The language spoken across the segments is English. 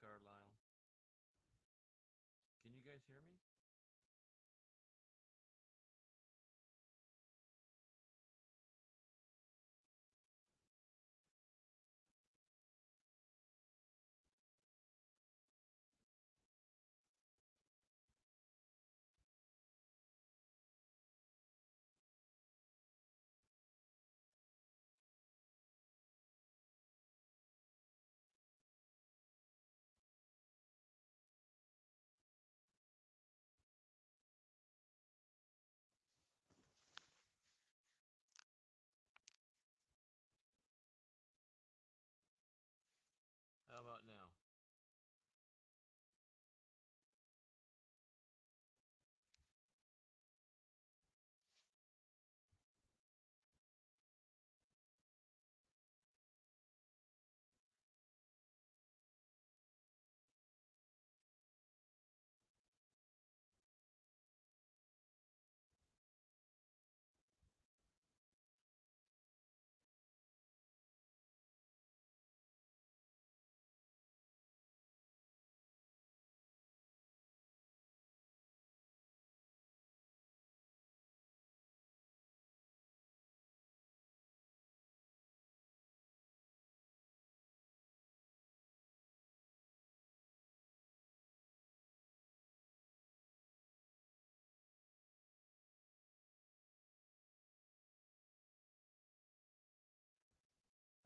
Carlisle. Can you guys hear me? How about now?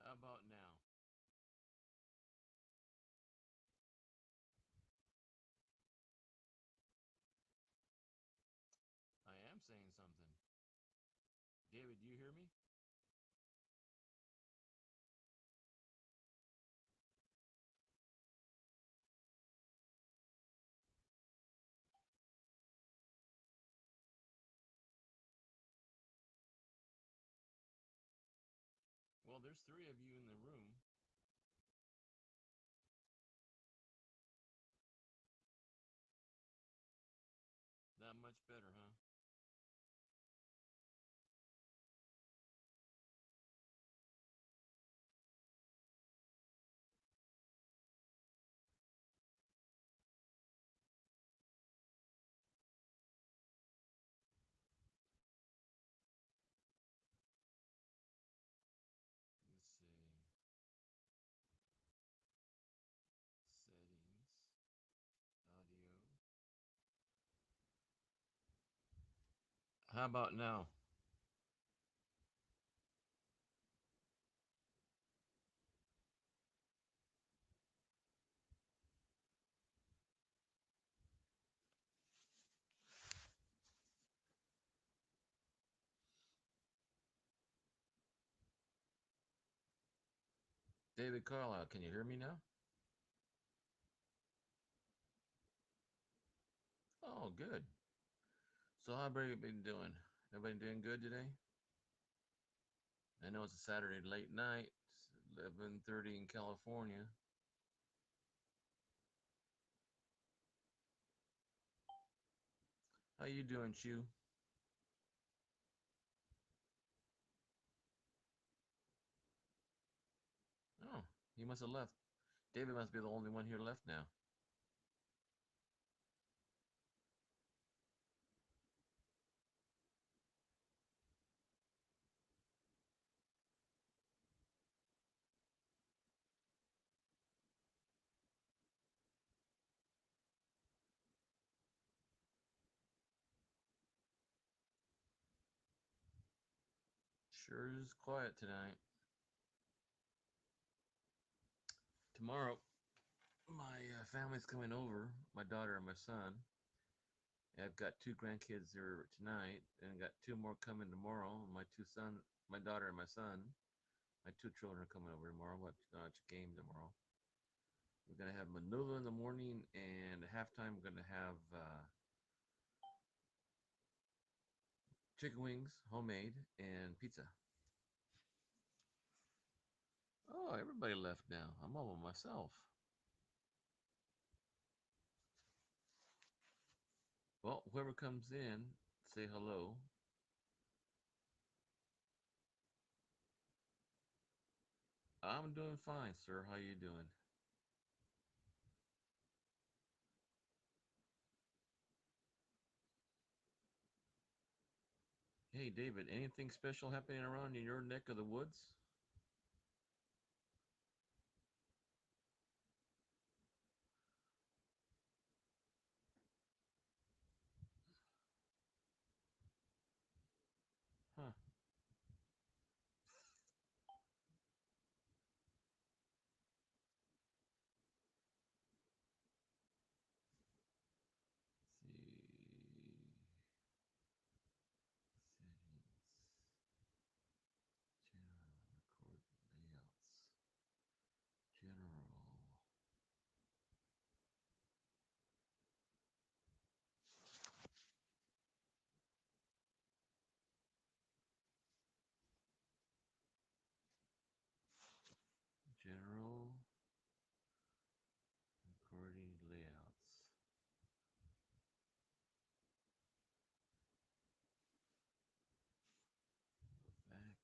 How about now? I am saying something. David, do you hear me? Well, there's three of you in the room. Not much better, huh? Let's see. Settings, audio. How about now? David Carlisle, can you hear me now? Oh, good. So how everybody been doing? Everybody doing good today? I know it's a Saturday late night, 11:30 in California. How you doing, Chu? Oh, he must have left. David must be the only one here left now. Sure is quiet tonight. Tomorrow, my family's coming over. My daughter and my son. I've got two grandkids there tonight, and got two more coming tomorrow. My two son, my daughter and my son. My two children are coming over tomorrow. Watch a game tomorrow. We're gonna have maneuver in the morning, and at halftime we're gonna have chicken wings, homemade, and pizza. Oh, everybody left now. I'm all by myself. Well, whoever comes in, say hello. I'm doing fine, sir. How you doing? Hey, David, anything special happening around in your neck of the woods? Huh. Let's see. Settings. General. Record layouts. General. General. Recording layouts. Go back.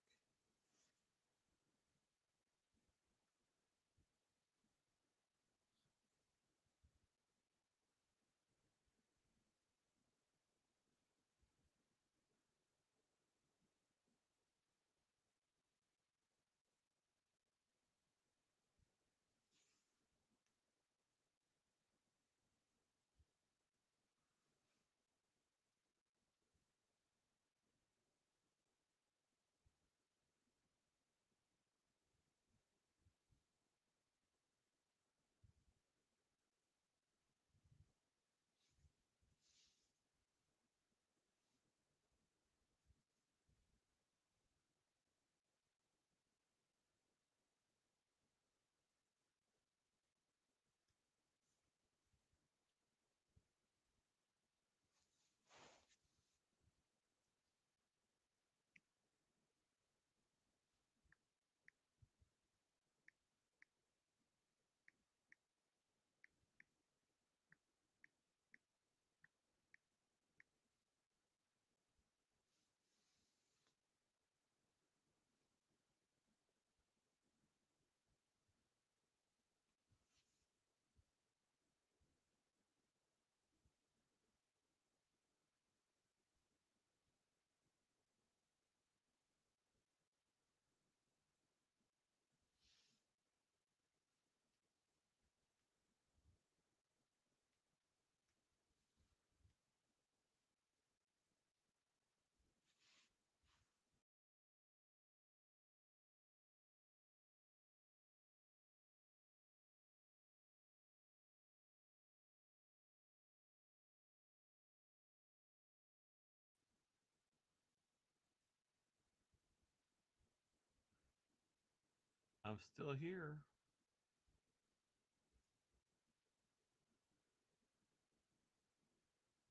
I'm still here.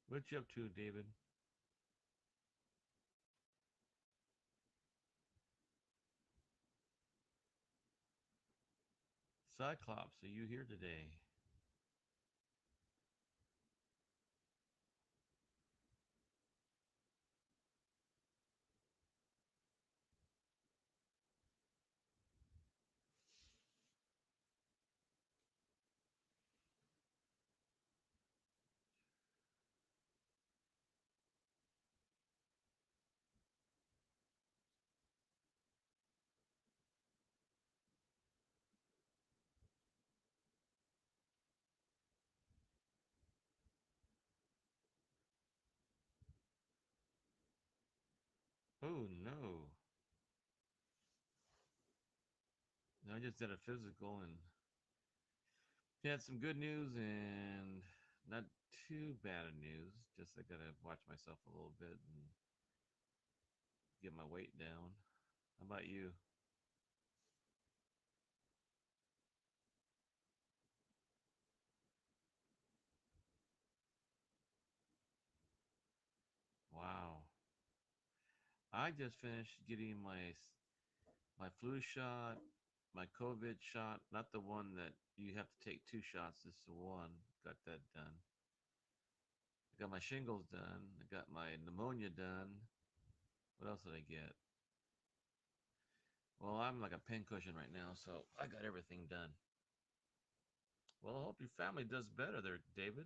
What you up to, David? Cyclops, are you here today? Oh no. I just did a physical and had some good news and not too bad of news. Just I gotta watch myself a little bit and get my weight down. How about you? Wow. I just finished getting my flu shot, my COVID shot, not the one that you have to take two shots, just the one. Got that done. I got my shingles done. I got my pneumonia done. What else did I get? Well, I'm like a pincushion right now, so I got everything done. Well, I hope your family does better there, David.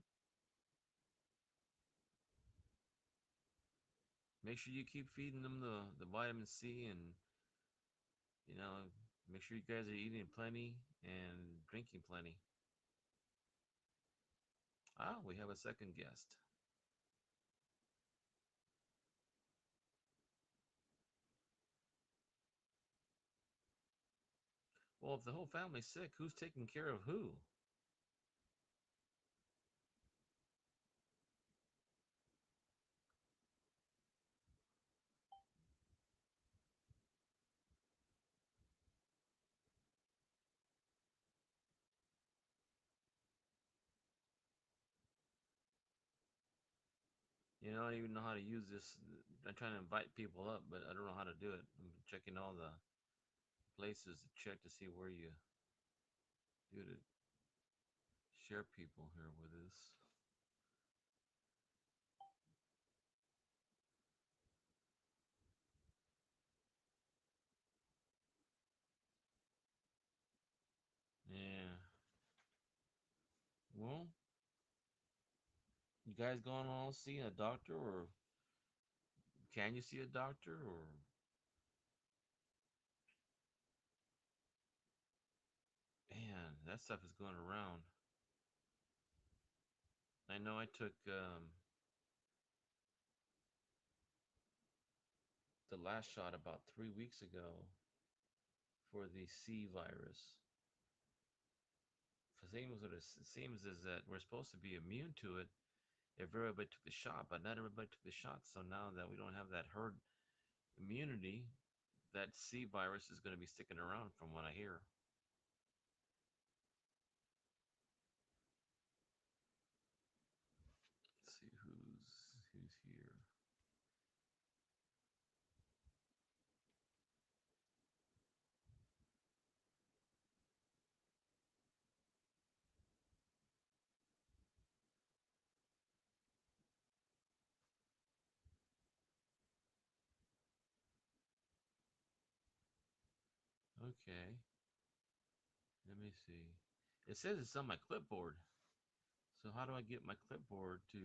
make sure you keep feeding them the vitamin C, and you know, make sure you guys are eating plenty and drinking plenty. Ah, we have a second guest. Well, if the whole family's sick, who's taking care of who? You know, I don't even know how to use this. I'm trying to invite people up, but I don't know how to do it. I'm checking all the places to check to see where you do to share people here with us. Yeah. Well, you guys going on seeing a doctor, or can you see a doctor, or man, that stuff is going around. I know I took the last shot about 3 weeks ago for the C virus. It seems is that we're supposed to be immune to it if everybody took the shot, but not everybody took the shot. So now that we don't have that herd immunity, that C virus is going to be sticking around, from what I hear. Let's see who's here. Okay, let me see. It says it's on my clipboard. So how do I get my clipboard to?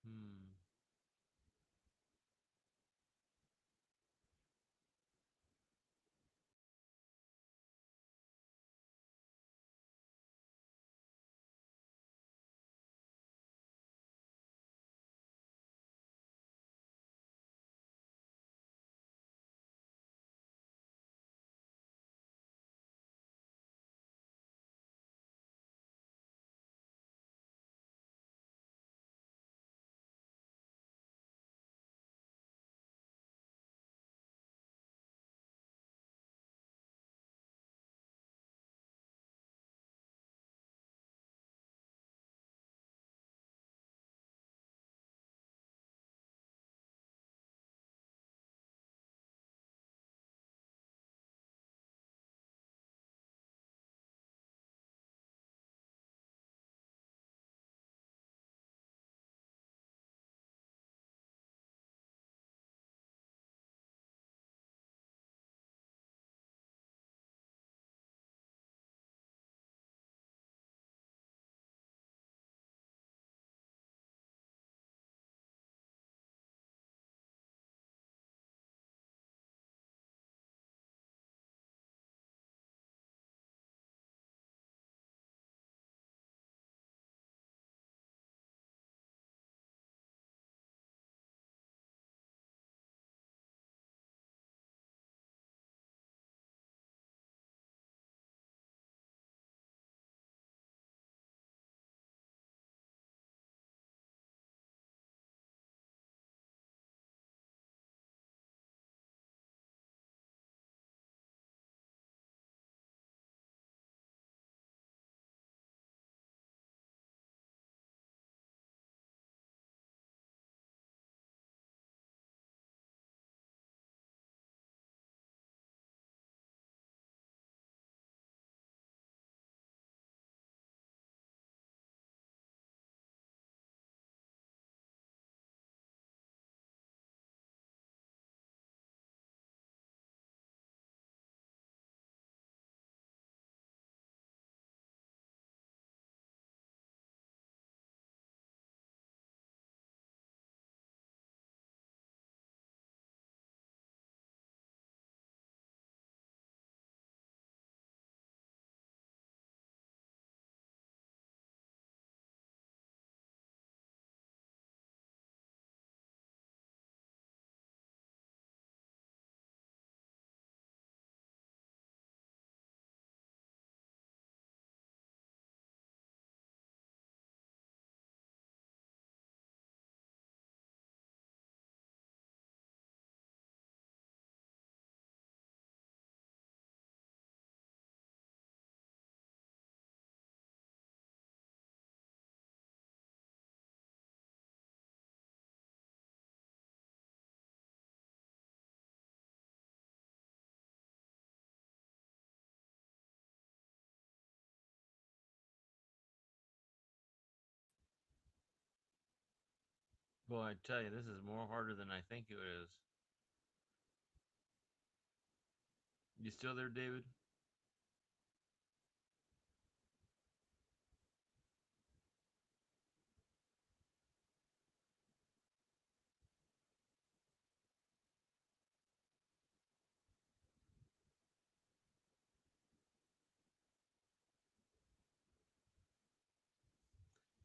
Hmm. Well, I tell you, this is more harder than I think it is. You still there, David?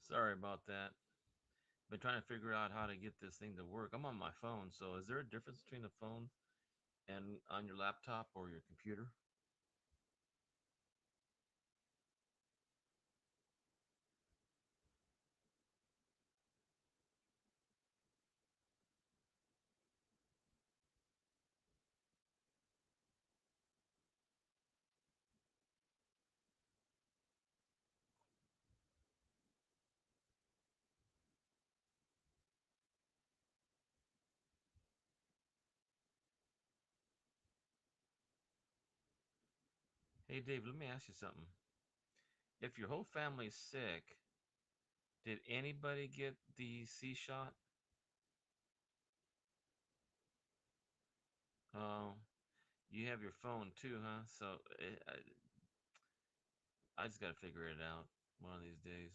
Sorry about that. Been trying to figure out how to get this thing to work. I'm on my phone, so is there a difference between a phone and on your laptop or your computer? Hey, Dave, let me ask you something. If your whole family's sick, did anybody get the C shot? Oh, you have your phone too, huh? So I just got to figure it out one of these days.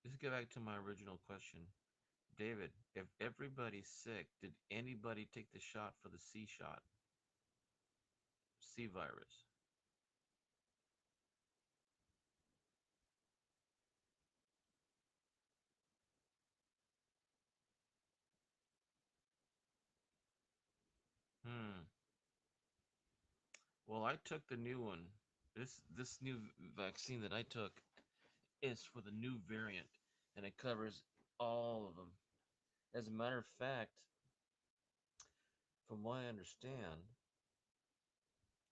Let's get back to my original question. David, if everybody's sick, did anybody take the shot for the C shot? C virus. Hmm. Well, I took the new one. This new vaccine that I took is for the new variant, and it covers all of them. As a matter of fact, from what I understand,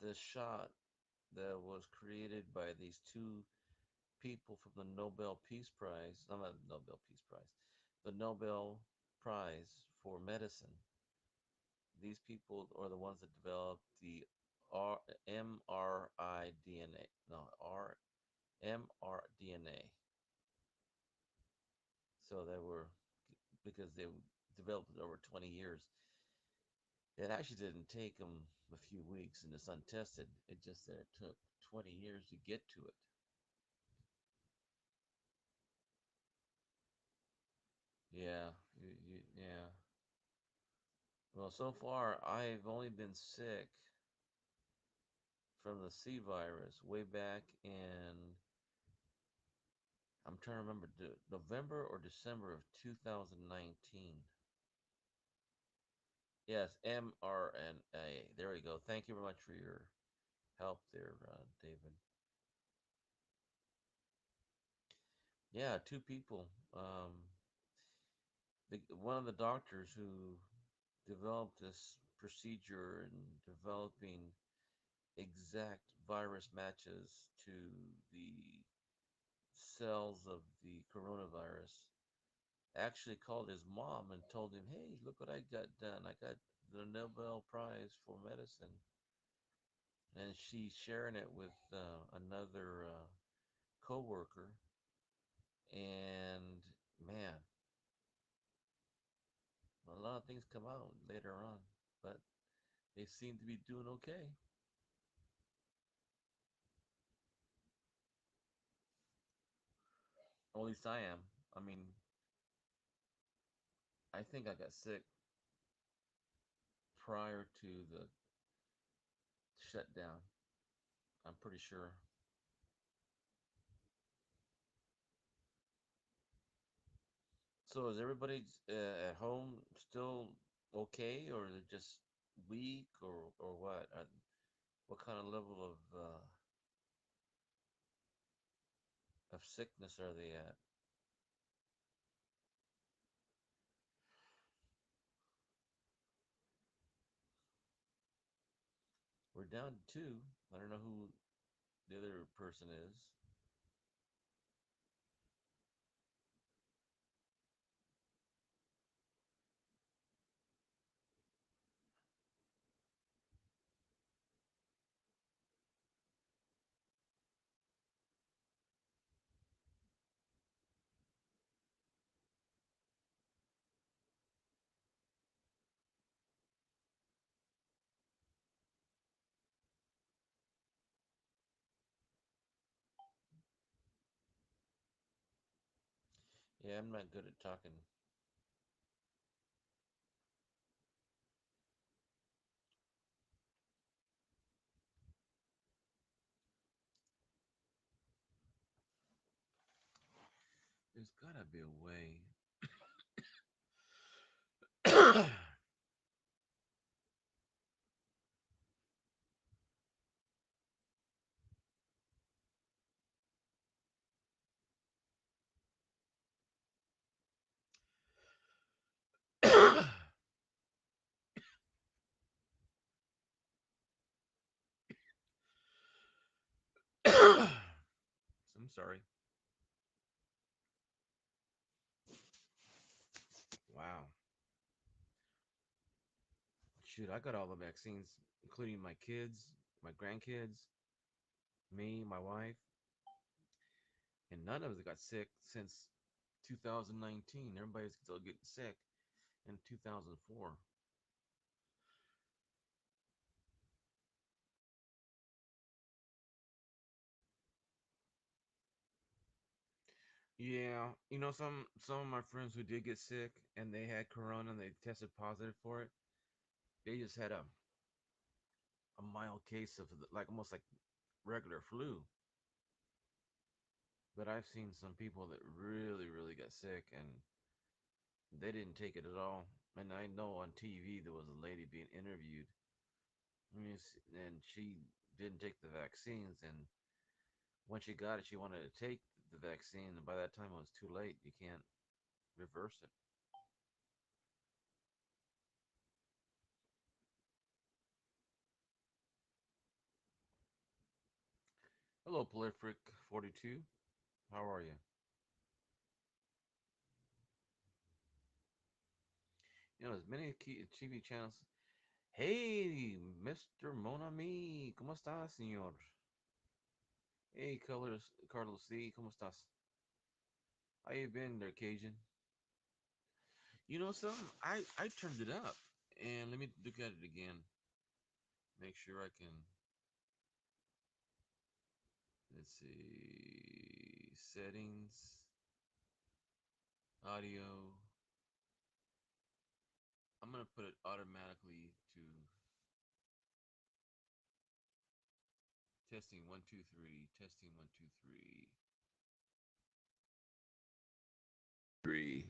the shot that was created by these two people from the Nobel Peace Prize, not the Nobel Peace Prize, the Nobel Prize for Medicine. These people are the ones that developed the mRNA, no, mRNA. So they were, because they developed it over 20 years. It actually didn't take them a few weeks and it's untested. It just that it took 20 years to get to it. Yeah, yeah. Well, so far I've only been sick from the C virus way back in, I'm trying to remember, November or December of 2019. Yes, mRNA. There we go. Thank you very much for your help there, David. Yeah, two people. One of the doctors who developed this procedure and developing exact virus matches to the cells of the coronavirus actually called his mom and told him, "Hey, look what I got done. I got the Nobel Prize for medicine." And she's sharing it with another coworker. And man, a lot of things come out later on, but they seem to be doing okay. Or at least I am. I mean, I think I got sick prior to the shutdown. I'm pretty sure. So is everybody at home still okay, or is it just weak, or what? What kind of level of sickness are they at? down to two. I don't know who the other person is. Yeah, I'm not good at talking. There's gotta be a way. I'm sorry. Wow. Shoot, I got all the vaccines, including my kids, my grandkids, me, my wife, and none of us got sick since 2019. Everybody's still getting sick in 2004. Yeah, some of my friends who did get sick and they had corona and they tested positive for it. They just had a mild case of like almost like regular flu. But I've seen some people that really, really got sick and they didn't take it at all. And I know on TV there was a lady being interviewed, and she didn't take the vaccines. And when she got it, she wanted to take the vaccine, and by that time it was too late. You can't reverse it. Hello, Prolific 42. How are you? There's many TV channels. Hey, Mr. Monami, ¿cómo estás, señor? Hey, Carlos C, ¿cómo estás? How you been there, Cajun? You know something? I turned it up, and let me look at it again. Make sure I can. Let's see. Settings, audio. I'm gonna put it automatically to testing 1 2 3. Testing 1 2 3. Three.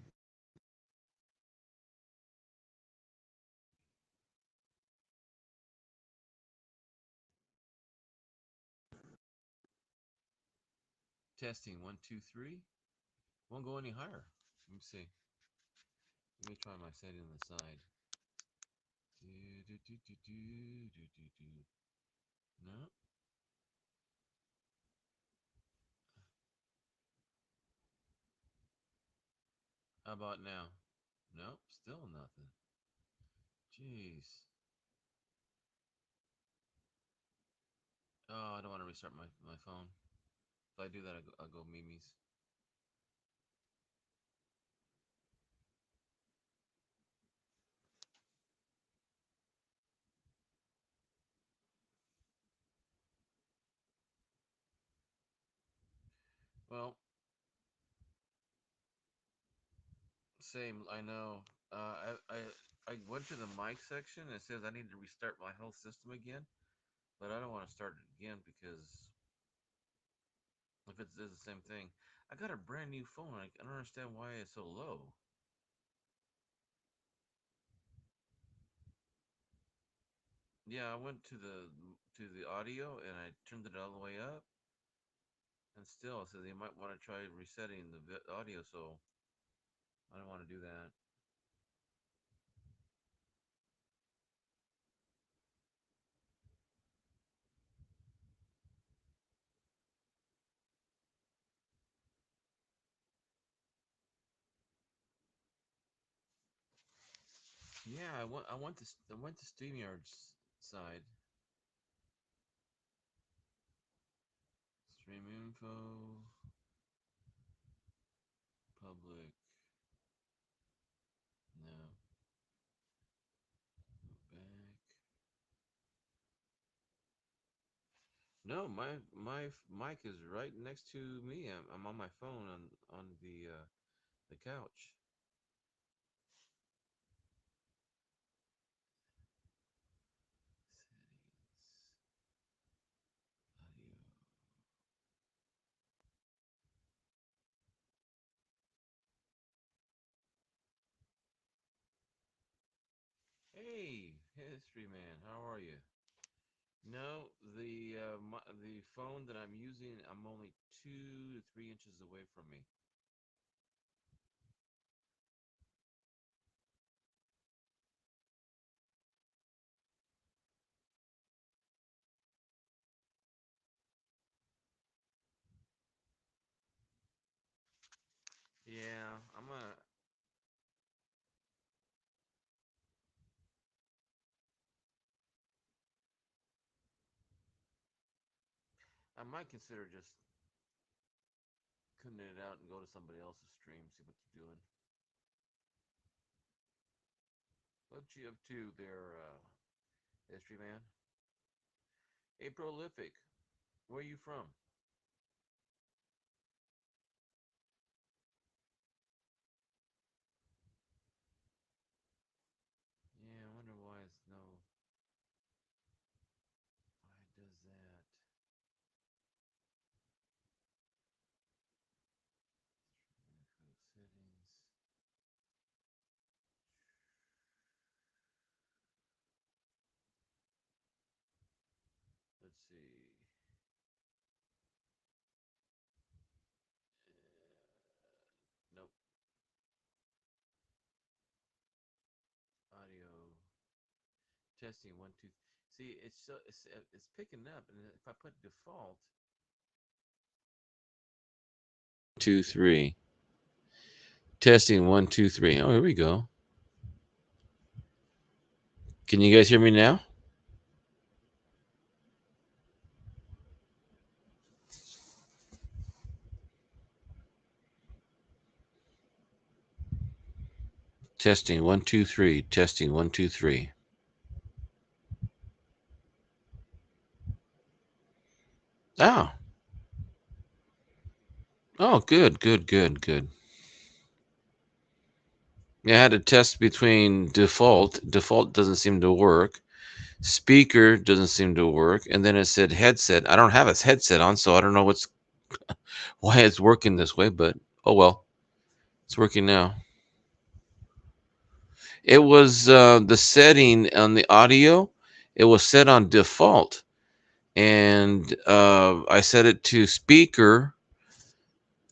Testing 1 2 3. Won't go any higher. Let me see. Let me try my setting on the side. Do, do, do, do, do, do, do, do. No. How about now? Nope. Still nothing. Jeez. Oh, I don't want to restart my phone. If I do that, I'll go Mimi's. Well, same. I know. I went to the mic section. And it says I need to restart my whole system again, but I don't want to start it again because if it's the same thing, I got a brand new phone. I don't understand why it's so low. Yeah, I went to the audio and I turned it all the way up, and still it says you might want to try resetting the audio. So I don't want to do that. Yeah, I went to StreamYard's side. Stream info, public. No, back. No, my mic is right next to me. I'm on my phone on the couch. Settings, audio. Hey, history man, how are you? No, the phone that I'm using, I'm only 2 to 3 inches away from me. Yeah, I might consider just cutting it out and go to somebody else's stream, see what they're doing. What you up to there, history man? Hey, prolific. Where you from? Yeah, I wonder why it's no. Why it does that? Settings. Let's see. Nope. Audio testing one two. See, it's picking up, and if I put default, 2 3 testing 1 2 3. Oh, here we go. Can you guys hear me now? Testing 1 2 3. Testing 1 2 3. Oh, oh, good, good, good, good. Yeah, I had to test between default. Default doesn't seem to work. Speaker doesn't seem to work, and then it said headset. I don't have a headset on, so I don't know why it's working this way. But oh well, it's working now. It was the setting on the audio. It was set on default, and I set it to speaker.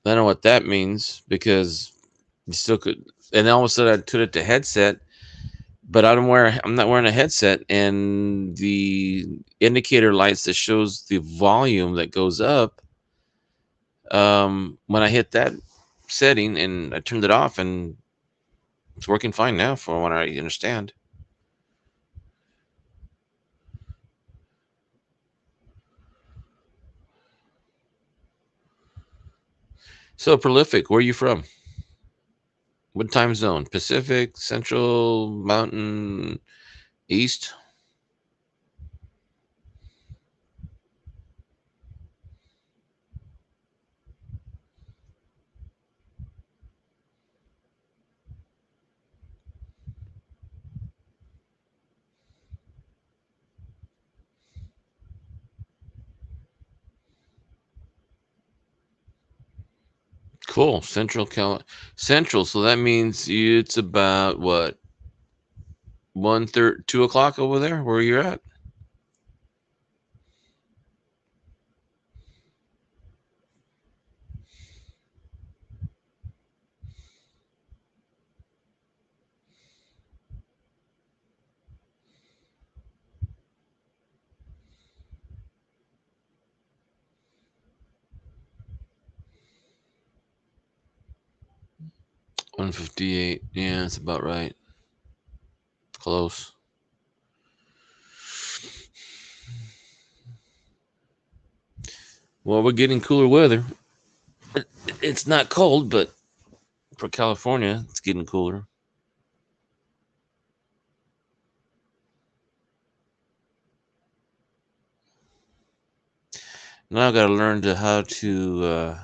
I don't know what that means because you still could. And then all of a sudden, I put it to headset, but I'm not wearing a headset, and the indicator lights that shows the volume that goes up. When I hit that setting and I turned it off, and it's working fine now, for what I understand. So prolific. Where are you from? What time zone? Pacific, Central, Mountain, East? Cool. Central. So that means it's about what, 1:30, 2 o'clock over there where you're at. 1:58. Yeah, that's about right. close. Well, we're getting cooler weather. It's not cold, but for California, it's getting cooler. Now I got to learn to how to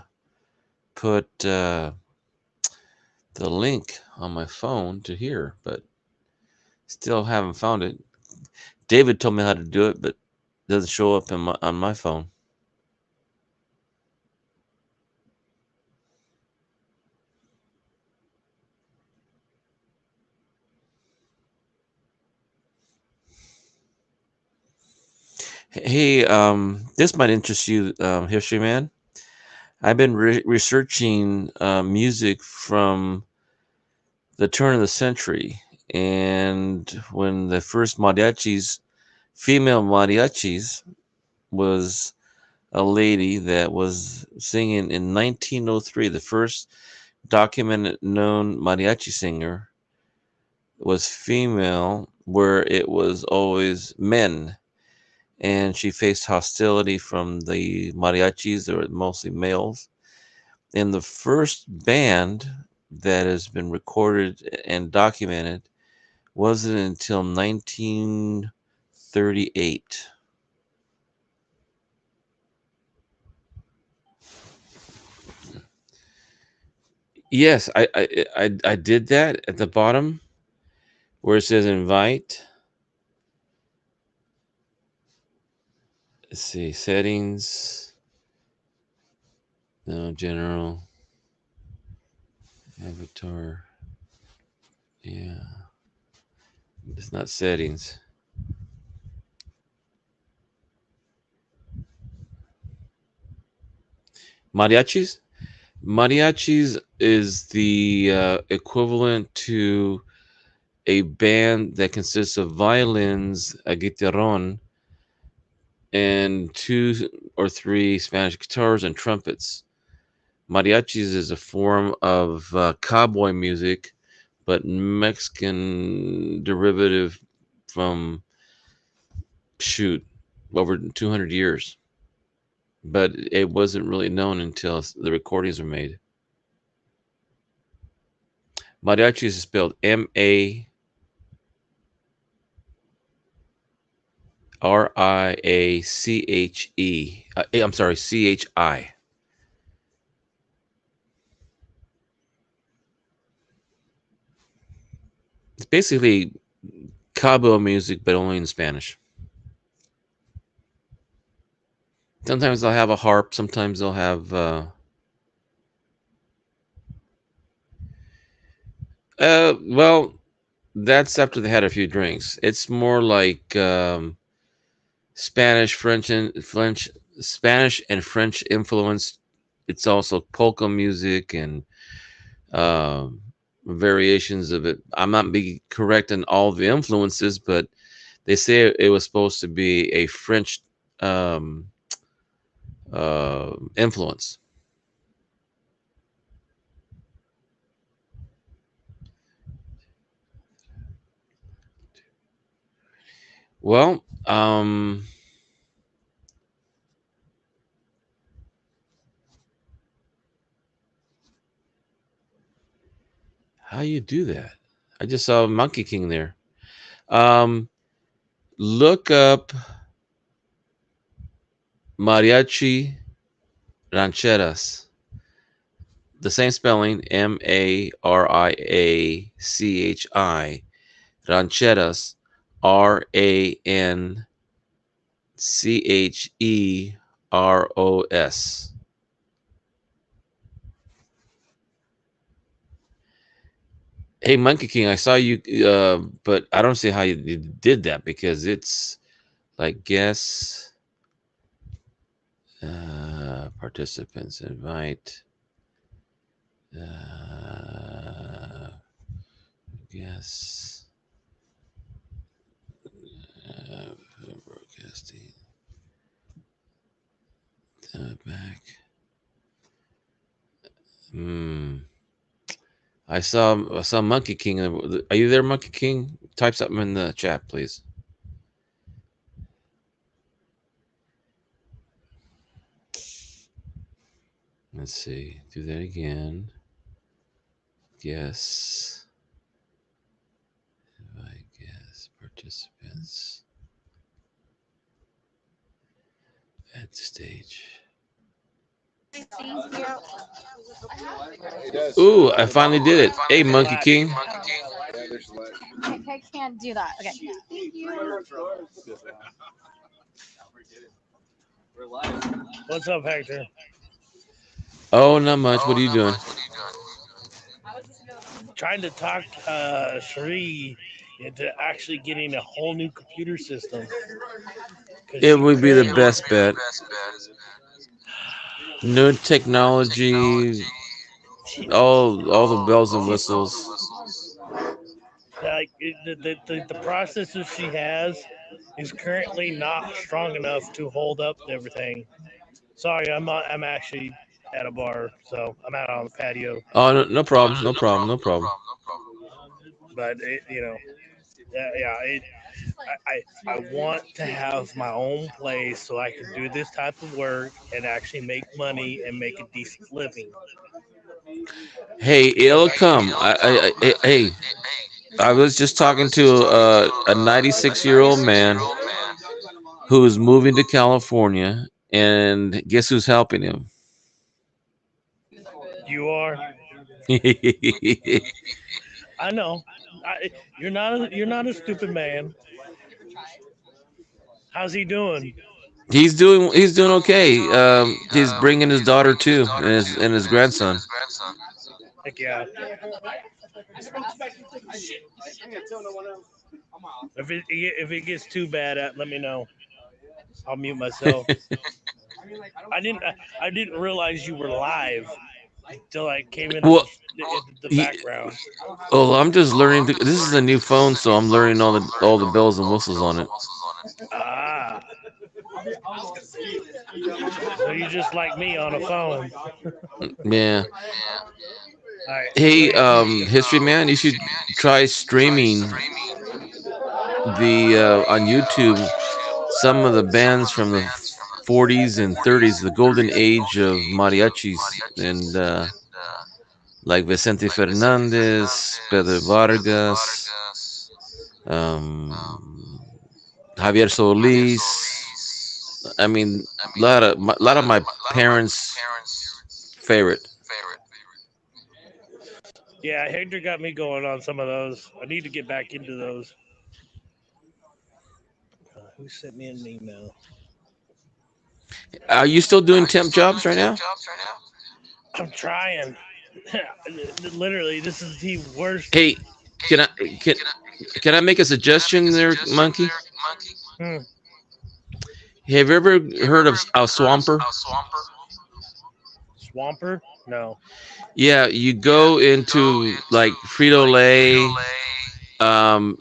put the link on my phone to here, but still haven't found it. David told me how to do it, but it doesn't show up on my phone. Hey, this might interest you, History Man. I've been researching music from the turn of the century, and when the first mariachis, female mariachis, was a lady that was singing in 1903. The first documented known mariachi singer was female, where it was always men. And she faced hostility from the mariachis, they were mostly males. And the first band that has been recorded and documented wasn't until 1938. Yes, I did that at the bottom where it says invite. Let's see, settings, no, general, avatar. Yeah, it's not settings. Mariachis? Mariachis is the equivalent to a band that consists of violins, a guitarron, and two or three Spanish guitars and trumpets. Mariachis is a form of cowboy music, but Mexican derivative from, shoot, over 200 years. But it wasn't really known until the recordings were made. Mariachis is spelled Mariache. I'm sorry, CHI. It's basically cowboy music, but only in Spanish. Sometimes they'll have a harp. Sometimes they'll have. Well, that's after they had a few drinks. It's more like Spanish and French influenced. It's also polka music and um, variations of it. I'm not being correct in all the influences, but they say it was supposed to be a French um, influence. Well, how you do that? I just saw Monkey King there. Um, look up mariachi rancheras. The same spelling, Mariachi, rancheras, Rancheros. Hey, Monkey King, I saw you, but I don't see how you did that because it's like guess participants invite uh, guess broadcasting back. Hmm. I saw Monkey King. Are you there, Monkey King? Type something in the chat, please. Let's see. Do that again. Yes. I guess participants at stage. Ooh, I finally did it. Hey, Monkey King. I can't do that. Okay. Thank you. What's up, Hector? Oh, not much. What are you doing? Trying to talk Sheree into actually getting a whole new computer system. It would be the best bet. New technology, all the bells and whistles. Like the processor she has is currently not strong enough to hold up everything. Sorry, I'm actually at a bar, so I'm out on the patio. Oh, no, no problem. No problem. No problem. But yeah, I want to have my own place so I can do this type of work and actually make money and make a decent living. Hey, Because it'll come. Hey, I was just talking to a 96-year-old man who's moving to California, and guess who's helping him? you are, I know, you're not a stupid man. How's he doing? He's doing okay. He's bringing his daughter too, and his grandson. Heck yeah. If it gets too bad, let me know. I'll mute myself. I didn't realize you were live until I came into Well, the he, background. I'm just learning. This is a new phone, so I'm learning all the bells and whistles on it. Ah, so you're just like me on a phone. Yeah. All right, Hey, wait. History Man, you should try streaming the on YouTube some of the bands from the 40s and 30s, the golden age of mariachis, and like Vicente Fernandez, Pedro Vargas, um, Javier Solis. I mean, a lot of my parents' favorite. Yeah, Hector got me going on some of those. I need to get back into those. Who sent me an email? Are you still doing temp jobs right now? I'm trying. Literally, this is the worst. Hey, can I can can I make a suggestion there, Monkey? Hmm. Have you ever heard of a swamper? Swamper? No. Yeah, you go into like Frito Lay, um,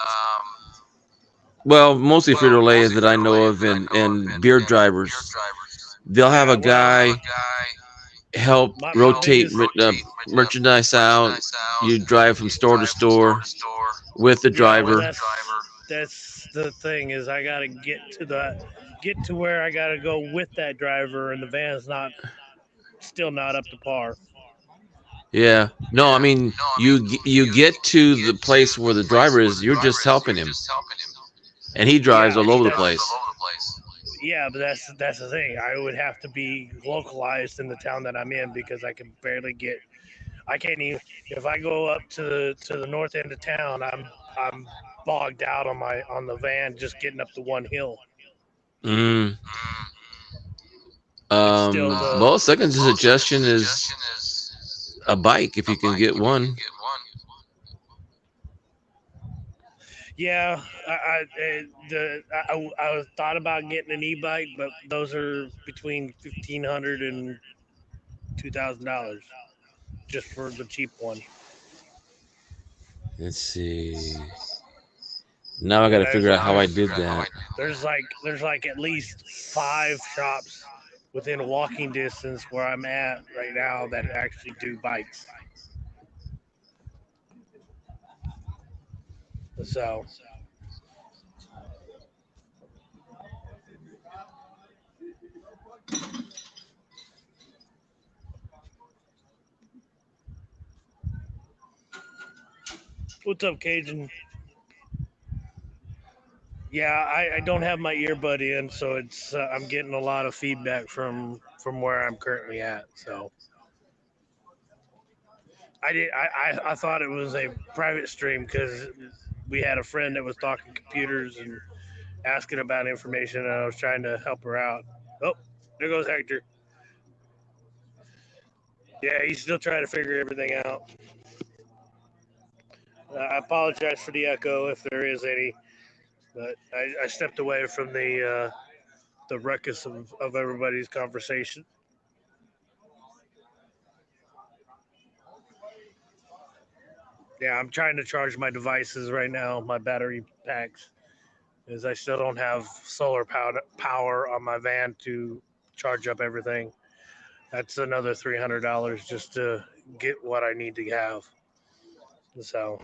well, mostly Frito Lay that I know of, and beer drivers. They'll have Yeah. a guy help My rotate biggest. merchandise out. You drive from store to store with the Yeah, well, driver. that's the thing is I gotta get to where I gotta go with that driver, and the van's still not up to par. Yeah. No, I mean you get to the place where the driver is. You're just helping him, and he drives Yeah, all over the place. yeah, but that's the thing. I would have to be localized in the town that I'm in because I can barely get. I can't even if I go up to the north end of town. I'm bogged out on the van just getting up the one hill. Mm. It's still the Well, second suggestion is a bike if you can get one. yeah. I thought about getting an e-bike, but those are between $1,500 and $2,000 just for the cheap one. Let's see. Now I got And to figure out how I did that. there's like at least 5 shops within walking distance where I'm at right now that actually do bikes. So what's up, Cajun? Yeah, I don't have my earbud in, so it's I'm getting a lot of feedback from where I'm currently at. So I thought it was a private stream because we had a friend that was talking computers and asking about information, and I was trying to help her out. Oh, there goes Hector. Yeah, he's still trying to figure everything out. I apologize for the echo if there is any, but I stepped away from the ruckus of everybody's conversation. Yeah, I'm trying to charge my devices right now, my battery packs, because I still don't have solar power on my van to charge up everything. That's another $300 just to get what I need to have. So,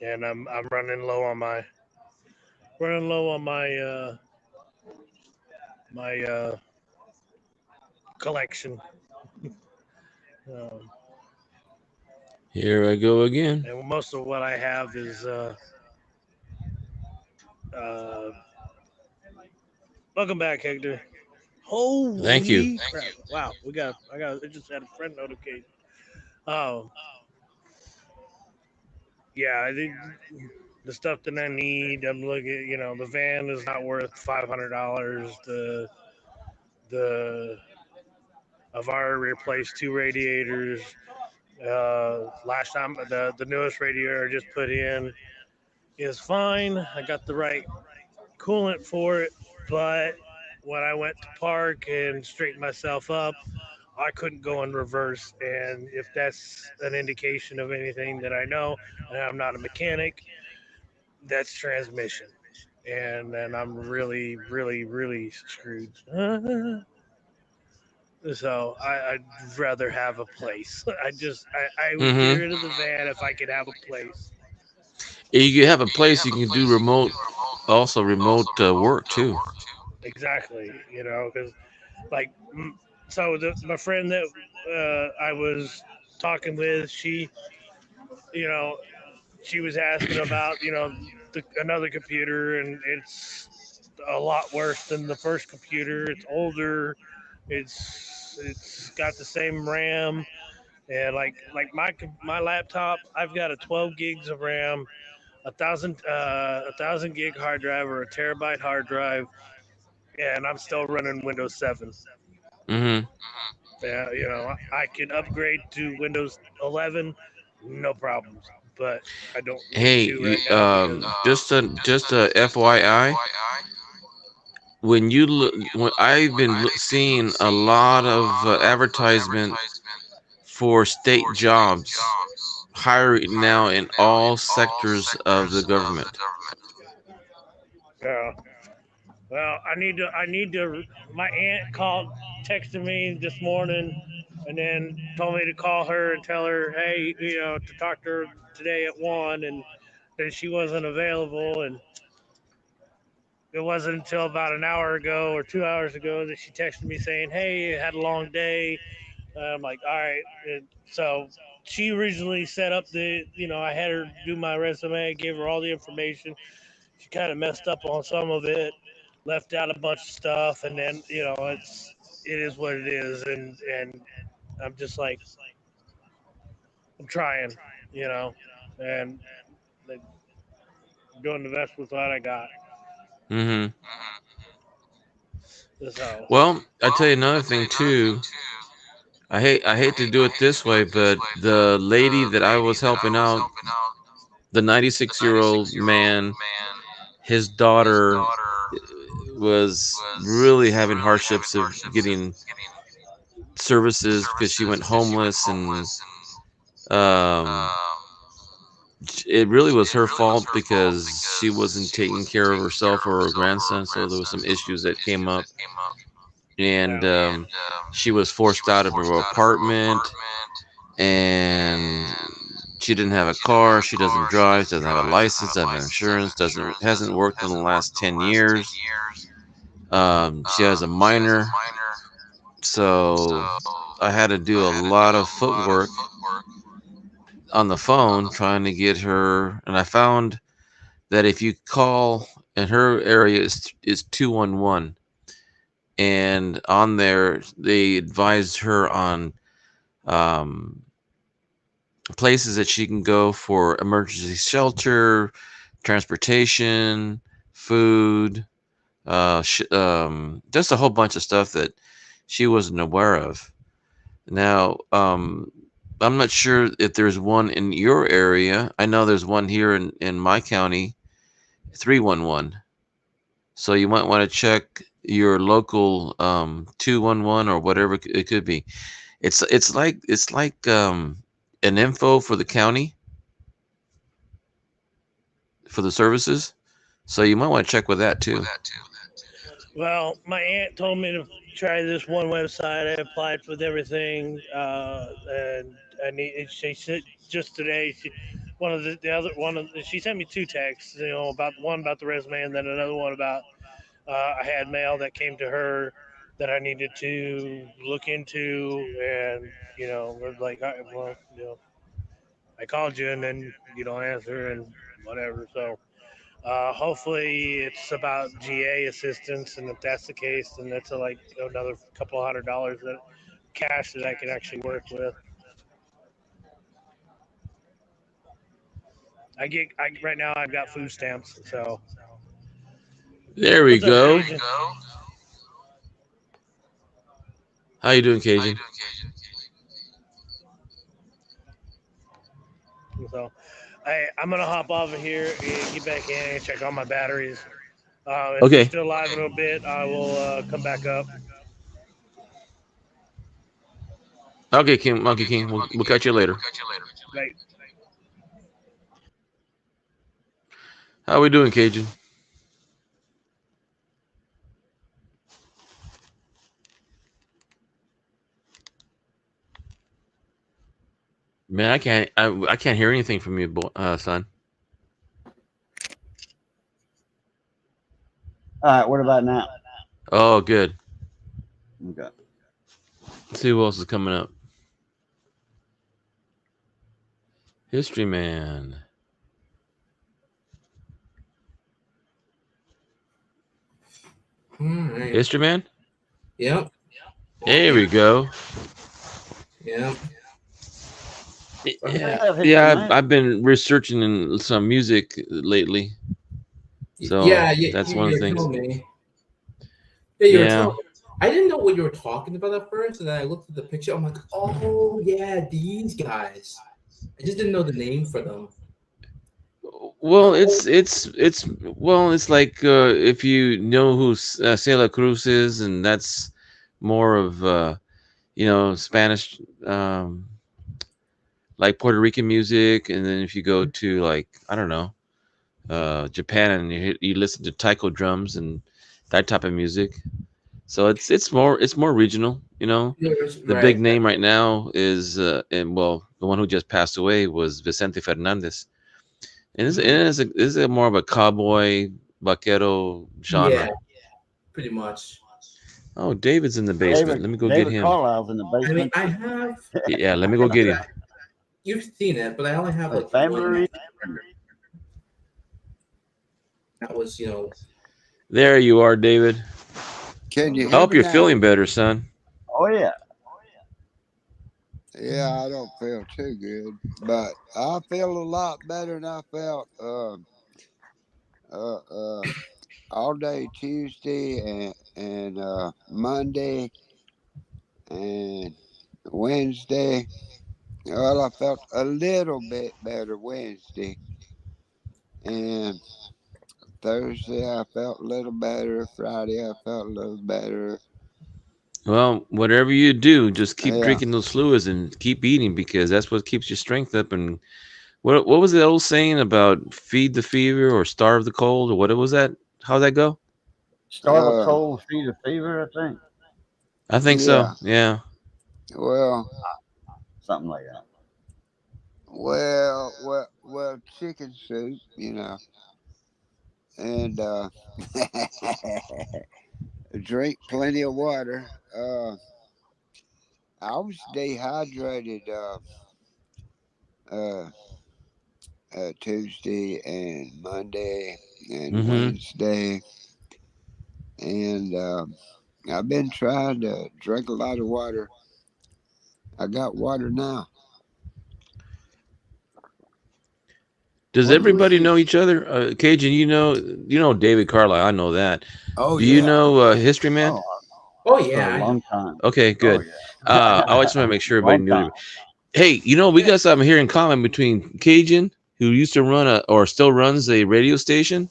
and I'm running low on my collection. Um, Here I go again. and most of what I have is uh, welcome back, Hector. Thank you. Holy crap! Wow, I just had a friend notification. Oh, yeah, the stuff that I need. I'm looking. The van is not worth $500. The I've already replaced 2 radiators. Last time the newest radiator I just put in is fine. I got the right coolant for it, but when I went to park and straighten myself up, I couldn't go in reverse. And if that's an indication of anything that I know, and I'm not a mechanic, that's transmission. And then I'm really, really, really screwed. So I'd rather have a place. I would get Mm-hmm. rid of the van if I could have a place. You have a place you can do remote, also remote work too. Exactly, because like, so my friend that I was talking with, you know, she was asking about, another computer, and it's a lot worse than the first computer. It's older. It's got the same RAM, and like my laptop, I've got a 12 gigs of RAM, a thousand gig hard drive or a terabyte hard drive, and I'm still running Windows 7. Mm-hmm. Yeah, I can upgrade to Windows 11, no problems. But I don't need Hey, to right now because just a FYI, when you look, when I've been seeing a lot of advertisement for state jobs hiring now in all sectors of the government. yeah. Well, I need to. My aunt texted me this morning, and then told me to call her and tell her, hey, to talk to her today at 1, and then she wasn't available, and it wasn't until about an hour ago or 2 hours ago that she texted me saying, hey, I had a long day. I'm like, all right. And so she originally set up I had her do my resume, gave her all the information. She kind of messed up on some of it, left out a bunch of stuff, and then it is what it is, and I'm just like, I'm trying, you know, and like, doing the best with what I got. Mm-hmm. So Well, I tell you another thing too. I hate to do it this way, but the lady that I was helping out, the 96-year-old man, his daughter was really having hardships of getting services because she went homeless, and um, it really was her fault because she wasn't taking care of herself or her grandson. So there was some issues that came up, and yeah, she was forced out of her apartment, and she didn't have a car. She doesn't drive. Doesn't have a license. Doesn't have insurance. Hasn't worked in the last 10 years. She has a minor, so I had to do a lot of footwork on the phone trying to get her. And I found that if you call, and her area is 211, and on there they advised her on places that she can go for emergency shelter, transportation, food, just a whole bunch of stuff that she wasn't aware of. Now, I'm not sure if there's one in your area. I know there's one here in my county, 311. So you might want to check your local 211 or whatever it could be. It's like an info for the county for the services. So you might want to check with that too. Well, my aunt told me to try this one website. I applied with everything, and she said just today. She sent me two texts. About one about the resume, and then another one about I had mail that came to her that I needed to look into, and we're like, all right, well, I called you, and then you don't answer, and whatever. So. Hopefully it's about GA assistance, and if that's the case, then that's like another couple $100 that cash that I can actually work with. Right now I've got food stamps, so there we go. Cajun? How you doing, Cajun? So I'm gonna hop off of here and get back in and check on my batteries. If Okay. you're still alive a little bit, I will come back up. Okay, King, Monkey King. We'll catch you later. Right. How we doing, Cajun? Man, I can't hear anything from you, son. All right, what about now? Oh, good. Okay. Let's see who else is coming up. History Man. Right. History Man? Yep. There we go. Yep. Yeah, I've been researching in some music lately. So yeah, that's you, one of the you things. told me. Yeah, you were Yeah. telling me. I didn't know what you were talking about at first, and then I looked at the picture. I'm like, oh yeah, these guys. I just didn't know the name for them. Well, it's like if you know who Celia Cruz is, and that's more of Spanish, like Puerto Rican music, and then if you go to like I don't know, Japan, and you listen to taiko drums and that type of music. So it's more regional, The Right. big name right now is the one who just passed away was Vicente Fernandez. And it's more of a cowboy vaquero genre. Yeah, pretty much. Oh, David's in the basement. Let me go get him. Carlisle's in the I mean, basement. I have. Yeah, let me go get him. You've seen it, but I only have like family. one. That was, There you are, David. Can you I hear hope me you're now? feeling better, son. Oh yeah. Yeah, I don't feel too good, but I feel a lot better than I felt all day Tuesday and Monday and Wednesday. Well, I felt a little bit better Wednesday, and Thursday I felt a little better. Friday I felt a little better. Well, whatever you do, just keep Yeah. drinking those fluids and keep eating because that's what keeps your strength up. And what was the old saying about feed the fever or starve the cold, or what was that? How'd that go? Starve a cold, feed a fever, I think. I think so. Yeah. Well, something like that. well, chicken soup, and drink plenty of water. I was dehydrated uh, Tuesday and Monday and Wednesday, and I've been trying to drink a lot of water. I got water now. Does What everybody was know it? each other? Cajun, you know David Carlisle. I know that. Oh Do you yeah. know History Man? Oh, Oh for yeah, a I know. long time. Okay, Oh good. yeah. I just want to make sure everybody Long knew. time. Hey, we got something here in common between Cajun, who used to run or still runs a radio station.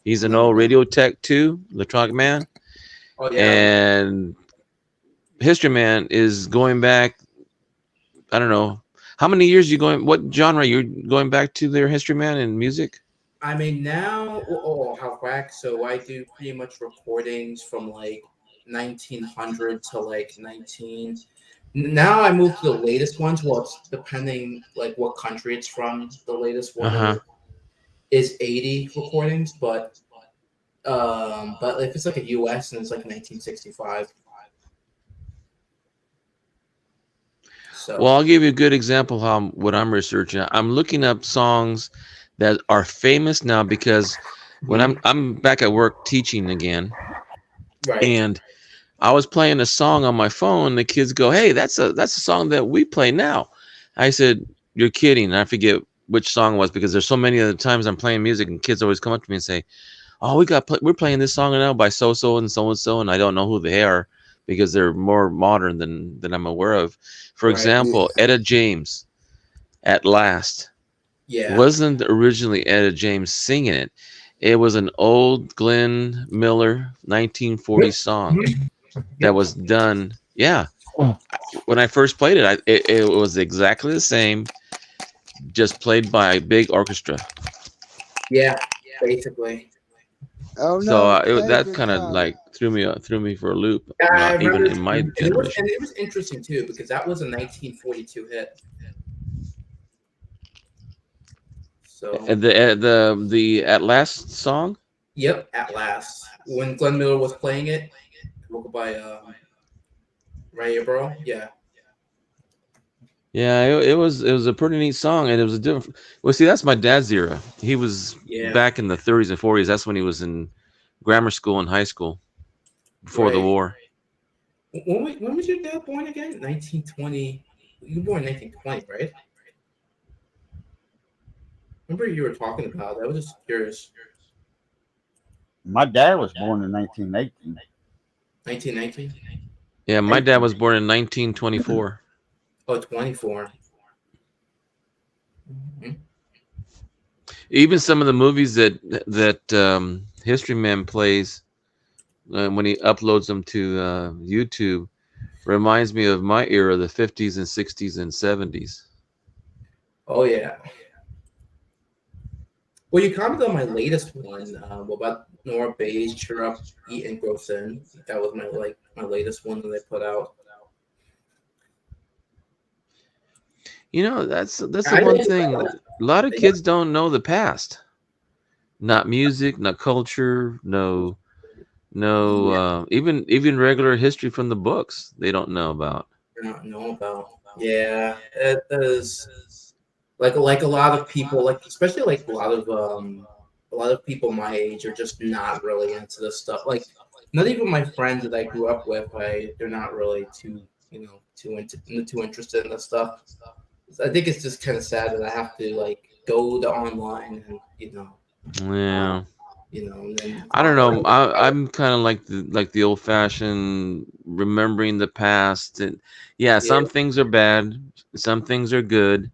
He's an old radio tech too, electronic man. Oh yeah. And History Man is going back. I don't know how many years you going. What genre you're going back to their History Man in music? I mean now, how whack. So I do pretty much recordings from like 1900 to like 19. Now I moved to the latest ones. Well, it's depending like what country it's from. The latest one is 80 recordings, but if it's like a US and it's like 1965. So Well, I'll give you a good example of what I'm researching. I'm looking up songs that are famous now because when I'm back at work teaching again, right. and I was playing a song on my phone, the kids go, "Hey, that's a song that we play now." I said, "You're kidding." And I forget which song it was because there's so many other times I'm playing music and kids always come up to me and say, "Oh, we're playing this song now by so and so," and I don't know who they are because they're more modern than I'm aware of. For Right. example, Etta James, "At Last." Yeah. Wasn't originally Etta James singing it. It was an old Glenn Miller 1940 song that was done. Yeah. When I first played it, it was exactly the same, just played by a big orchestra. Yeah, basically. Oh no. So take that your kind of time. like threw me for a loop. Yeah, I Even remember, in my and generation. it was interesting too because that was a 1942 hit. So And the At Last song. yep, At Last. When Glenn Miller was playing it, vocal by Ray Abro. Yeah. Yeah, it was a pretty neat song, and it was a different. Well, see, that's my dad's era. He was back in the 30s and 40s. That's when he was in grammar school and high school before the war. When was your dad born again? 1920. You were born in 1920, right? Remember you were talking about that. I was just curious. My dad was born in 1918. 1919? Yeah, my dad was born in 1924. Oh, 24. Mm-hmm. Even some of the movies that History Man plays when he uploads them to YouTube reminds me of my era, the 50s and 60s and 70s. Oh yeah. Well, you commented on my latest one about Nora Bayes, Cheer Up, Eat and Grow Thin. That was my latest one that I put out. That's the one thing. A lot of kids don't know the past. Not music, not culture, no, even regular history from the books they don't know about. They don't know about. Yeah, it is. Like a lot of people, especially a lot of people my age are just not really into this stuff. Like, not even my friends that I grew up with, they're not really too interested in this stuff. I think it's just kind of sad that I have to go to online and Yeah. And then I don't know. I'm kind of like the old fashioned remembering the past, and some things are bad, some things are good.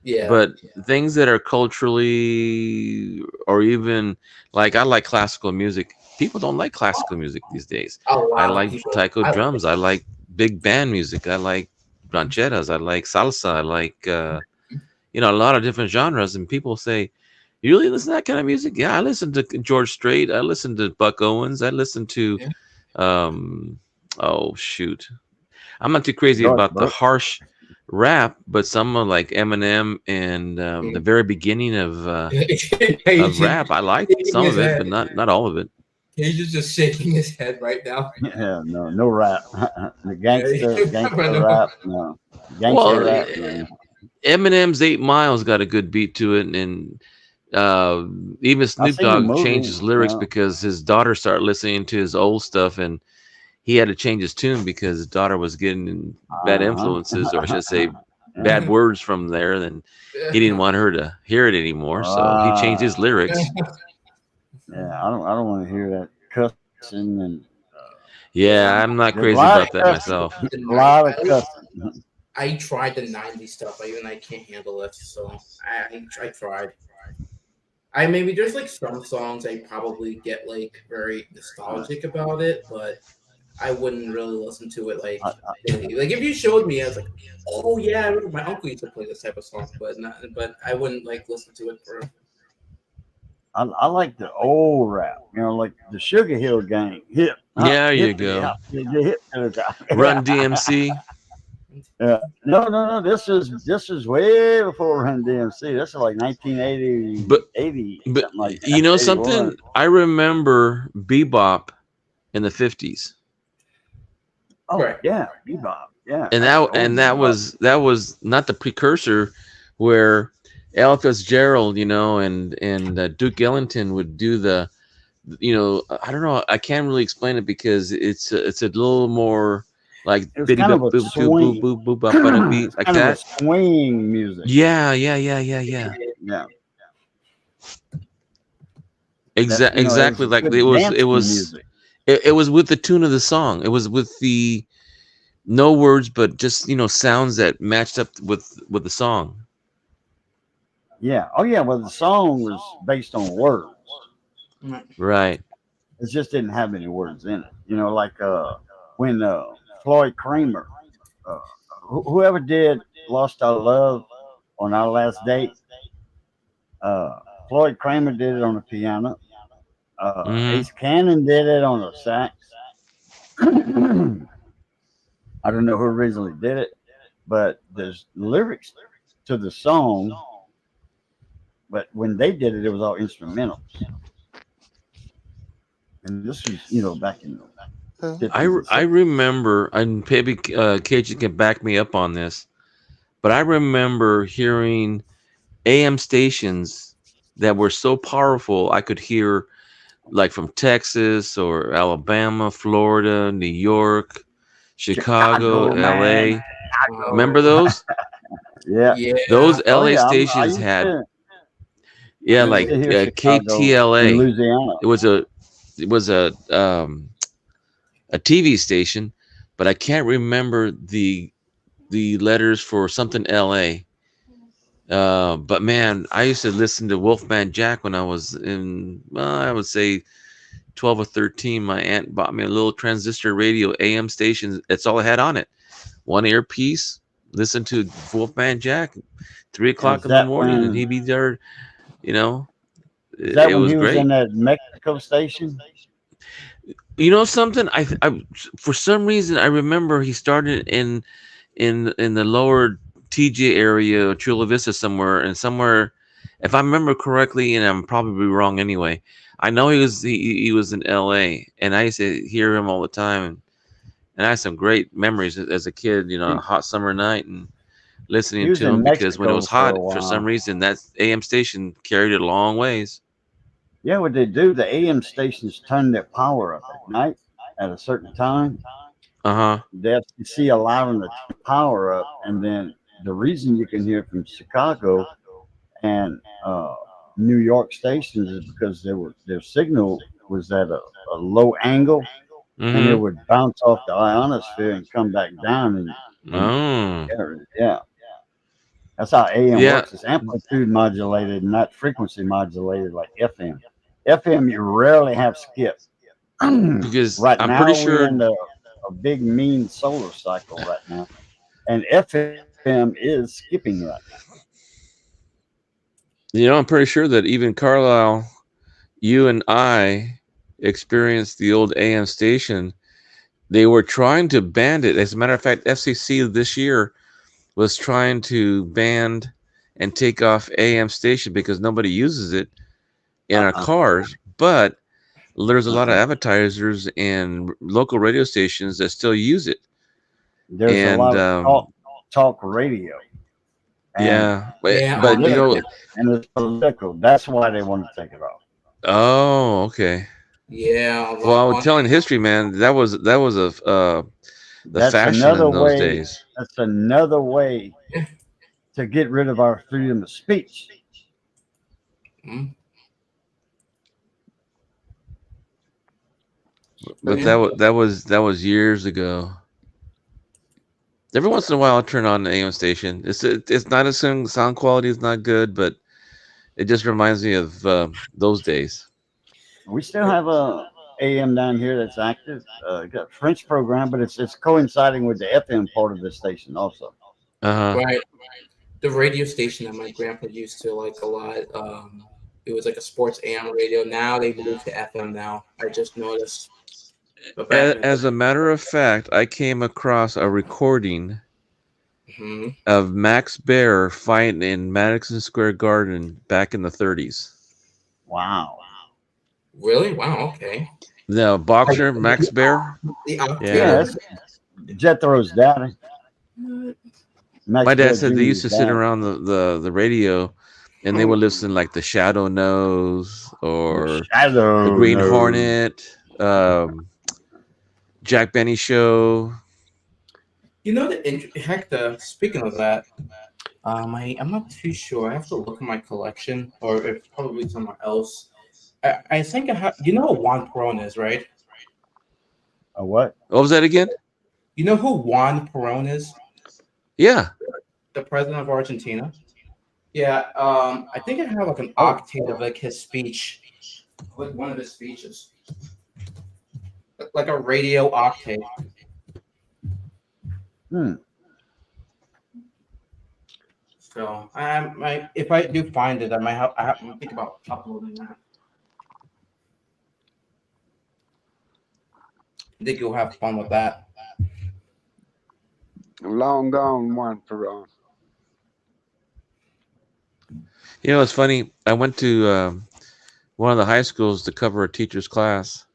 Yeah. But things that are culturally or even I like classical music. People don't like classical music these days. I like taiko drums. I like big band music. I like rancheras. I like salsa. I like a lot of different genres. And people say, "You really listen to that kind of music?" Yeah, I listen to George Strait. I listen to Buck Owens. I listen to oh shoot. I'm not too crazy about the harsh rap, but some of like Eminem and the very beginning of rap, I liked some of it, but not all of it. He's just shaking his head right now. Yeah, no rap. The gangster I know. rap, no. Gangster Well, rap, no. Eminem's 8 Miles got a good beat to it, and even Snoop seen the Dogg movie, changed his lyrics yeah. because his daughter started listening to his old stuff, and he had to change his tune because his daughter was getting bad influences, or I should say, bad words from there. Then he didn't want her to hear it anymore, so he changed his lyrics. Yeah, I don't want to hear that cussing and Yeah, I'm not There's a crazy lot about of that cussing. myself. a lot of cussing. I tried the '90s stuff. I can't handle it. So I tried. I maybe there's like some songs I probably get like very nostalgic about it, but I wouldn't really listen to it like if you showed me, I was like, oh yeah, I remember my uncle used to play this type of song, but I wouldn't like listen to it for. I like the old rap, like the Sugar Hill Gang. Hip. There you hip, go. hip, Run DMC. Yeah. No. This is way before Run DMC. This is like 1980, But 80, But something like that. you know 81. something? I remember bebop in the 50s, Oh Right. yeah, bebop. Yeah. and that was not the precursor where Ella Fitzgerald, and Duke Ellington would do the, I don't know, I can't really explain it because it's a little more like It was bitty kind of bop a boop doo boo swing. boo boo bop bada beat It's like kind of a that. swing music. Yeah. Yeah. Exactly. Like good it dancing was music. it was with the tune of the song. It was with the no words, but just sounds that matched up with the song. Yeah. Oh yeah. Well, the song was based on words. Right. It just didn't have any words in it. Like when Floyd Kramer, whoever did "Lost Our Love" on Our Last Date, Floyd Kramer did it on the piano. Ace Cannon did it on the sax. I don't know who originally did it, but there's lyrics to the song. But when they did it, it was all instrumentals. And this was, back in the 50s and I remember, and maybe KG can back me up on this, but I remember hearing AM stations that were so powerful I could hear like from Texas or Alabama, Florida, New York, Chicago, LA. man. Remember those? Yeah. Those Oh, LA yeah, I stations used had, to- yeah, I used like to hear Chicago in KTLA. Louisiana. It was a TV station, but I can't remember the letters for something LA. But man, I used to listen to Wolfman Jack when I was in, I would say 12 or 13. My aunt bought me a little transistor radio AM station. That's all I had on it. One earpiece, listen to Wolfman Jack, 3 o'clock in the morning, and he'd be there, Is that it when was he was great. in that Mexico station? You know something? I for some reason I remember he started in the lower TJ area, Chula Vista somewhere, if I remember correctly, and I'm probably wrong anyway. I know he was in LA, and I used to hear him all the time, and I had some great memories as a kid. A hot summer night and listening was to in him because when it was Mexico for hot, a for some while. reason that AM station carried it a long ways. Yeah, what they do, the AM stations turn their power up at night at a certain time. The FCC allowing the power up, and then the reason you can hear from Chicago and New York stations is because their signal was at a low angle, and it would bounce off the ionosphere and come back down. Yeah, that's how AM works. It's amplitude modulated, not frequency modulated like FM. FM, you rarely have skip. Because right I'm now pretty sure we're in a big mean solar cycle right now, and FM is skipping right now. I'm pretty sure that even Carlisle, you and I experienced the old AM station. They were trying to ban it. As a matter of fact, FCC this year was trying to ban and take off AM station because nobody uses it in our cars, but there's a lot of advertisers and local radio stations that still use it. There's a lot of talk radio. Yeah, Yeah, but you know, and it's political. That's why they want to take it off. oh, okay. yeah. Well, I'm telling history, man, that was the That's fashion another in those way. days. That's another way to get rid of our freedom of speech. Mhm. But Yeah. that was years ago. Every once in a while, I'll turn on the AM station. It's not as sound quality is not good, but it just reminds me of those days. We still have a AM down here that's active. Got a French program, but it's coinciding with the FM part of the station also. Right. The radio station that my grandpa used to like a lot. It was like a sports AM radio. Now they moved to FM. Now I just noticed. But back in As a matter of fact, I came across a recording Mhm. of Max Baer fighting in Madison Square Garden back in the 30s. Wow. Really? Wow. Okay. The boxer Max Baer. Yeah. Yes. Jethro's daddy. My dad said they used to sit around the radio, and they would listen like the Shadow Knows or the Green Hornet, Jack Benny Show. You know speaking of that, I'm not too sure. I have to look at my collection, or it's probably somewhere else. I think I have. You know who Juan Perón is, right? A what? What was that again? You know who Juan Perón is? Yeah. The president of Argentina. Yeah. I think I have like an octave of like his speech, like one of his speeches, like a radio octave. So if I do find it, I have to think about uploading that. I think you'll have fun with that. Long gone, Juan Perón. You know, it's funny. I went to one of the high schools to cover a teacher's class,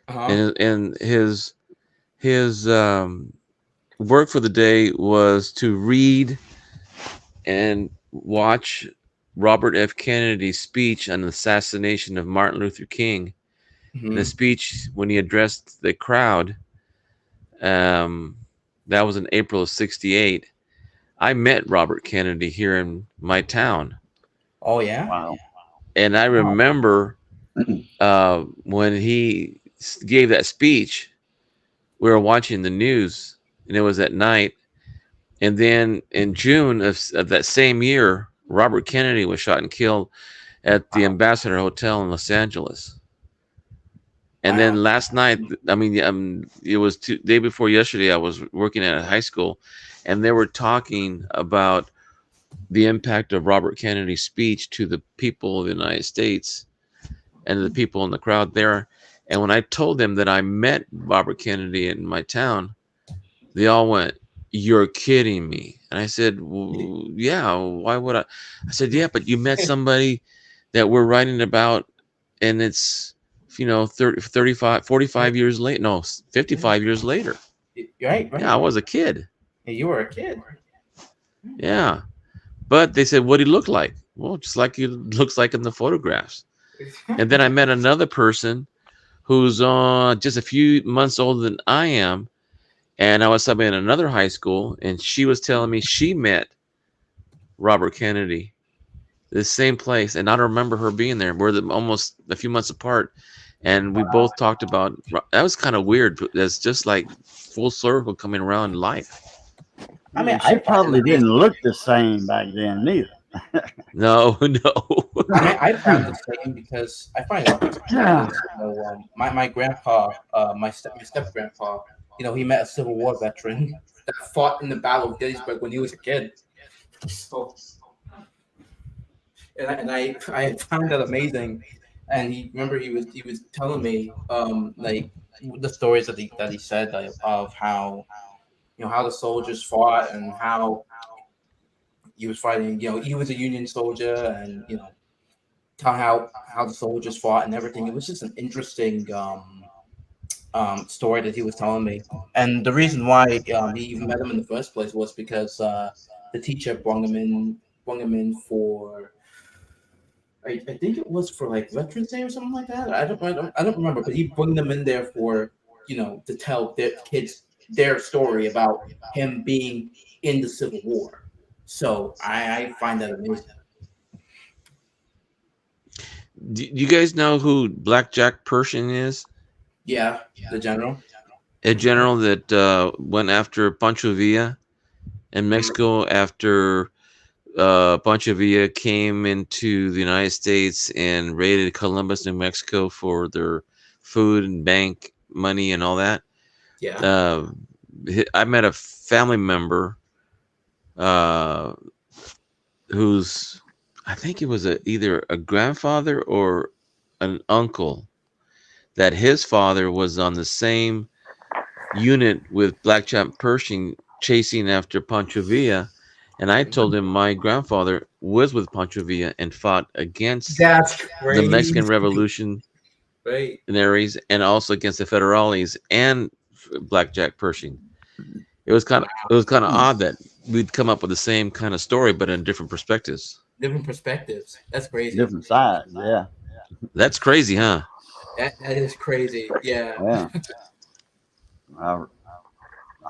and his work for the day was to read and watch Robert F. Kennedy's speech on the assassination of Martin Luther King. Mhm. The speech when he addressed the crowd, that was in April of '68. I met Robert Kennedy here in my town. Oh yeah. Wow. And I remember when he gave that speech, we were watching the news, and it was at night. And then in June of that same year, Robert Kennedy was shot and killed at the Ambassador Hotel in Los Angeles. And then last night, I mean, it was day before yesterday, I was working at a high school, and they were talking about the impact of Robert Kennedy's speech to the people of the United States and the people in the crowd there. And when I told them that I met Robert Kennedy in my town, they all went, "You're kidding me." And I said, well, yeah, why would I? I said, yeah, but you met somebody that we're writing about, and it's, 45 years late. No, 55 years later. Right. Yeah, I was a kid. You were a kid. Yeah. But they said, what he looked like? Well, just like he looks like in the photographs. And then I met another person who's just a few months older than I am. And I was subbing in another high school, and she was telling me she met Robert Kennedy, the same place. And I don't remember her being there. We're almost a few months apart. And we both talked about, that was kind of weird. That's just like full circle coming around in life. I mean, she probably didn't look the same back then neither. No. I find the same because I find my grandpa, my step grandpa, he met a Civil War veteran that fought in the Battle of Gettysburg when he was a kid. So, and I found that amazing. And he was telling me like the stories that he said of how how the soldiers fought and how he was fighting. He was a Union soldier, and how the soldiers fought and everything. It was just an interesting story that he was telling me. And the reason why he even met him in the first place was because the teacher brought him in for. I think it was for like Veterans Day or something like that. I don't remember, but he brought them in there for to tell their kids their story about him being in the Civil War. So I find that amazing. Do you guys know who Black Jack Pershing is? Yeah, the general. A general that went after Pancho Villa in Mexico after Pancho Villa came into the United States and raided Columbus, New Mexico for their food and bank money and all that. Yeah. I met a family member who's, I think it was either a grandfather or an uncle, that his father was on the same unit with Black Jack Pershing chasing after Pancho Villa. And I told him my grandfather was with Pancho Villa and fought against the Mexican Revolution and also against the Federales and Black Jack Pershing. It was kind of odd that we'd come up with the same kind of story, but in different perspectives. Different perspectives. That's crazy. Different sides. Yeah. That's crazy, huh? That is crazy. Yeah.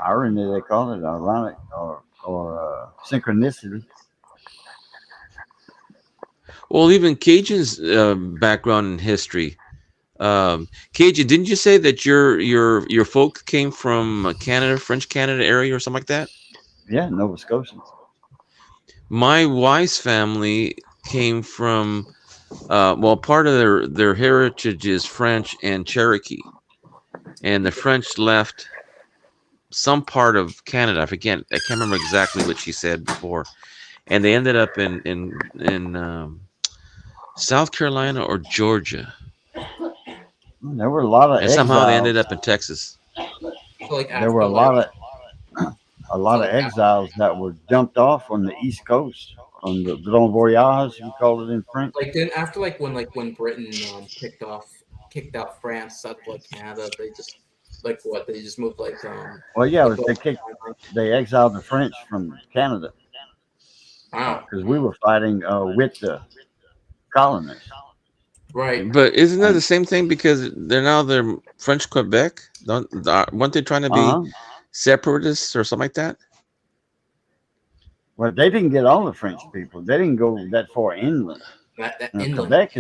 Irony, they call it, ironic or synchronicity. Well, even Cajun's background in history. Cajun, didn't you say that your folk came from Canada, French Canada area, or something like that? Yeah, Nova Scotia. My wife's family came from, part of their heritage is French and Cherokee, and the French left some part of Canada. I can't remember exactly what she said before, and they ended up in South Carolina or Georgia. There were a lot of and somehow they ended up in Texas. There were a lot of exiles that were dumped off on the East Coast, on the Grand Voyage, you call it in French. Like then after when Britain kicked out France, that's Canada. They just they just moved they exiled the French from Canada. Wow. Because we were fighting with the colonists. Right. But isn't that the same thing? Because they're French Quebec. Weren't they trying to be separatists or something like that? Well, they didn't get all the French people. They didn't go that far inland. Quebec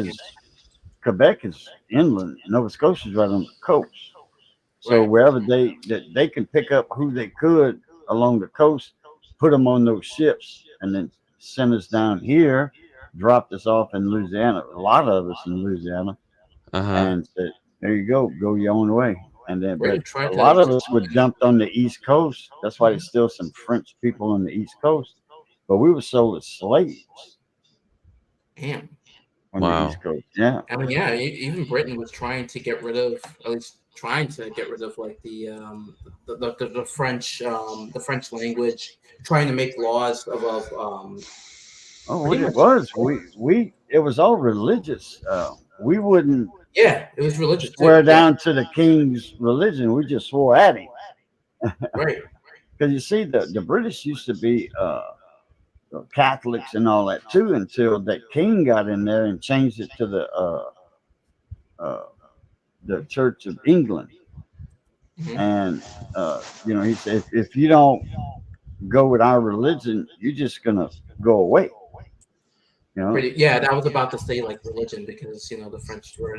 is inland. Nova Scotia is right on the coast. So wherever they can pick up who they could along the coast, put them on those ships, and then send us down here, dropped us off in Louisiana. A lot of us in Louisiana, and said, "There you go your own way." And then, but a lot of us were dumped on the East Coast. That's why there's still some French people on the East Coast. But we were sold as slaves. Damn. On the East Coast, yeah. I mean, yeah. Even Britain was trying to get rid of, like the French language, trying to make laws of it was all religious. We wouldn't. Yeah, it was religious. Swear down to the king's religion. We just swore at him. Right. Because you see, the British used to be Catholics and all that too, until that king got in there and changed it to the Church of England. And he said, if you don't go with our religion, you're just gonna go away. That was about to say religion, because the French were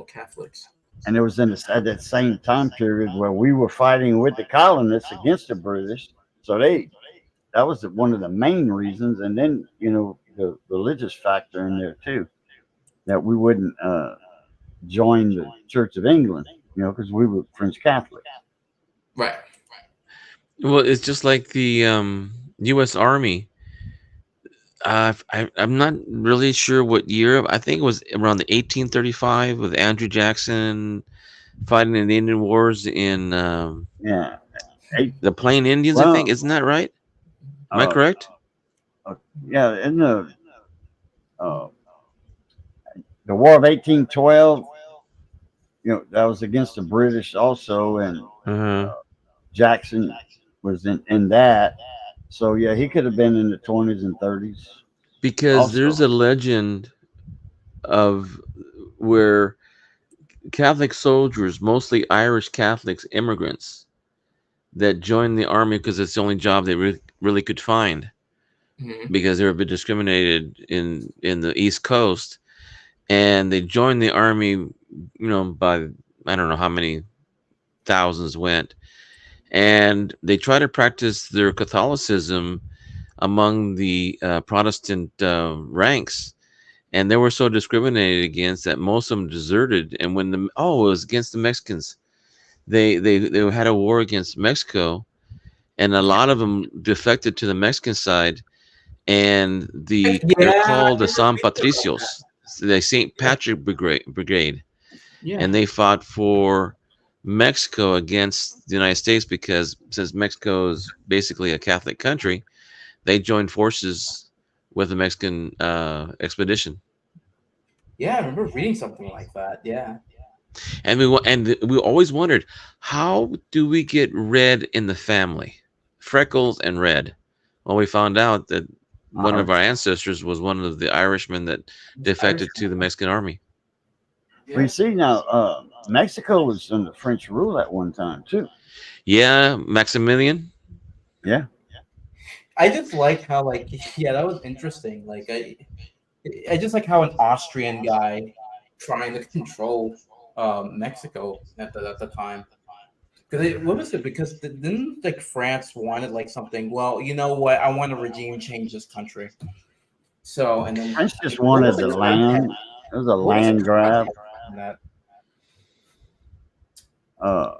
Catholics. And it was at that same time period where we were fighting with the colonists against the British. So that was one of the main reasons. And then the religious factor in there too, that we wouldn't join the Church of England, because we were French Catholics. Right. Well, it's just like the U.S. Army. I'm not really sure what year. I think it was around the 1835 with Andrew Jackson fighting in the Indian Wars in the Plain Indians. I think, isn't that right? Am I correct? Yeah, in uh, the War of 1812, that was against the British also, and Uh-huh. Jackson was in that. So yeah, he could have been in the 20s and 30s Because there's also. a legend of where Catholic soldiers, mostly Irish Catholics, immigrants, that joined the army because it's the only job they really could find, Mhm. because they were a bit discriminated in the East Coast, and they joined the army, by I don't know how many thousands went, and they try to practice their Catholicism among the Protestant ranks, and they were so discriminated against that most of them deserted. And when it was against the Mexicans, they had a war against Mexico, and a lot of them defected to the Mexican side, and they're Yeah, I called the remember San reading about Patricios, the St. that. Patrick Brigade, Yeah. and they fought for Mexico against the United States, because since Mexico is basically a Catholic country, they joined forces with the Mexican expedition. Yeah, I remember reading something like that. Yeah. And we always wondered, how do we get red in the family, freckles and red? Well, we found out that one of our ancestors was one of the Irishmen that defected to the Mexican army. We see now, Mexico was under French rule at one time too. Yeah, Maximilian. Yeah, I just like how yeah, that was interesting. I just like how an Austrian guy trying to control Mexico at the time. Because what was it? Because didn't France wanted something? Well, you know what? I want a regime change this country. So and then French just what was wanted the the context? land. It was a What was the land grab. context on that? Uh,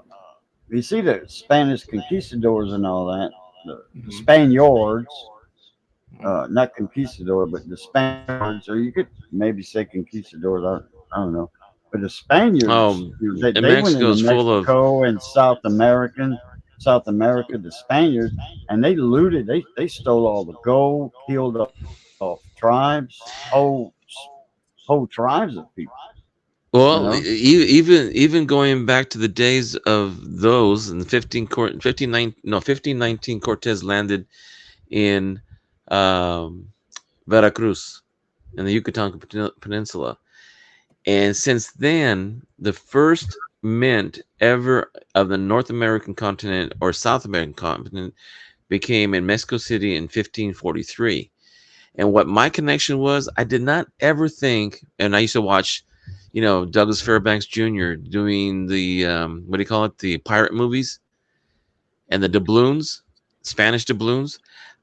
you see the Spanish conquistadors and all that, the Mhm. Spaniards, not conquistador, but the Spaniards, or you could maybe say conquistadors. I don't know, but the Spaniards, Oh, they went into Mexico's full of. Mexico and South America, the Spaniards, and they looted. They stole all the gold, killed off tribes, whole tribes of people. You Well, know, even going back to the days of those in the 1519 Cortez landed in um, Veracruz in the Yucatan Peninsula. And since then, the first mint ever of the North American continent or South American continent became in Mexico City in 1543. And what my connection was, I did not ever think, and I used to watch, Douglas Fairbanks Jr. doing the, what do you call it, the pirate movies and the doubloons, Spanish doubloons.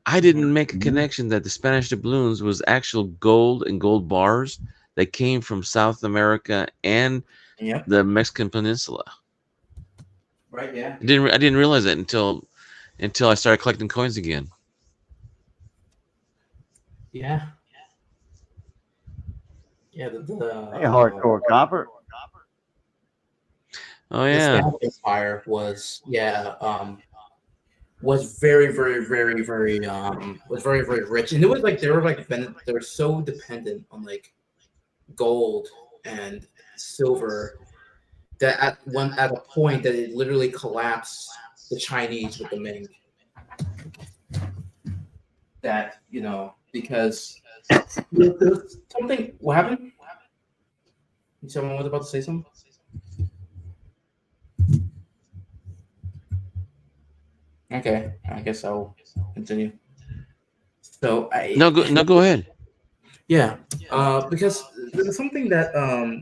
I didn't make a connection that the Spanish doubloons was actual gold and gold bars that came from South America and Yep. the Mexican Peninsula. Right. Yeah. I didn't realize that until I started collecting coins again. Yeah. Yeah. hey, hardcore copper. Oh The yeah. Spanish Empire was very, very, very, very was very, very rich, and it was they were so dependent on gold and silver that at a point that it literally collapsed the Chinese with the Ming. That because there's something. What happened? Someone was about to say something. Okay, I guess I'll continue. So Go ahead. Yeah, because there's something that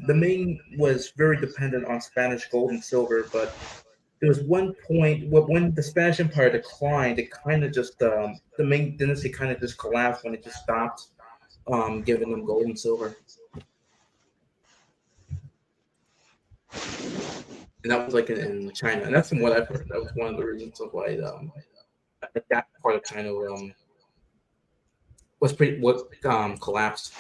the Ming was very dependent on Spanish gold and silver, but there was one point when the Spanish Empire declined, it kind of just the Ming dynasty kind of just collapsed when it just stopped giving them gold and silver, and that was in China, and that's from what I've heard. That was one of the reasons of why that part of China was collapsed.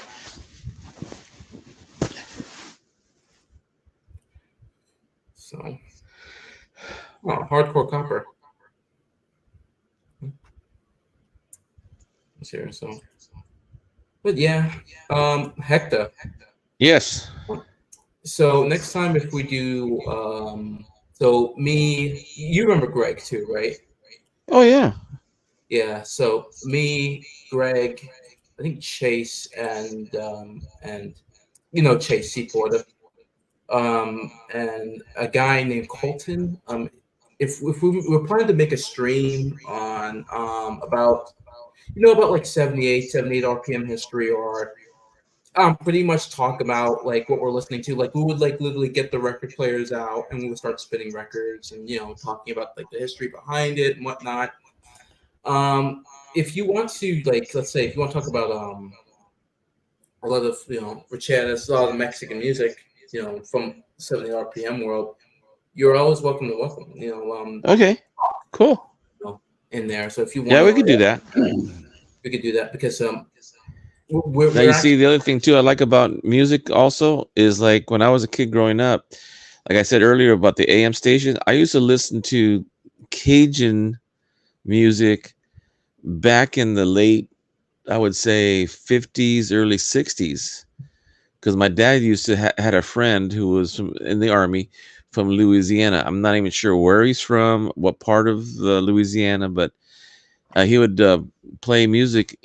So, hardcore copper. here. So, but yeah, Hector. Yes. So next time if we do, so me, you remember Greg too, right? Oh yeah. Yeah. So me, Greg, I think Chase, and Chase Seaporter, and a guy named Colton. If we're planning to make a stream on about like 78 RPM history, or pretty much talk about like what we're listening to. Like we would like literally get the record players out and we would start spinning records and talking about like the history behind it and whatnot. If you want to, like, let's say if you want to talk about a lot of rancheras, a lot of Mexican music, from 70 RPM world, you're always welcome to welcome. Okay. Cool. In there. So if you want, Yeah, we could do that. We could do that because now you see, the other thing too I like about music also is like when I was a kid growing up, like I said earlier about the AM station, I used to listen to Cajun music back in the late, I would say 50s, early 60s, because my dad used to had a friend who was in the army from Louisiana. I'm not even sure where he's from, what part of the Louisiana, but he would play music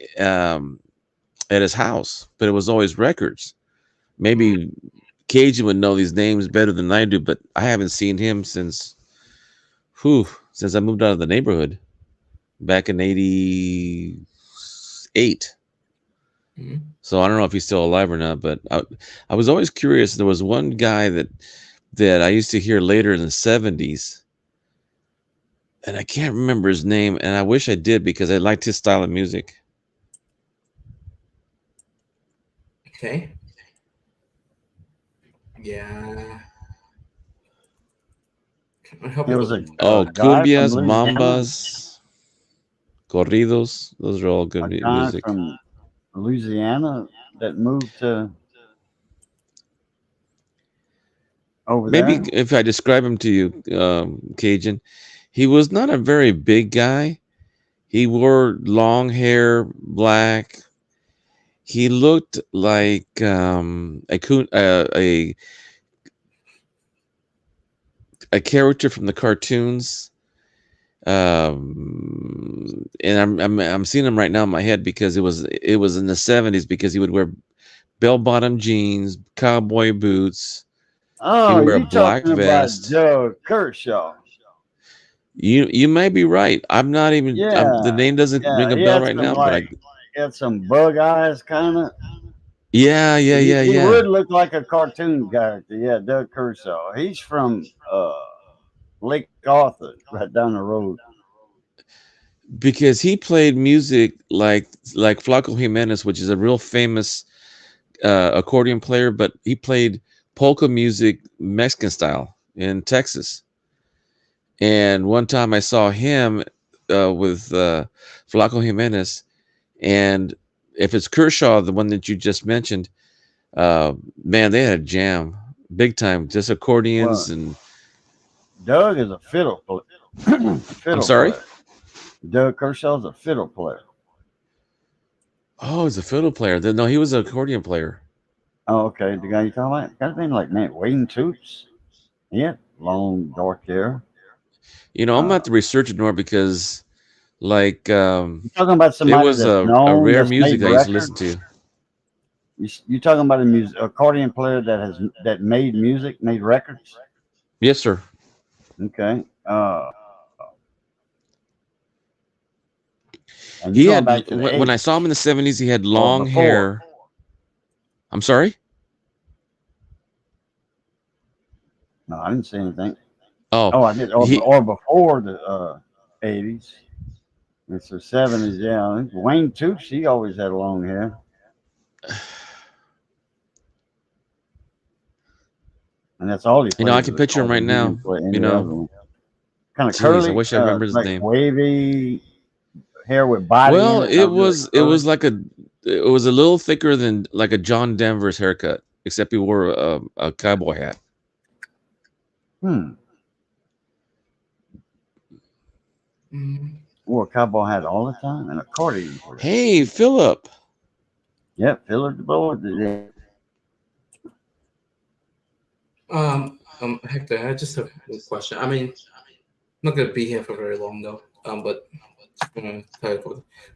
at his house, but it was always records. Maybe Cajun would know these names better than I do, but I haven't seen him since I moved out of the neighborhood back in '88. Mm-hmm. So I don't know if he's still alive or not, but I was always curious. There was one guy that I used to hear later in the '70s, and I can't remember his name, and I wish I did because I liked his style of music. Okay. Yeah. It was a cumbias, mambas, corridos. Those are all good music. From Louisiana that moved to over Maybe there. if I describe him to you, Cajun, he was not a very big guy. He wore long hair, black. He looked like a character from the cartoons. And I'm seeing him right now in my head because it was in the '70s, because he would wear bell-bottom jeans, cowboy boots. Oh, he would wear a you black talking vest. about Doug Kershaw? You might be right. I'm not even. The name doesn't ring a bell right now, but he had some bug eyes, kind of. Yeah. He would look like a cartoon character. Yeah, Doug Kershaw. He's from Lake Arthur, right down the road. Because he played music like Flaco Jimenez, which is a real famous accordion player, but he played polka music Mexican style in Texas. And one time I saw him with Flaco Jimenez, and if it's Kershaw, the one that you just mentioned, man, they had a jam big time, just accordions. And Doug is a fiddle player. I'm sorry? Player. Doug Kershaw's a fiddle player. Oh, he's a fiddle player. No, he was an accordion player. Oh, okay. The guy you talking about? Got a name like that. Wayne Toots. Yeah, long dark hair. I'm gonna have to research it more because, like, you're talking about somebody it was a rare music I used to listen to. You talking about a accordion player that made music, made records? Yes, sir. Okay. He had, when I saw him in the '70s, he had long hair. I'm sorry? No, I didn't say anything. Oh, I did. Or before the '80s. It's the '70s, yeah. Wayne Toots, he always had long hair. And that's all he played. I can picture him right now. Kind of curly. I wish I remember his name. Wavy hair with body. Well, it was like it was a little thicker than like a John Denver's haircut, except he wore a cowboy hat. wore a cowboy hat all the time and accordion player. Hey, Philip. Yep, Philip DeBoer. Hector, I just have one question. I mean, I'm not gonna be here for very long though. But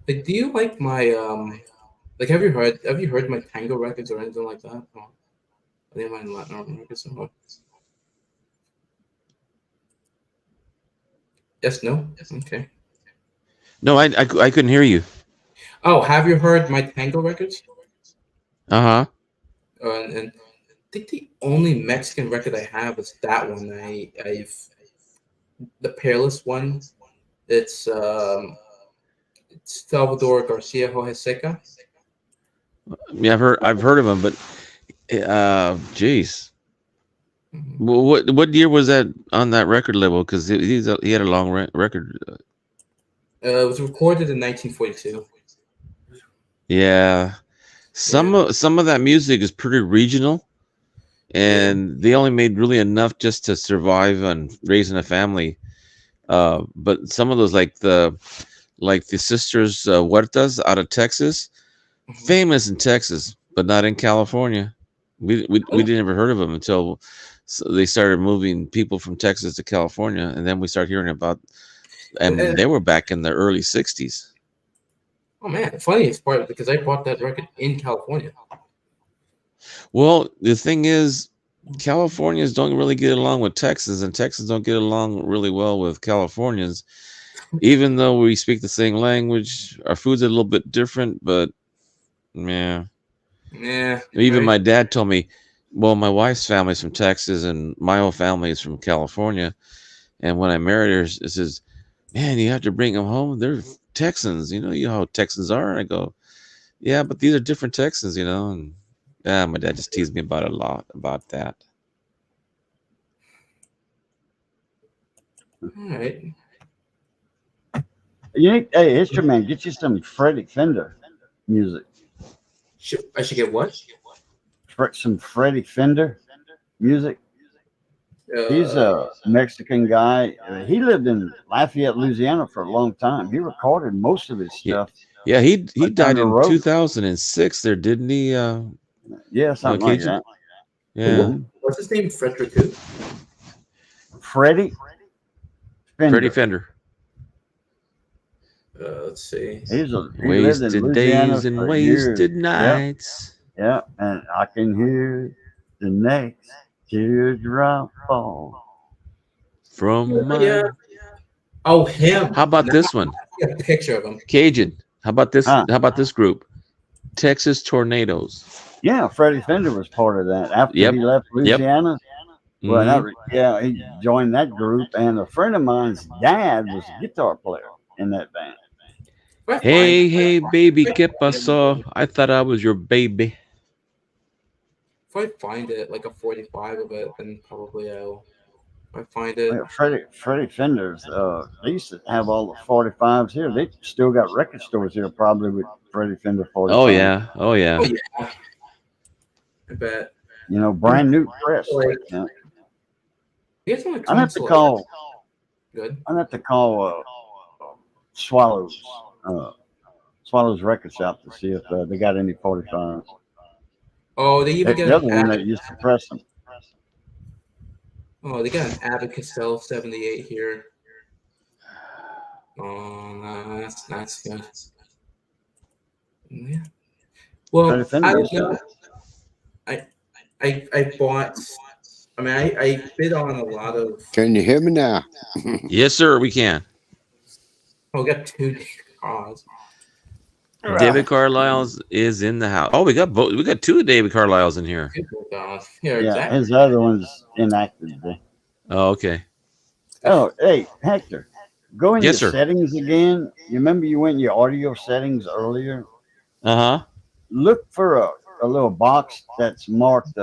like, do you like my like, have you heard my tango records or anything like that? Oh, I think my Latin records somewhere. Yes, no, okay. No, I couldn't hear you. Oh, have you heard my tango records? Uh-huh. And I think the only Mexican record I have is that one. I've the Peerless one. It's Salvador Garcia Joseca. Yeah, I've heard of him, but geez. Mhm. What year was that on that record label? Because he had a long record. It was recorded in 1942. Yeah, some of that music is pretty regional, and they only made really enough just to survive and raising a family. But some of those, like the Sisters Huertas out of Texas, famous in Texas, but not in California. We didn't ever heard of them until they started moving people from Texas to California, and then we started hearing about. And they were back in the early '60s. Oh man, the funniest part, because I bought that record in California. Well, the thing is, Californians don't really get along with Texas, and Texans don't get along really well with Californians. Even though we speak the same language, our food's a little bit different, but yeah. Even my dad told me, well, my wife's family's from Texas and my whole family is from California. And when I married her, it says, man, you have to bring them home. They're Texans. You know how Texans are. And I go, yeah, but these are different Texans, And my dad just teased me about a lot about that. All right. Hey, History Man, get you some Freddie Fender music. I should get what? Some Freddie Fender music. He's a Mexican guy. He lived in Lafayette, Louisiana for a long time. He recorded most of his stuff. Yeah, he died in 2006 there, didn't he? Yeah, something like that. Yeah. What's his name? Frederick who? Freddie Fender. Freddie Fender. Let's see. He wasted days and wasted nights. Yeah, and I can hear the next teardrop fall from my... Oh, him. How about this one? A picture of him. Cajun. How about this? How about this group? Texas Tornadoes. Yeah, Freddie Fender was part of that after he left Louisiana. Yep. Well, he joined that group, and a friend of mine's dad was a guitar player in that band. Hey, baby, ¿qué pasó? I thought I was your baby. If I find it, like a 45 of it, then probably I'll. If I find it. Freddie Fender's, they used to have all the 45s here. They still got record stores here, probably with Freddie Fender 45s. Oh yeah. I bet. Brand new press. I have to call. Good. I have to call Swallows Record Shop to see if they got any 45s. Oh, they even get the other one that used to press them. Oh, they got an Abbott Cassell 78 here. Oh, no, that's good. Yeah. Well, I don't know. I bought. I mean, I bid on a lot of. Can you hear me now? Yes, sir. We can. Oh, we got two cars. David Carlisle's is in the house. Oh, we got both. We got two David Carlisle's in here. Yeah, exactly. His other one's inactive. Oh, okay. Oh, hey, Hector, go in your sir. settings again. You remember you went in your audio settings earlier? Uh-huh. Look for a little box that's marked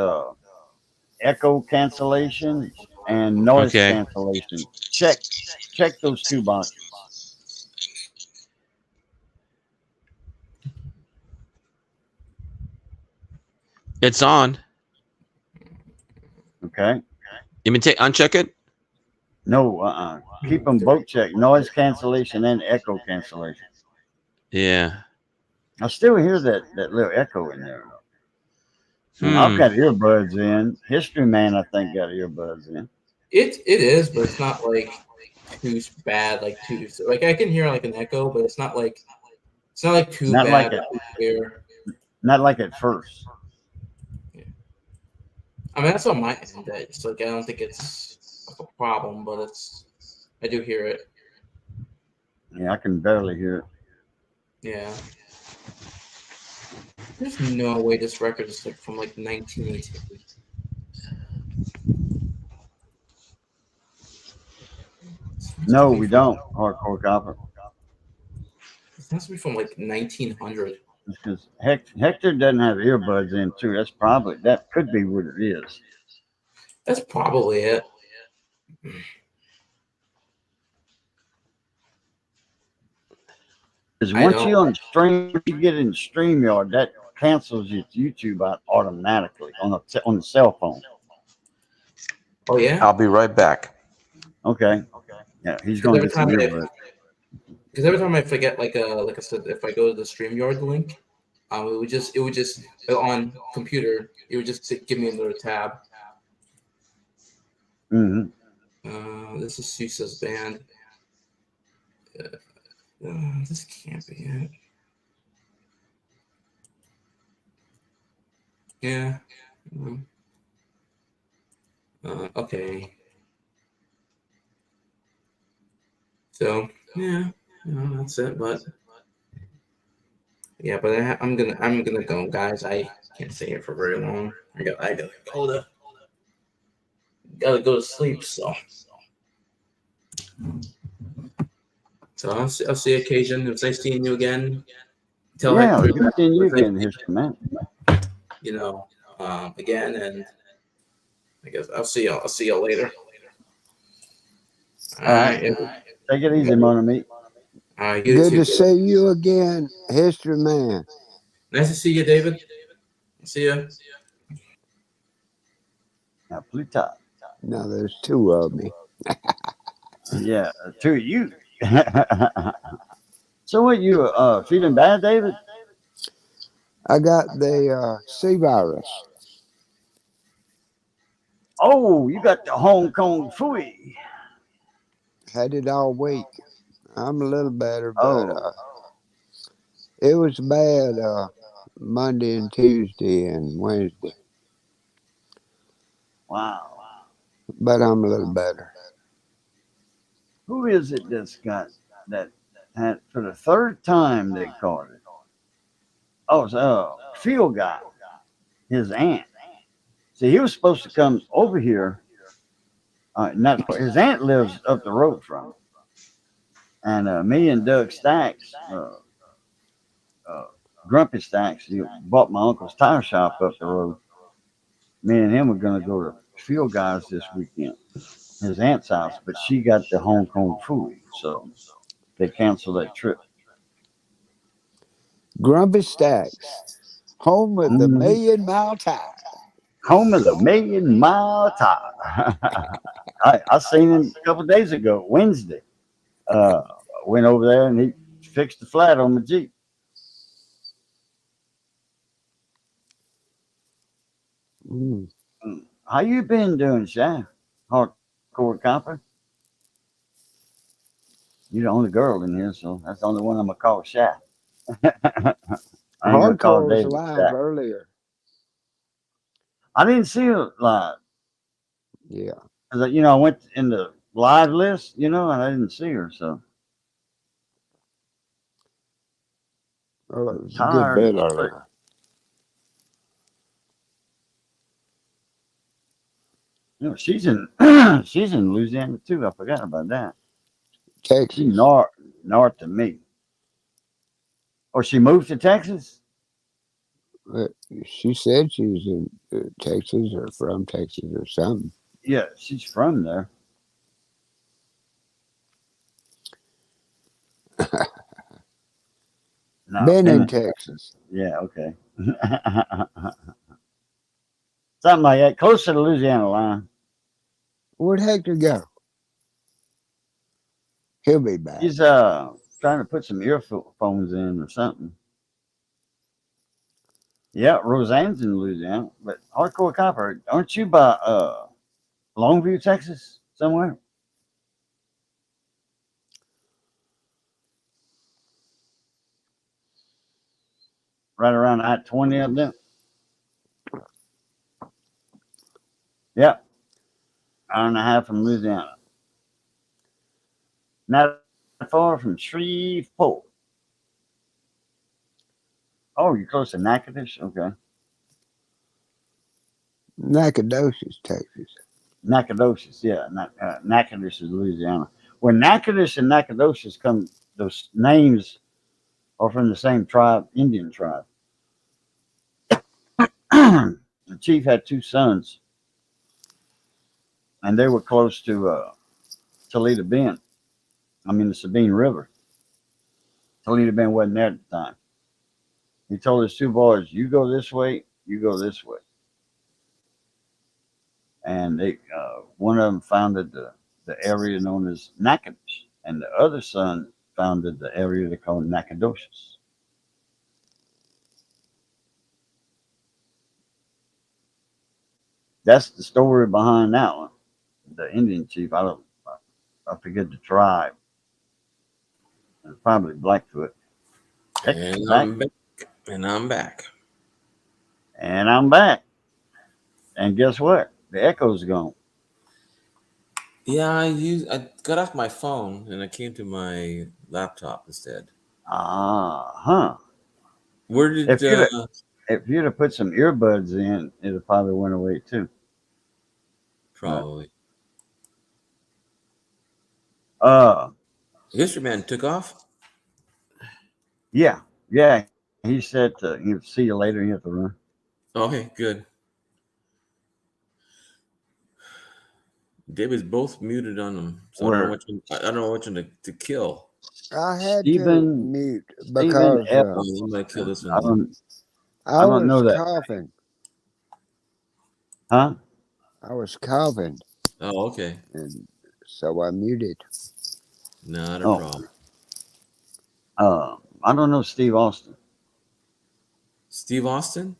echo cancellation and noise cancellation. Check those two boxes. It's on. Okay. You mean uncheck it? No, keep them both checked. Noise cancellation and echo cancellation. Yeah. I still hear that little echo in there. I've got earbuds in. History Man, I think, got earbuds in. It is, but it's not like too bad. Like too like I can hear like an echo, but it's not like too Not bad. like Clear. Not like at first. Yeah. I mean, that's on my end. It's like I don't think it's a problem, but I do hear it. Yeah, I can barely hear it. Yeah. There's no way this record is like from like 1980. No, we don't. Hardcore Copper. It has to be from like 1900. Because Hector doesn't have earbuds in too. That could be what it is. That's probably it. Because once you on stream, you get in StreamYard, that cancels your YouTube out automatically on the cell phone. Oh yeah. I'll be right back. Okay. Yeah, he's going to get some earbuds. Because every time I forget, like I said, if I go to the StreamYard link, it would just on computer, it would just give me another tab. Mm-hmm. This is Sousa's band. This can't be it. Yeah. Okay. So yeah, that's it. But yeah, but I'm gonna go, guys. I can't stay here for very long. I gotta go to sleep. So I'll see you occasion. It was nice seeing you again. Yeah, good seeing you again, History Man. Again, and I guess I'll see y'all later. All right. Take it easy, Mon Ami. Good to see you again, History Man. Nice to see you, David. See ya. Now, Plutarch. Now there's two of me. Yeah, two of you. So, what you feeling bad, David? I got the C virus. Oh, you got the Hong Kong Fooey. Had it all week. I'm a little better, but it was bad Monday and Tuesday and Wednesday. Wow. But I'm a little better. Who is it that's got that had for the third time they caught it? Oh, it's Field Guy, his aunt. See, he was supposed to come over here. His aunt lives up the road from him. And me and Doug Stacks, Grumpy Stacks, he bought my uncle's tire shop up the road. Me and him were going to go to Field Guys this weekend, his aunt's house, but she got the Hong Kong food, so they canceled that trip. Grumpy Stacks, home of the Million Mile Tire. Home of the Million Mile Tire. I seen him a couple of days ago, Wednesday. Went over there and he fixed the flat on the Jeep. How you been doing, Shy? Hardcore Copper? You're the only girl in here, so that's the only one I'm gonna call Shy. Hardcore was live earlier. I didn't see it live. Yeah. Cause I went in the live list, and I didn't see her, so. Well, it was a good bit earlier. She's in Louisiana too. I forgot about that. Texas. She's north of me. Or she moved to Texas? She said she's in Texas or from Texas or something. Yeah, she's from there. Been in Texas. Yeah, okay. Something like that, close to the Louisiana line. Where'd Hector go? He'll be back. He's trying to put some earphones in or something. Yeah, Roseanne's in Louisiana, but Hardcore Copper, aren't you by Longview, Texas, somewhere? Right around I-20 up there. Yep. Hour and a half from Louisiana. Not far from Shreveport. Oh, you're close to Natchitoches? Okay. Nacogdoches, Texas. Nacogdoches, yeah. Natchitoches is Louisiana. When Natchitoches and Nacogdoches come, those names are from the same tribe, Indian tribe. The chief had 2 sons, and they were close to Toledo Bend. I mean, the Sabine River. Toledo Bend wasn't there at the time. He told his 2 boys, you go this way, you go this way. And they, one of them founded the area known as Natchitoches, and the other son founded the area they call Nacogdoches. That's the story behind that one. The Indian chief, I forget the tribe. It's probably Blackfoot. And I'm back. And I'm back. And I'm back. And guess what? The echo's gone. Yeah, I got off my phone and I came to my laptop instead. Where did if you'd have put some earbuds in, it'd have probably went away too. Probably. History Man took off? Yeah. He said he'll see you later. You have to run. Okay, good. David's both muted on them, so I don't know which one to kill. I had to mute because I'm gonna kill this one. I don't know that. Coughing. Huh? I was coughing. Oh, okay. And so I muted. Not a problem. I don't know Steve Austin. Steve Austin?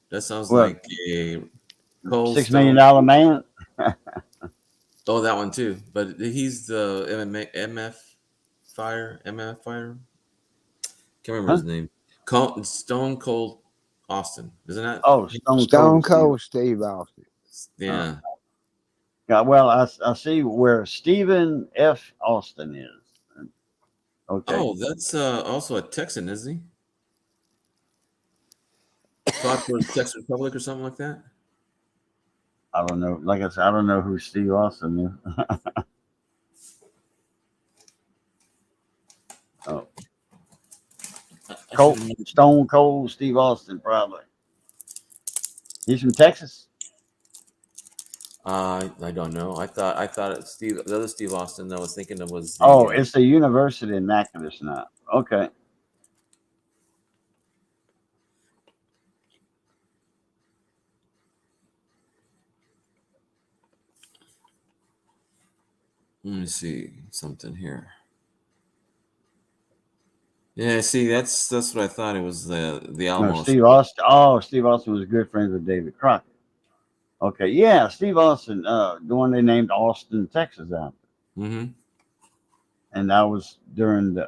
That sounds like a $6 million man. Oh, that one too. But he's the MF Fire. Can't remember his name. Stone Cold Austin, isn't that? Oh, Stone Cold Steve Austin. Yeah. Well, I see where Stephen F. Austin is. Okay. Oh, that's also a Texan, isn't he? Fought for the Texas Republic or something like that. I don't know. Like I said, I don't know who Steve Austin is. Oh. Stone Cold Steve Austin, probably. He's from Texas. I don't know. I thought the other Steve Austin I was thinking of was. It's the University in Natchitoches now. Okay. Let me see something here. Yeah, see, that's what I thought. It was the Alamo. No, Steve Austin. Oh, Steve Austin was good friends with David Crockett. Okay, yeah, Steve Austin, the one they named Austin, Texas out there. Mm-hmm. And that was during the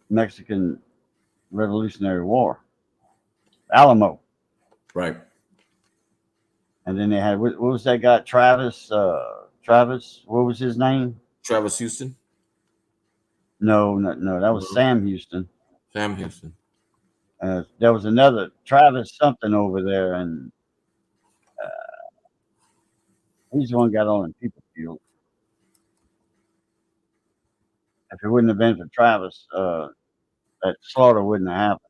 Mexican Revolutionary War. Alamo. Right. And then they had, what was that guy? Travis, what was his name? Travis Houston? No, that was Sam Houston. Sam Houston. There was another Travis something over there, and he's the one got on in people field. If it wouldn't have been for Travis, that slaughter wouldn't have happened.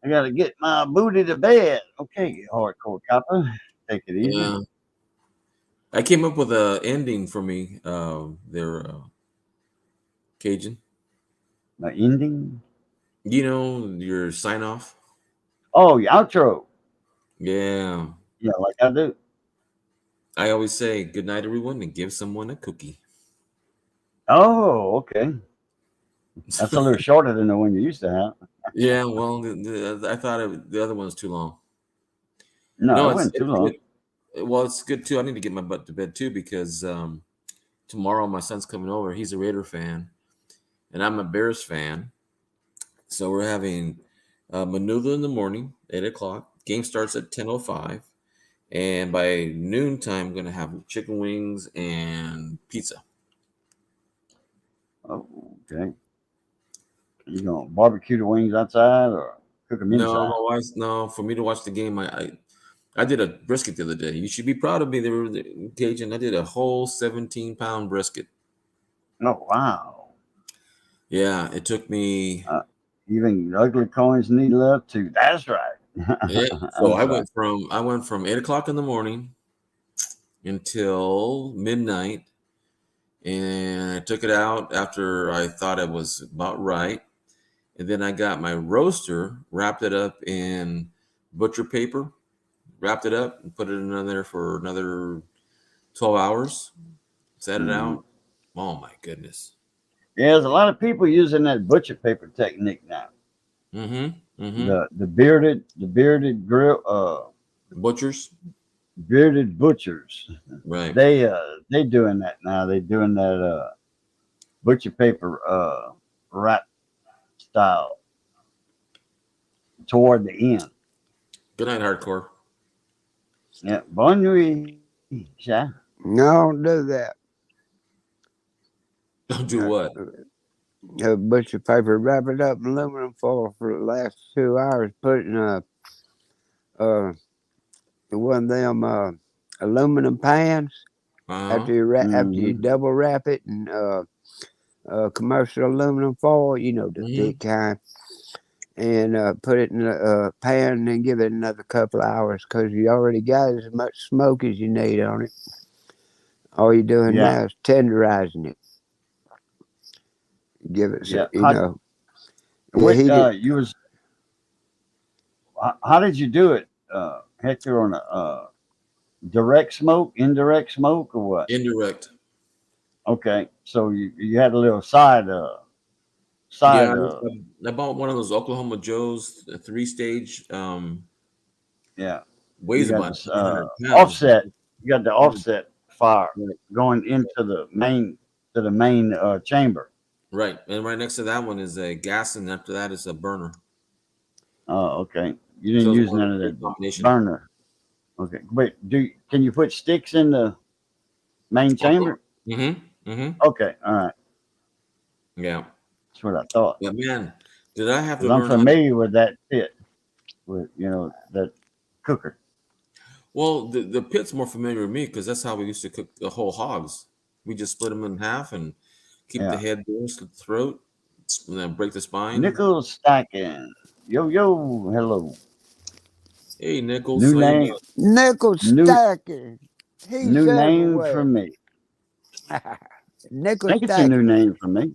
I gotta get my booty to bed. Okay, Hardcore Copper, take it easy. Yeah. I came up with an ending for me. They're Cajun. The ending? You know your sign off. Oh, your outro. Yeah. Yeah, like I do. I always say good night, everyone, and give someone a cookie. Oh, okay. That's a little shorter than the one you used to have. Yeah. Well, I thought the other one was too long. No, it it's wasn't too long. good. Well, it's good too. I need to get my butt to bed too because tomorrow my son's coming over. He's a Raider fan, and I'm a Bears fan. So we're having Manula in the morning, 8:00. Game starts at 10:05, and by noontime, I'm gonna have chicken wings and pizza. Oh, okay. You gonna barbecue the wings outside or cook them inside? No, my wife's no. For me to watch the game, I did a brisket the other day. You should be proud of me. They were Cajun. I did a whole 17-pound brisket. Oh, wow. Yeah, it took me. Even ugly coins need love too. That's right. Yeah, so I went from 8:00 in the morning until midnight, and I took it out after I thought it was about right, and then I got my roaster, wrapped it up in butcher paper, wrapped it up, and put it in there for another 12 hours. Set it out. Oh my goodness. Yeah, there's a lot of people using that butcher paper technique now. The bearded grill Butchers. bearded butchers. Right. They doing that now. They doing that butcher paper wrap style toward the end. Good night, hardcore. Yeah, bonne nuit. Yeah. No, don't do that. Don't do what? Butcher paper, wrap it up in aluminum foil for the last 2 hours. Put it in one of them aluminum pans. After you double wrap it in commercial aluminum foil, you know, the thick kind, and put it in a pan and then give it another couple of hours because you already got as much smoke as you need on it. All you're doing now is tenderizing it. Give it, how did you do it, Hector? On a direct smoke, indirect smoke, or what? Indirect. Okay, so you had a little side. I bought one of those Oklahoma Joe's 3-stage. Weighs about 100 pounds. Offset. You got the offset fire going into the main chamber. Right, and right next to that one is a gas, and after that is a burner. Oh, okay. You didn't use none of that burner. Okay, wait. Can you put sticks in the main chamber? Okay, all right. Yeah, that's what I thought. But man, did I have to? I'm familiar with that pit, with that cooker. Well, the pit's more familiar with me because that's how we used to cook the whole hogs. We just split them in half and keep the head there, slit the throat, and then break the spine. Nichols Stacking. Yo, hello. Hey, Nichols. New name. Nichols Stacking. New name for me. Nichols I think it's a new name for me.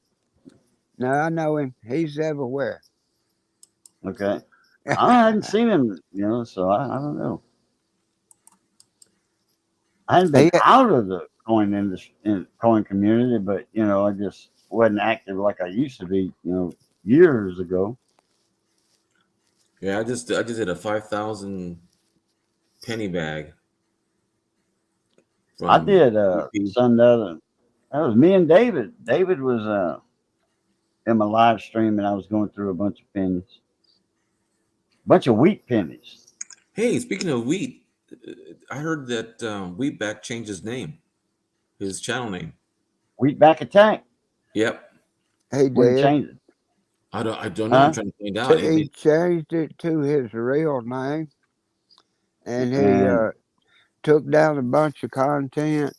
No, I know him. He's everywhere. Okay. I hadn't seen him, so I don't know. I hadn't been out of the coin industry, coin community, but I just wasn't active like I used to be, years ago. Yeah, I just did a 5,000 penny bag. I did that was me and David. David was in my live stream, and I was going through a bunch of pennies, bunch of wheat pennies. Hey, speaking of wheat, I heard that Wheatback changed his name, his channel name. Wheatback Attack. Yep. Hey, Dad. Changed it. I don't know. I'm trying to find out. He changed it to his real name, and he took down a bunch of content.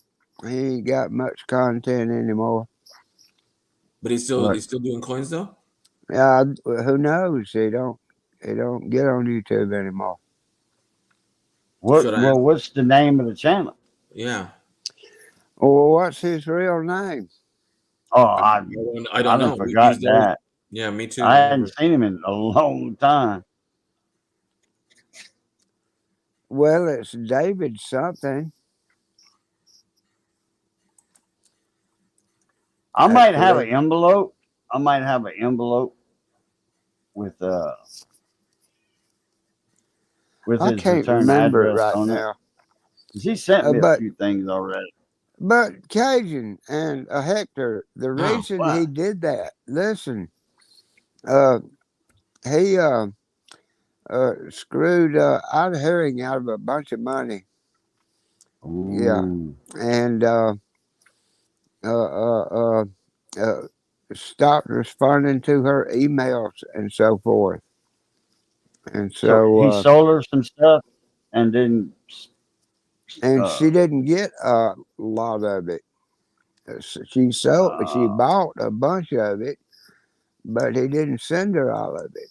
He ain't got much content anymore. But he's still doing coins though. Yeah, who knows? They don't get on YouTube anymore. What's the name of the channel? Yeah. Well, what's his real name? Oh, I don't know. I forgot that. Yeah, me too. I I hadn't never. seen him in a long time. Well, it's David something. I might have an Actually, envelope. I might have an envelope with I his can't return remember it address right on it. now. 'Cause he sent Uh, me a but few things already. but Cajun and Hector, the Oh, reason Wow. he did that, listen, uh, he screwed Ida Herring out of a bunch of money. Yeah, Ooh. and uh, uh, uh, stopped responding to her emails and so forth. And So so, he sold her some stuff and didn't. and Uh, she didn't get a lot of it. She uh, bought a bunch of it, but he didn't send her all of it.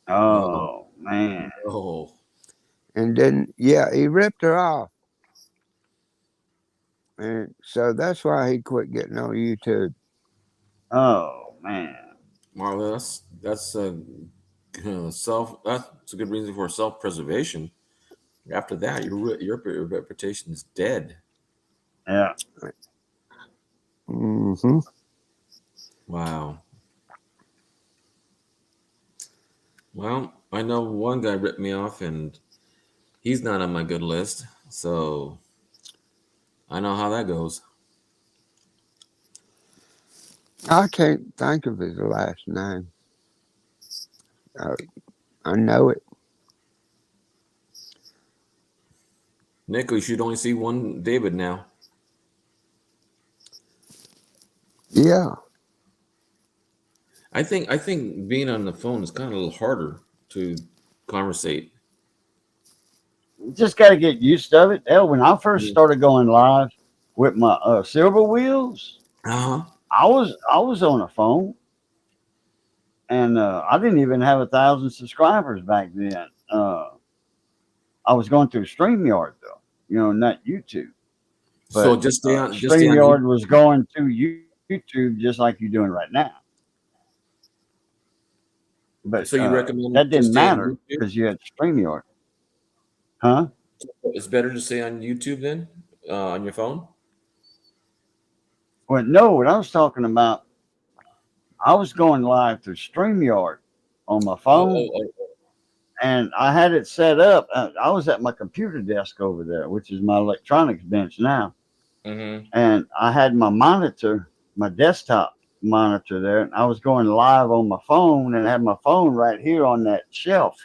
oh, oh man. oh. And then, yeah, he ripped her off. And so that's why he quit getting on YouTube. Oh man. Well, that's self. That's a good reason for self-preservation. After that, your reputation is dead. Yeah. Hmm. Wow. Well, I know one guy ripped me off, and he's not on my good list. So I know how that goes. I can't think of his last name. I know it. Nick, you should only see one David now. Yeah. I think being on the phone is kind of a little harder to conversate. Just got to get used to it. Hell, when I first Yeah. started going live with my silver wheels, Uh-huh. I was on a phone, and I didn't even have 1,000 subscribers back then. I was going through StreamYard though, not YouTube. So But just stay on StreamYard was going to YouTube just like you're doing right now. But So you recommend that just didn't stay on matter YouTube? because you had StreamYard, huh? It's better to stay on YouTube then, on your phone. Well, no, what I was talking about, I was going live through StreamYard on my Oh, phone, oh, and I had it set up. I was at my computer desk over there, which is my electronics bench now, oh. Mm-hmm. and I had my monitor, my desktop monitor there, and I was going live on my phone, and I had my phone right here on that shelf.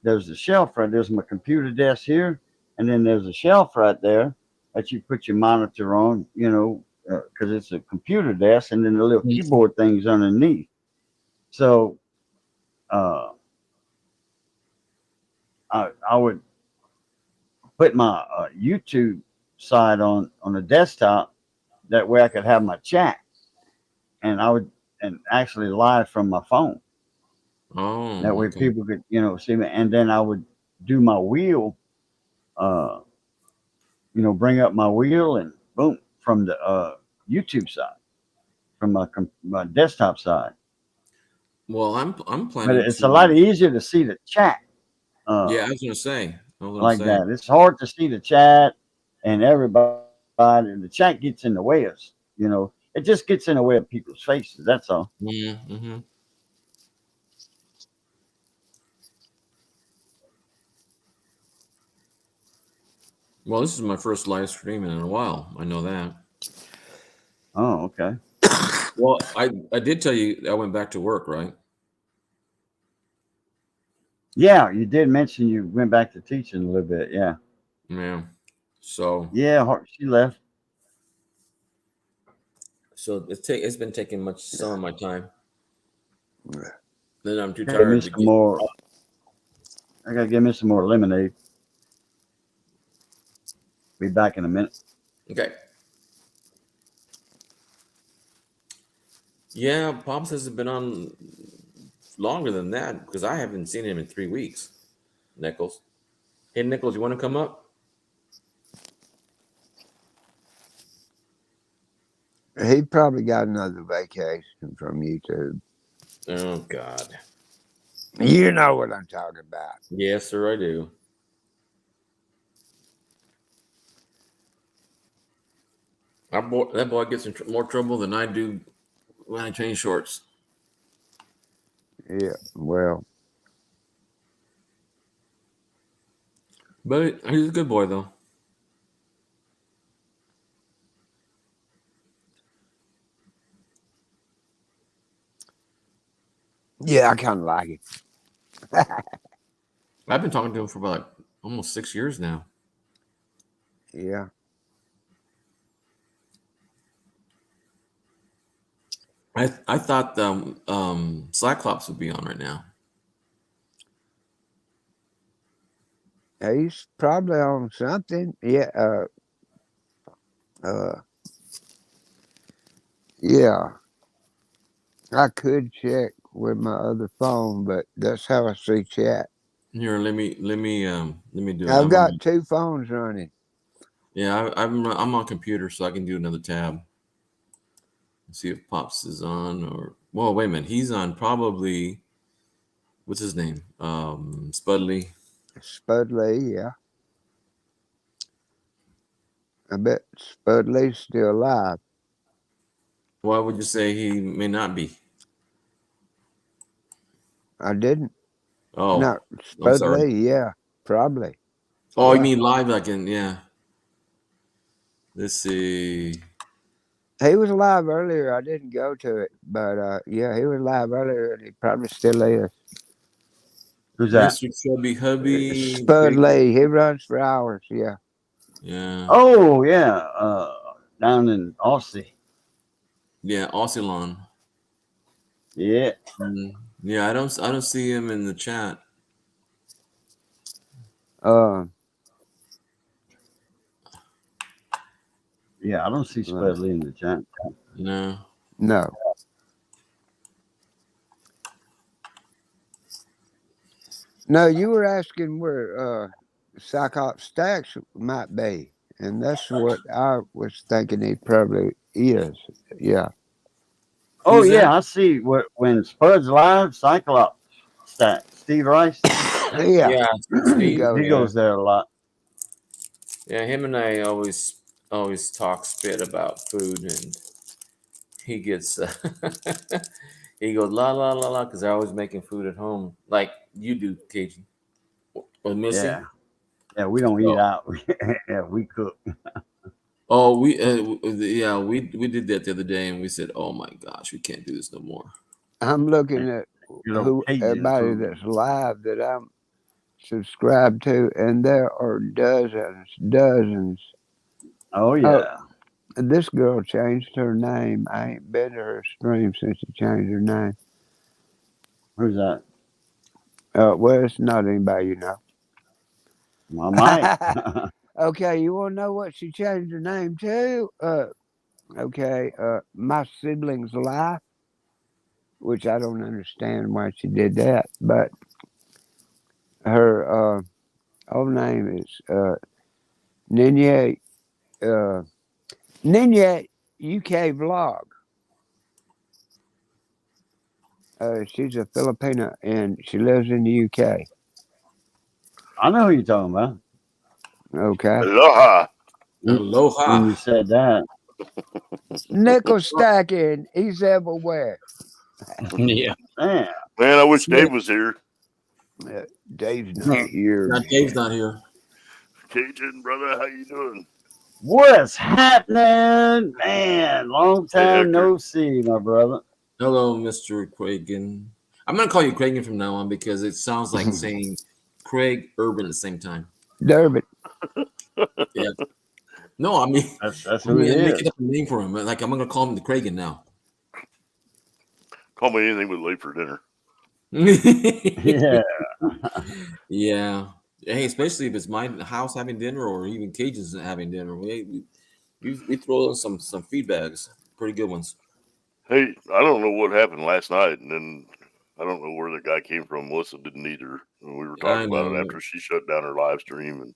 There's a shelf right there's my computer desk here, and then there's a shelf right there that you put your monitor on, because it's a computer desk, and then the little keyboard thing's underneath. So uh, I would put my YouTube side on the desktop. That way I could have my chat, and I would and actually live from my phone. Oh, That way okay. people could see me, and then I would do my wheel. Uh, bring up my wheel and boom from the YouTube side, from my desktop side. Well, I'm But planning it's a lot to. easier to see the chat Yeah, uh, I was gonna say. I was gonna like say. that. It's hard to see the chat and everybody. The chat gets in the way of, it just gets in the way of people's faces. That's all. Mm-hmm. Well, this is my first live stream in a while. I know that. Oh, okay. Well, I did tell you I went back to work, right? Yeah, you did mention you went back to teaching a little bit. Yeah. Yeah. So Yeah, she left. it's been taking some of my time. Then I'm too Give me tired to some get. more. I gotta give me some more lemonade. Be back in a minute. Okay. Yeah, Pops hasn't been on longer than that because I haven't seen him in 3 weeks. Nichols. Hey, Nichols, you want to come up? He probably got another vacation from YouTube. Oh God. You know what I'm talking about. Yes, sir, I do. That boy gets in more trouble than I do when I change shorts. Yeah, well, But he's a good boy, though. yeah, I kind of like it. I've been talking to him for about like almost 6 years now. Yeah. I thought Cyclops would be on right now. He's probably on something. Yeah. Yeah. I could check with my other phone, but that's how I see chat. Here, let me do it. I've got 2 phones running. Yeah, I'm on computer, so I can do another tab. Let's see if Pops is on, or well, wait a minute, he's on probably. What's his name? Spudley. Spudley, yeah. I bet Spudley's still alive. Why would you say he may not be? I didn't. Oh, No, I'm sorry. Spudley, yeah, probably. Oh, Yeah. you mean live? Like in, yeah. Let's see. He was alive earlier. I didn't go to it, but yeah, he was alive earlier, and he probably still is. Who's that? Mr. Chubby Hubby. Spudley, he runs for hours. Yeah. Yeah. Oh yeah, down in Aussie. Yeah, Oscillon. Yeah. Yeah, I don't see him in the chat. Yeah, I don't see Spudley in the chat. No. No. No, you were asking where Cyclops Stacks might be, and that's what I was thinking he probably is. Yeah. Oh Who's yeah, that? I see. When Spud's live, Cyclops stack Steve Rice. Yeah. Steve, He goes there a lot. Yeah, him and I always talk spit about food, and he gets he goes la la la la because they're always making food at home, like you do, Cajun or Missy. Yeah, we don't eat out. Yeah, we cook. Oh, we did that the other day, and we said, "Oh my gosh, we can't do this no more." I'm looking at everybody that's live that I'm subscribed to, and there are dozens. Oh yeah. This girl changed her name. I ain't been to her stream since she changed her name. Who's that? Well, it's not anybody you know. I might. Okay, you want to know what she changed her name to? Okay, My Siblings Life, which I don't understand why she did that, but her old name is Ninya UK Vlog. She's a Filipina and she lives in the UK. I know who you're talking about. Okay. Aloha. Aloha. When you said that. Nickel stacking. He's everywhere. Yeah. Man, I wish Dave was here. Dave's not here. No, Dave's not here. Cajun, brother, how you doing? What's happening? Man, long time no see, my brother. Hello, Mr. Cragen. I'm going to call you Cragen from now on because it sounds like saying Craig Urban at the same time. Durbin. Yeah. No, I mean, that's who he is. Making up a name for him. Like, I'm going to call him the Cragen now. Call me anything but late for dinner. Yeah. Yeah. Hey, especially if it's my house having dinner or even Cajun's having dinner. We throw in some feedbacks. Pretty good ones. Hey, I don't know what happened last night, and then I don't know where the guy came from. Melissa didn't either. And we were talking about it after she shut down her live stream, and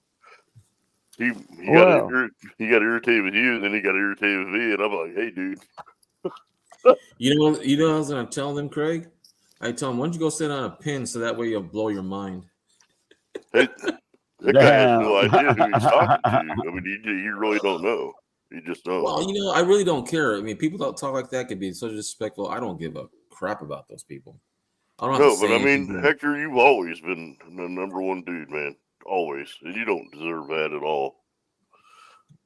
he got irritated with you, and then he got irritated with me, and I'm like, hey, dude. You know what I was gonna tell them, Craig? I tell him, why don't you go sit on a pin so that way you'll blow your mind. That guy has no idea who he's talking to. I mean, you really don't know. You just don't. Well, I really don't care. I mean, people that talk like that could be so disrespectful. I don't give a crap about those people. I don't have to say but I mean, anything. Hector, you've always been the number one dude, man. Always. And you don't deserve that at all.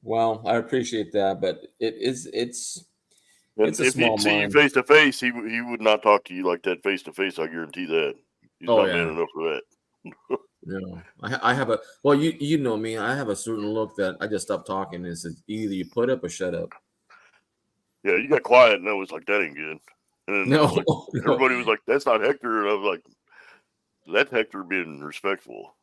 Well, I appreciate that, but it's And a if small he'd see you mind. face to face, he would not talk to you like that face to face. I guarantee that. He's not man enough for that. Yeah, I have a you know me. I have a certain look that I just stop talking. And it's either you put up or shut up. Yeah, you got quiet, and I was like, that ain't good. And then everybody was like, that's not Hector, and I was like, that's Hector being respectful.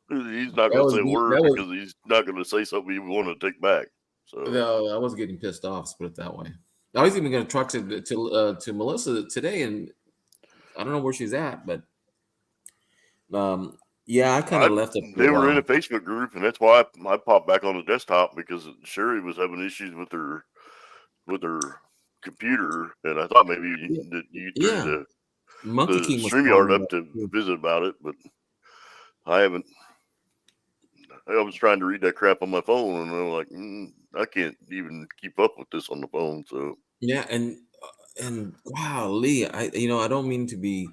He's not going to say a word because he's not going to say something you want to take back. So no, I was getting pissed off. Let's put it that way. I was even going to talk to Melissa today, and I don't know where she's at, but yeah, I kind of left it. They were in a Facebook group, and that's why I popped back on the desktop because Sherry was having issues with her computer, and I thought maybe you threw the StreamYard up to visit about it, but I haven't. I was trying to read that crap on my phone, and I'm like, I can't even keep up with this on the phone. So yeah, and golly, I don't mean to be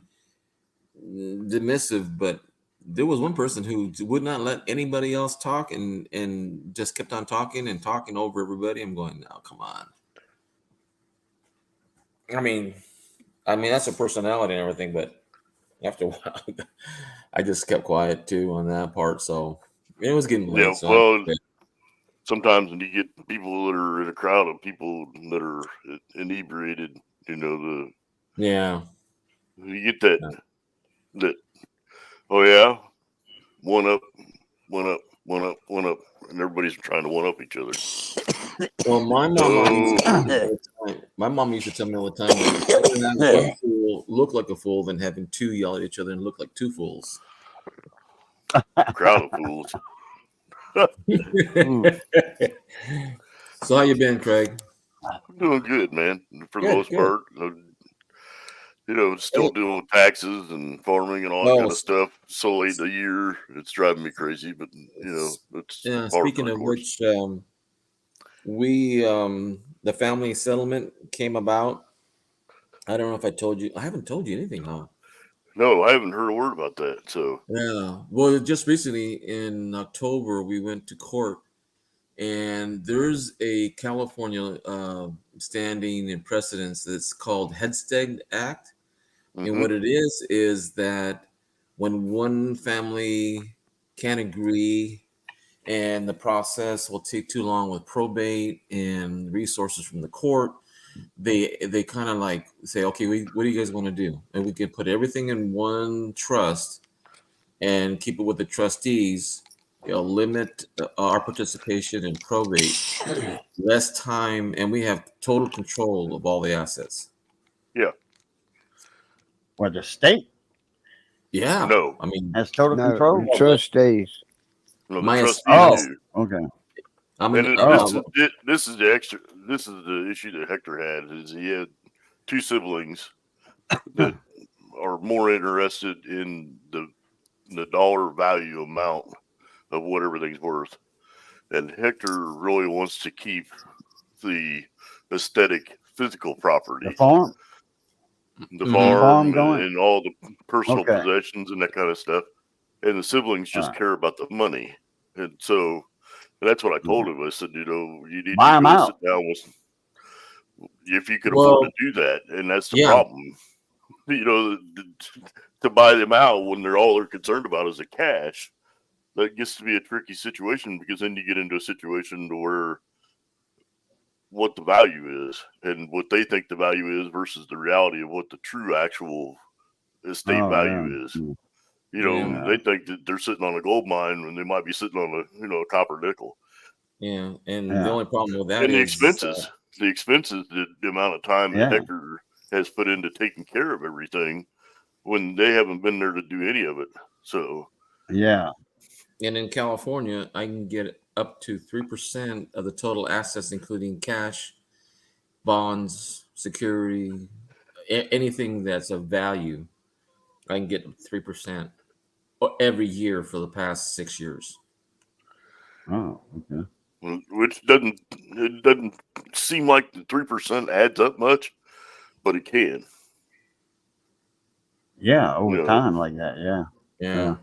dismissive, but there was one person who would not let anybody else talk and just kept on talking over everybody. I'm going, now, come on. I mean, that's a personality and everything, but after a while, I just kept quiet too on that part. So it was getting late. Yeah, well, sometimes when you get people that are in a crowd of people that are inebriated, you get that. Oh yeah, one up, and everybody's trying to one up each other. Well, my mom used to tell me all the time, one fool look like a fool than having two yell at each other and look like two fools. Crowd of fools. So how you been, Craig? I'm doing good, man. For the most part, still dealing with taxes and farming and all that kind of stuff. So late in the year, it's driving me crazy. But it's speaking of which, we the family settlement came about. I don't know if I told you. I haven't told you anything, huh? No, I haven't heard a word about that. So yeah, well, just recently in October, we went to court, and there's a California standing in precedence that's called Headstead Act. And what it is that when one family can't agree and the process will take too long with probate and resources from the court, they kind of like say, okay, what do you guys want to do? And we can put everything in one trust and keep it with the trustees, limit our participation in probate, less time, and we have total control of all the assets. Yeah. What, the state? Yeah. No. I mean, has total control. Trustees. No, my trustees do. Okay. This is the issue that Hector had. Is he had two siblings that are more interested in the dollar value amount of what everything's worth, and Hector really wants to keep the aesthetic physical property, the farm and all the personal possessions and that kind of stuff, and the siblings just care about the money. And so that's what I told him. I said, you need buy to out. sit down with, if you could afford to do that, and that's the problem. To buy them out when all they're concerned about is the cash, that gets to be a tricky situation, because then you get into a situation to where what the value is and what they think the value is versus the reality of what the true actual estate value is. They think that they're sitting on a gold mine when they might be sitting on a copper nickel. Yeah, and the only problem with that and is the expenses, the amount of time that Hector has put into taking care of everything when they haven't been there to do any of it. So and in California, I can get up to 3% of the total assets, including cash, bonds, security, anything that's of value, I can get 3% every year for the past 6 years. Oh, okay. Which doesn't seem like the 3% adds up much, but it can. Yeah, over time like that. Yeah. Yeah.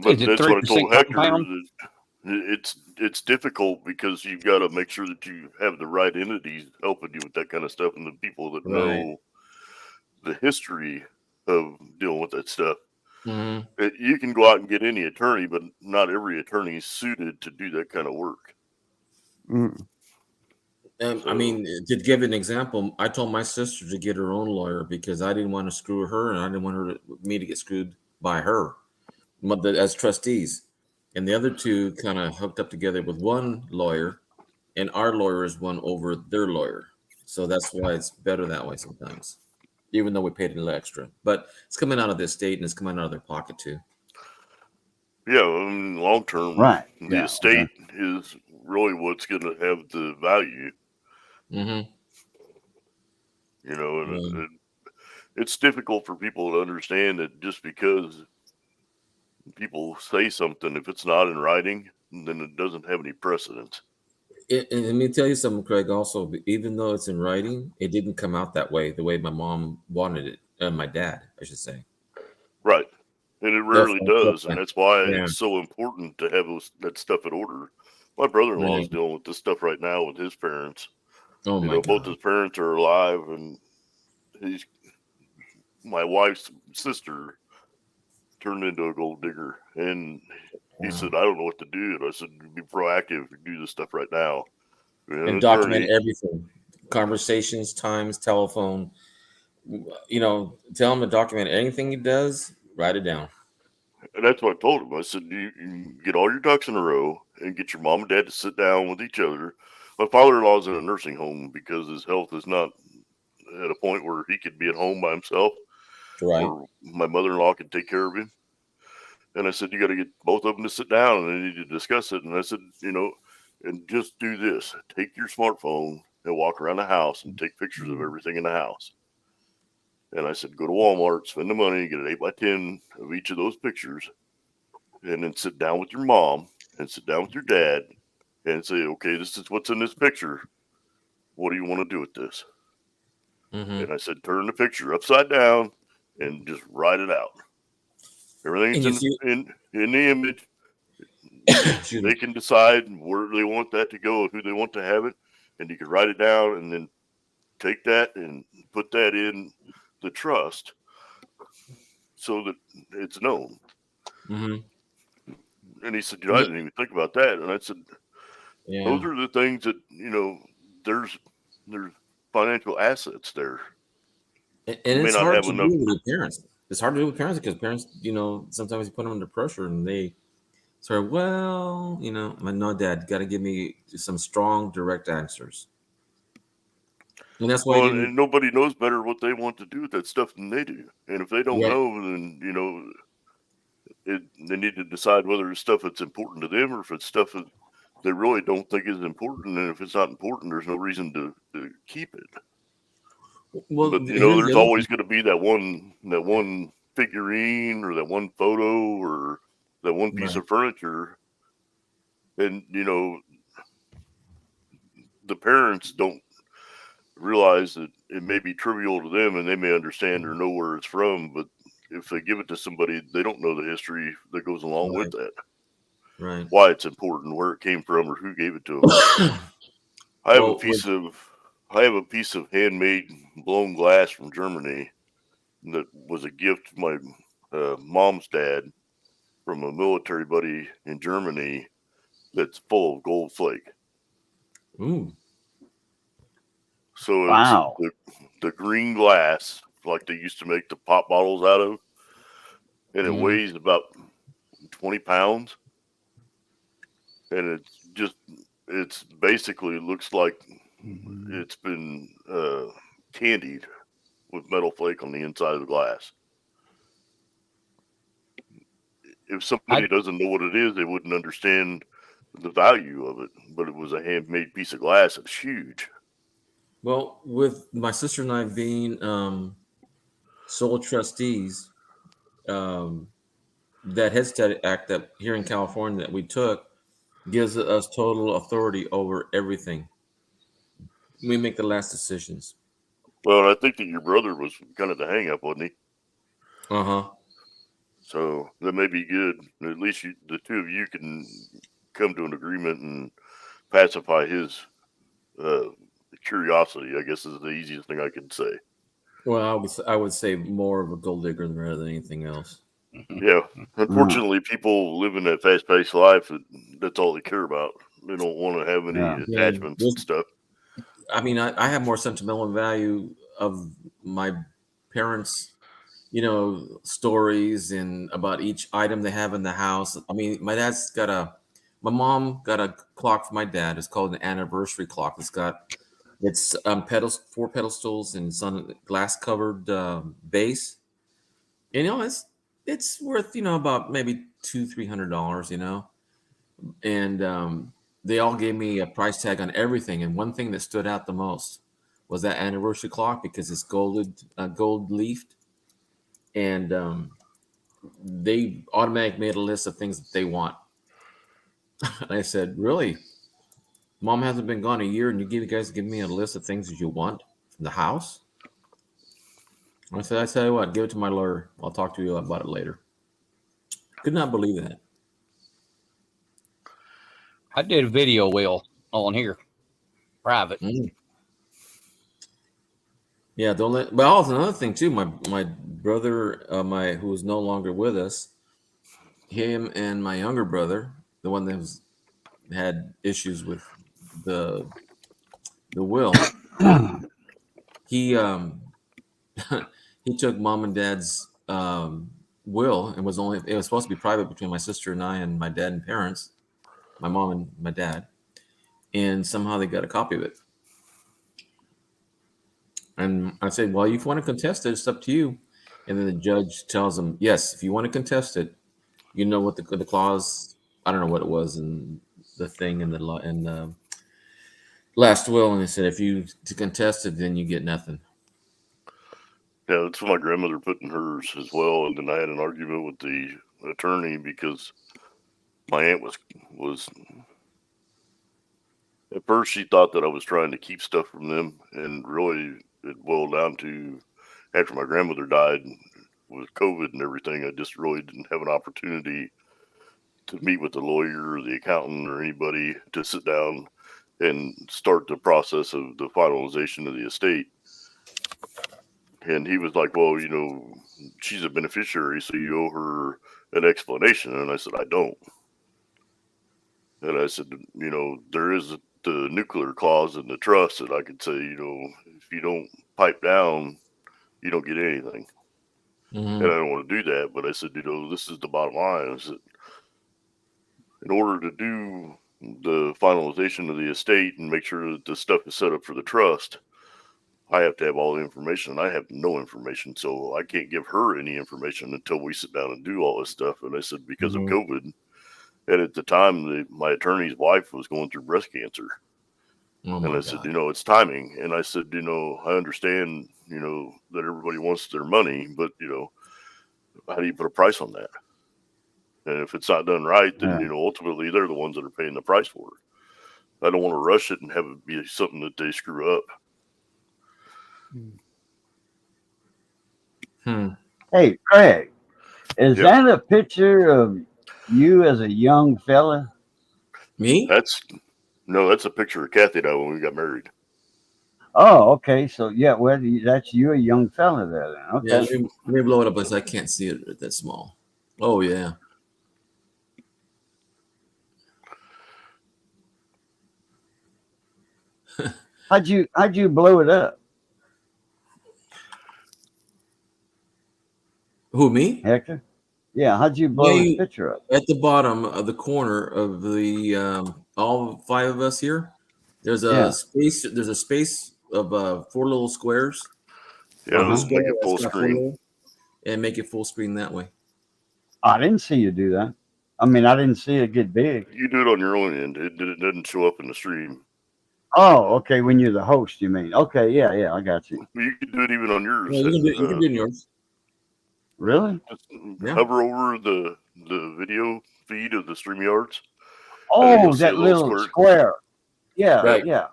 But that's what I told Hector. It's difficult because you've got to make sure that you have the right entities helping you with that kind of stuff, and the people that know the history of dealing with that stuff. Mm-hmm. You can go out and get any attorney, but not every attorney is suited to do that kind of work. I mean, to give an example, I told my sister to get her own lawyer because I didn't want to screw her, and I didn't want me to get screwed by her as trustees. And the other two kind of hooked up together with one lawyer, and our lawyers won over their lawyer. So that's why it's better that way sometimes, even though we paid a little extra. But it's coming out of the estate and it's coming out of their pocket too. Yeah, I mean, long term, right? The estate is really what's going to have the value. Mm-hmm. You know, and it's difficult for people to understand that just because people say something, if it's not in writing, then it doesn't have any precedence. And let me tell you something, Craig, also, even though it's in writing, it didn't come out that way, the way my mom wanted it, my dad, I should say. Right. And it rarely does, and that's why it's so important to have that stuff in order. My brother-in-law is dealing with this stuff right now with his parents. Oh, my God. Both his parents are alive, and my wife's sister turned into a gold digger, and he said, I don't know what to do. And I said, be proactive, do this stuff right now. And document everything, conversations, times, telephone. Tell him to document anything he does, write it down. And that's what I told him. I said, you get all your ducks in a row and get your mom and dad to sit down with each other. My father-in-law is in a nursing home because his health is not at a point where he could be at home by himself. Right. Or my mother-in-law can take care of him. And I said, you got to get both of them to sit down and they need to discuss it. And I said, and just do this. Take your smartphone and walk around the house and take pictures of everything in the house. And I said, go to Walmart, spend the money, get an 8x10 of each of those pictures, and then sit down with your mom and sit down with your dad and say, okay, this is what's in this picture. What do you want to do with this? Mm-hmm. And I said, turn the picture upside down and just write it out. Everything's in the image. They can decide where they want that to go and who they want to have it. And you can write it down and then take that and put that in the trust so that it's known. Mm-hmm. And he said, I didn't even think about that. And I said, those are the things that, there's financial assets there. And it's hard to do with parents. It's hard to do with parents because parents, sometimes you put them under pressure and they say, well, no, Dad, got to give me some strong, direct answers. And that's why and nobody knows better what they want to do with that stuff than they do. And if they don't know, then, they need to decide whether it's stuff that's important to them or if it's stuff that they really don't think is important. And if it's not important, there's no reason to keep it. Well, but there's always going to be that one figurine or that one photo or that one piece of furniture. And, the parents don't realize that it may be trivial to them and they may understand or know where it's from, but if they give it to somebody, they don't know the history that goes along with that. Right. Why it's important, where it came from, or who gave it to them. I have a piece of handmade blown glass from Germany that was a gift to my mom's dad from a military buddy in Germany that's full of gold flake. Ooh. So it's the green glass, like they used to make the pop bottles out of, and it weighs about 20 pounds. And it's basically looks like it's been candied with metal flake on the inside of the glass. If somebody doesn't know what it is, they wouldn't understand the value of it. But it was a handmade piece of glass. It's huge. Well, with my sister and I being sole trustees, that Headstead Act that here in California that we took gives us total authority over everything. We make the last decisions. Well, I think that your brother was kind of the hang up, wasn't he? Uh-huh. So that may be good. At least the two of you can come to an agreement and pacify his curiosity, I guess, is the easiest thing I could say. Well, I would say more of a gold digger rather than anything else. Yeah. Unfortunately, people living that fast-paced life, that's all they care about. They don't want to have any attachments and stuff. I mean, I have more sentimental value of my parents' stories and about each item they have in the house. I mean, my mom got a clock for my dad. It's called an anniversary clock. It's pedals, 4 pedestals, and it's on a glass covered base. It's worth about maybe $200-$300. And they all gave me a price tag on everything. And one thing that stood out the most was that anniversary clock because it's gold leafed. And they automatically made a list of things that they want. And I said, really? Mom hasn't been gone a year, and you guys give me a list of things that you want from the house? I said, I tell you what, give it to my lawyer. I'll talk to you about it later. Could not believe that. I did a video wheel on here, private. Yeah, don't let. But also another thing too. My brother, who is no longer with us, him and my younger brother, the one that had issues with the will, he he took mom and dad's will and it was supposed to be private between my sister and I and my dad and parents, my mom and my dad, and somehow they got a copy of it. And I said, well, if you want to contest it, it's up to you. And then the judge tells them, yes, if you want to contest it, what the clause, I don't know what it was in the thing in the last will. And they said, if you to contest it, then you get nothing. Yeah, that's what my grandmother put in hers as well. And then I had an argument with the attorney because my aunt was at first she thought that I was trying to keep stuff from them, and really it boiled down to after my grandmother died with COVID and everything, I just really didn't have an opportunity to meet with the lawyer or the accountant or anybody to sit down and start the process of the finalization of the estate. And he was like, well, she's a beneficiary, so you owe her an explanation. And I said, I don't. And I said, there is the nuclear clause in the trust that I could say, if you don't pipe down, you don't get anything. And I don't want to do that. But I said, this is the bottom line. I said, in order to do the finalization of the estate and make sure that the stuff is set up for the trust, I have to have all the information. I have no information. So I can't give her any information until we sit down and do all this stuff. And I said, because of COVID. And at the time, my attorney's wife was going through breast cancer. And I said, it's timing. And I said, I understand, that everybody wants their money, but, how do you put a price on that? And if it's not done right, then, ultimately they're the ones that are paying the price for it. I don't want to rush it and have it be something that they screw up. Hey, Craig, is that a picture of you as a young fella? Me? That's a picture of Kathy and I when we got married. Oh, okay. So that's you, a young fella there. Then. Okay. Yeah, let me blow it up because I can't see it that small. Oh yeah. How'd you blow it up? Who, me? Hector? Yeah, how'd you blow the picture up? At the bottom of the corner of the all 5 of us here, there's a space. There's a space of 4 little squares. Yeah, let's make it full screen. And make it full screen that way. I didn't see you do that. I mean, I didn't see it get big. You do it on your own end. It doesn't show up in the stream. Oh, okay. When you're the host, you mean? Okay, yeah, I got you. You can do it even on yours. Yeah, you can do it in yours. Really? Just Yeah. hover over the video feed of the StreamYards. Oh, that little square. Yeah, Right. yeah.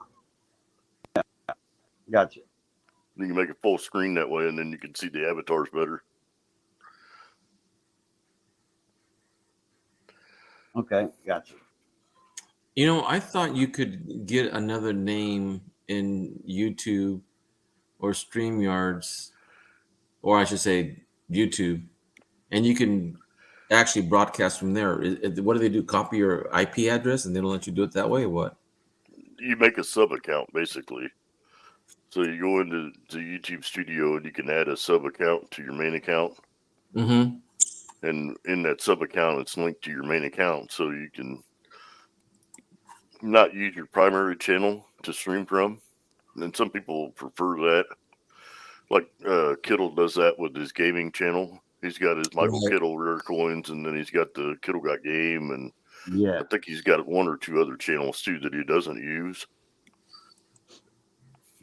Gotcha. You can make it full screen that way, and then you can see the avatars better. Okay, gotcha. You know, I thought you could get another name in YouTube or StreamYards, or I should say YouTube, and you can actually broadcast from there. What do they do? Copy your IP address and they don't let you do it that way, or what? You make a sub account basically. So you go into the YouTube Studio and you can add a sub account to your main account. Mm-hmm. And in that sub account, it's linked to your main account, so you can not use your primary channel to stream from. And some people prefer that. Like Kittle does that with his gaming channel. He's got his Michael Kittle Rare Coins, and then he's got the Kittle Got Game, and yeah, I think he's got one or two other channels too that he doesn't use.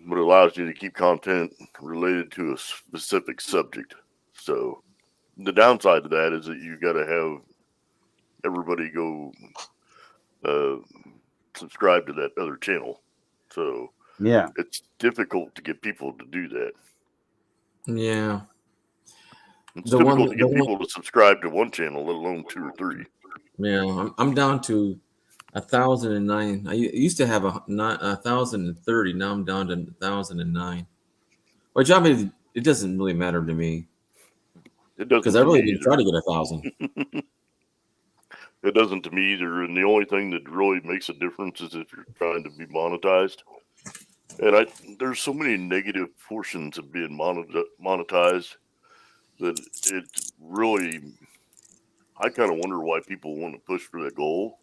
But it allows you to keep content related to a specific subject. So the downside to that is that you got to have everybody go subscribe to that other channel. So yeah, it's difficult to get people to do that. Yeah. It's difficult to get people to subscribe to one channel, let alone two or three. Yeah, I'm down to 1,009. I used to have 1,030. Now I'm down to 1,009. Which I mean, it doesn't really matter to me. It doesn't, because I really didn't try to get 1,000. It doesn't to me either. And the only thing that really makes a difference is if you're trying to be monetized. And there's so many negative portions of being monetized that it really, I kind of wonder why people want to push for that goal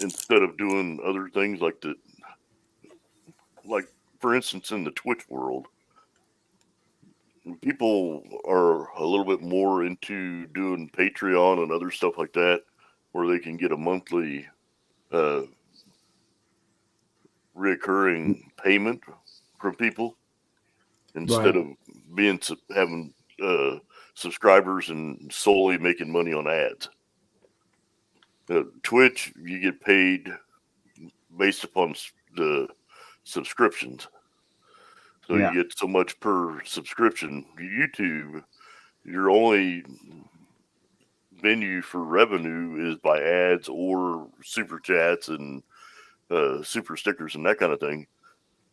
instead of doing other things like for instance, in the Twitch world, people are a little bit more into doing Patreon and other stuff like that, where they can get a monthly recurring payment from people instead of having subscribers and solely making money on ads. Twitch, you get paid based upon the subscriptions. So you get so much per subscription. YouTube, your only venue for revenue is by ads or super chats and super stickers and that kind of thing.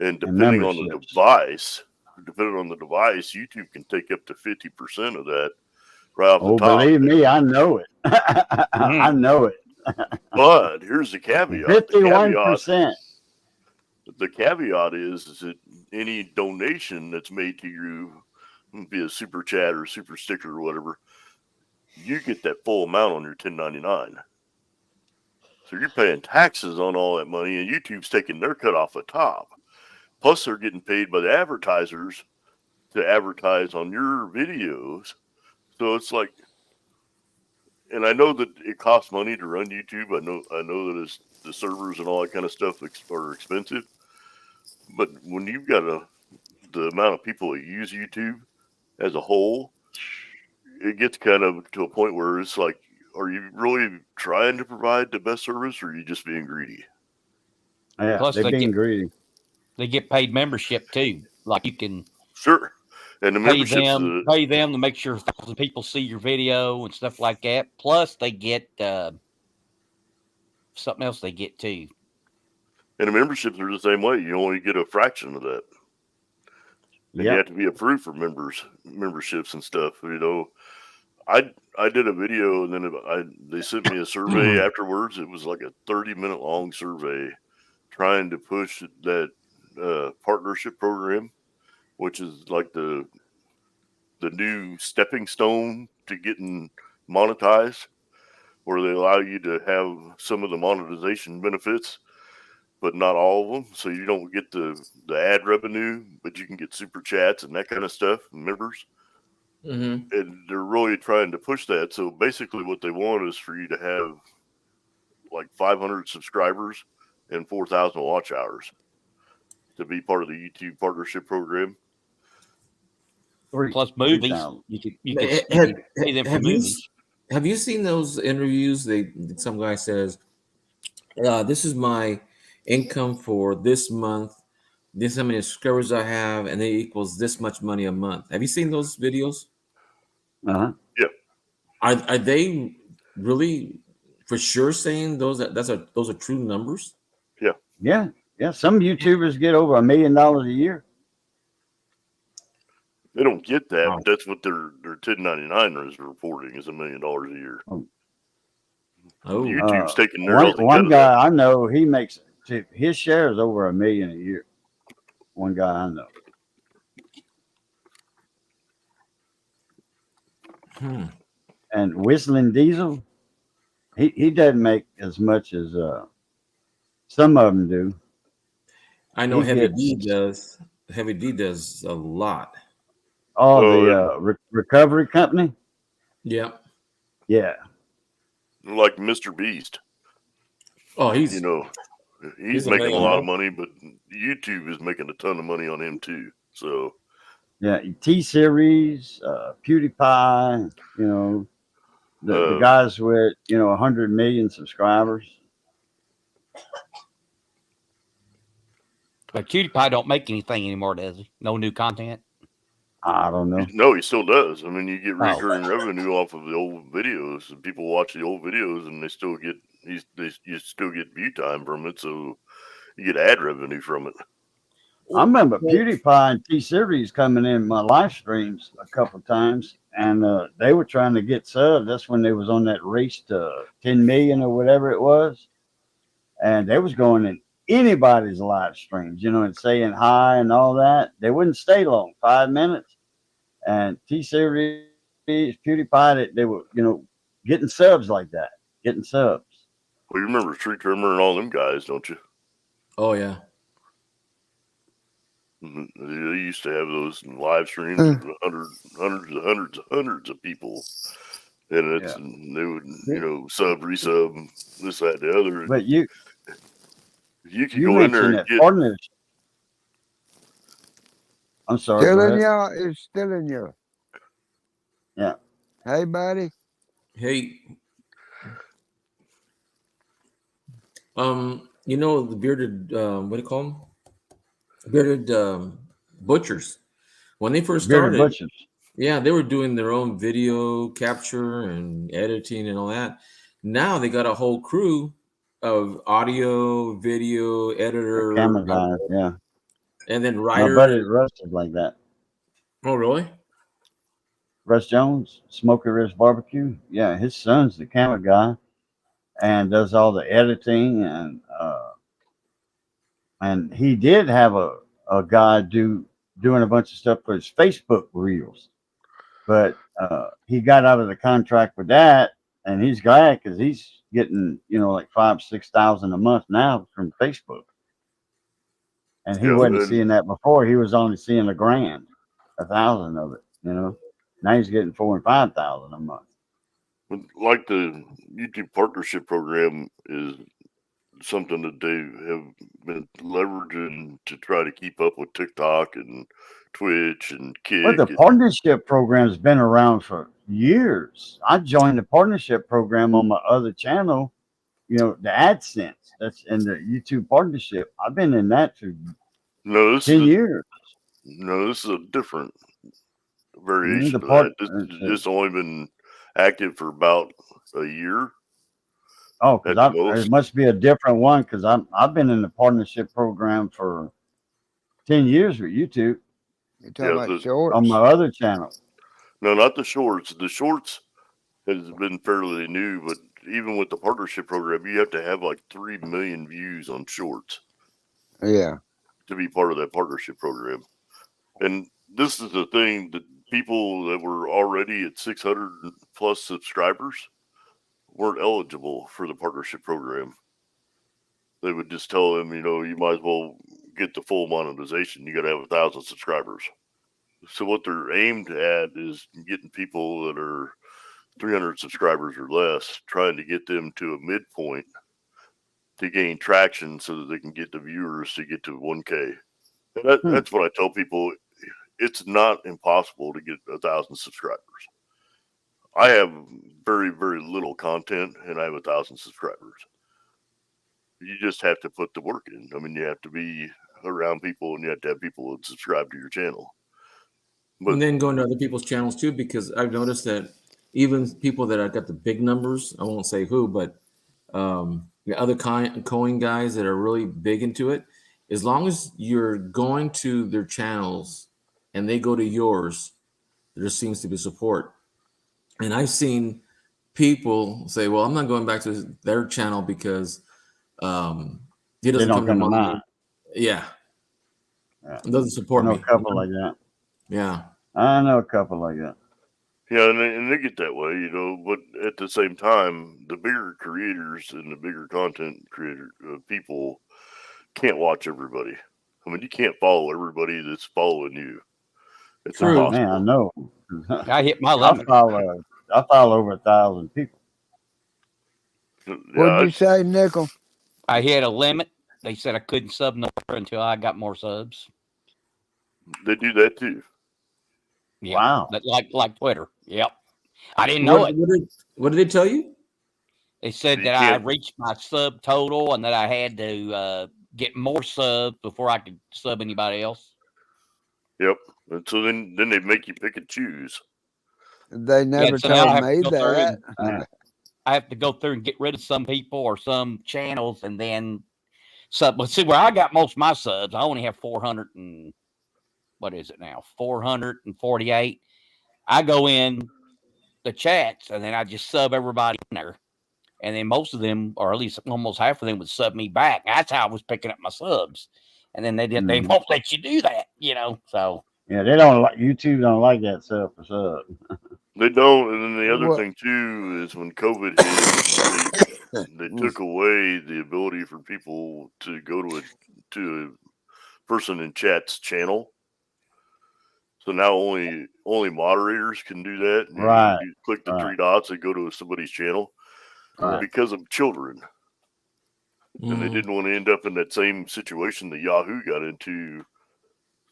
And depending on the device, YouTube can take up to 50% of that right off the top. Believe me, I know it. I know it. But here's the caveat. 51%. The caveat is that any donation that's made to you via super chat or super sticker or whatever, you get that full amount on your 1099. So you're paying taxes on all that money, and YouTube's taking their cut off the top. Plus, they're getting paid by the advertisers to advertise on your videos. So it's like, and I know that it costs money to run YouTube. I know that the servers and all that kind of stuff are expensive. But when you've got the amount of people that use YouTube as a whole, it gets kind of to a point where it's like, are you really trying to provide the best service, or are you just being greedy? Yeah, Plus they're being greedy. They get paid membership too. Like you can and the pay them to make sure 1,000 people see your video and stuff like that. Plus they get something else they get too. And the memberships are the same way. You only get a fraction of that. And you have to be approved for memberships and stuff. You know, I did a video, and then they sent me a survey afterwards. It was like a 30-minute long survey trying to push that partnership program, which is like the new stepping stone to getting monetized, where they allow you to have some of the monetization benefits, but not all of them. So you don't get the ad revenue, but you can get super chats and that kind of stuff, members. Mm-hmm. And they're really trying to push that. So basically what they want is for you to have like 500 subscribers and 4,000 watch hours to be part of the YouTube partnership program. Plus movies. You could pay them for movies. Have you seen those interviews? Some guy says, "This is my income for this month. This is how many subscribers I have, and it equals this much money a month." Have you seen those videos? Uh-huh. Yeah. Are they really for sure saying those are true numbers? Yeah. Yeah. Yeah. Some YouTubers get over $1 million a year. They don't get that, but that's what their 1099 is reporting is $1 million a year. Oh. YouTube's taking their one guy I know, he makes his share is over $1 million a year. One guy I know. And Whistling Diesel, he doesn't make as much as some of them do. I know Heavy D does. Heavy D does a lot. Oh, the recovery company. Yeah. Yeah. Like Mr. Beast. Oh, he's making a lot of money, but YouTube is making a ton of money on him too. So yeah, T-Series, PewDiePie, the guys with 100 million subscribers. But PewDiePie don't make anything anymore, does he? No new content. I don't know. No, he still does. I mean, you get recurring revenue off of the old videos, and people watch the old videos, and they still get you still get view time from it, so you get ad revenue from it. I remember PewDiePie and T-Series coming in my live streams a couple of times, and they were trying to get subs. That's when they was on that race to 10 million or whatever it was, and they was going in anybody's live streams, and saying hi and all that. They wouldn't stay long, 5 minutes. And T-Series, PewDiePie, they were, getting subs like that, getting subs. Well, you remember Tree Trimmer and all them guys, don't you? Oh, yeah. They used to have those live streams with hundreds of people. And and they would, sub, resub, this, that, the other. But you can go in there and get partners. I'm sorry. Still in y'all? It's still in you. Yeah. Hey, buddy. Hey. The bearded, what do you call them? Bearded butchers. When they first started, yeah, they were doing their own video capture and editing and all that. Now they got a whole crew of audio, video, editor, camera guys, yeah. And then writer. My buddy Russ is like that. Oh, really? Russ Jones, Smoky Wrist Barbecue. Yeah, his son's the camera guy and does all the editing, and he did have a guy doing a bunch of stuff for his Facebook reels, but he got out of the contract with that, and he's glad because he's getting like 5,000-6,000 a month now from Facebook. And he wasn't seeing that before. He was only seeing $1,000, 1,000 of it, Now he's getting 4,000 and 5,000 a month. Like the YouTube partnership program is something that they have been leveraging to try to keep up with TikTok and Twitch and Kick. But the partnership program's been around for years. I joined the partnership program on my other channel, the AdSense. That's in the YouTube partnership. I've been in that for 10 years. No, this is a different variation of that. It's only been active for about a year. Oh, because it must be a different one because I've been in the partnership program for 10 years with YouTube. You're talking about shorts? On my other channel. No, not the shorts. The shorts has been fairly new, but even with the partnership program, you have to have like 3 million views on shorts. Yeah. To be part of that partnership program. And this is the thing that people that were already at 600 plus subscribers weren't eligible for the partnership program. They would just tell them, you might as well get the full monetization. You got to have 1,000 subscribers. So what they're aimed at is getting people that are 300 subscribers or less, trying to get them to a midpoint to gain traction so that they can get the viewers to get to 1K. And that's what I tell people. It's not impossible to get 1,000 subscribers. I have very, very little content and I have 1,000 subscribers. You just have to put the work in. I mean, you have to be around people and you have to have people that subscribe to your channel. But, and then going to other people's channels too, because I've noticed that even people that have got the big numbers, I won't say who, but the other coin guys that are really big into it, as long as you're going to their channels and they go to yours, there seems to be support. And I've seen people say, well, I'm not going back to their channel because he doesn't come to mine. Yeah. It doesn't support me. I know a couple like that. Yeah. I know a couple like that. Yeah, and they get that way, you know, but at the same time, the bigger creators and the bigger content creator people can't watch everybody. I mean, you can't follow everybody that's following you. It's true, impossible. man. I know. I hit my limit. I follow over 1,000 people. What'd you say, Nickel? I hit a limit. They said I couldn't sub no more until I got more subs. They do that too. Yeah, wow. Like Twitter. Yep. I didn't know it. What did they tell you? They said that I reached my sub total and that I had to get more subs before I could sub anybody else. Yep. And so then they make you pick and choose. They never told me that. I have to go through and get rid of some people or some channels and then sub. But see, where I got most of my subs, I only have 400 and what is it now? 448. I go in the chats and then I just sub everybody in there. And then most of them, or at least almost half of them, would sub me back. That's how I was picking up my subs. And then they won't let you do that, you know. So yeah, they don't like YouTube. Don't like that sub for sub. They don't. And then the other thing too is when COVID hit, they took away the ability for people to go to a person in chat's channel. So now only moderators can do that. Right. You click the three dots and go to somebody's channel because of children. And they didn't want to end up in that same situation that Yahoo got into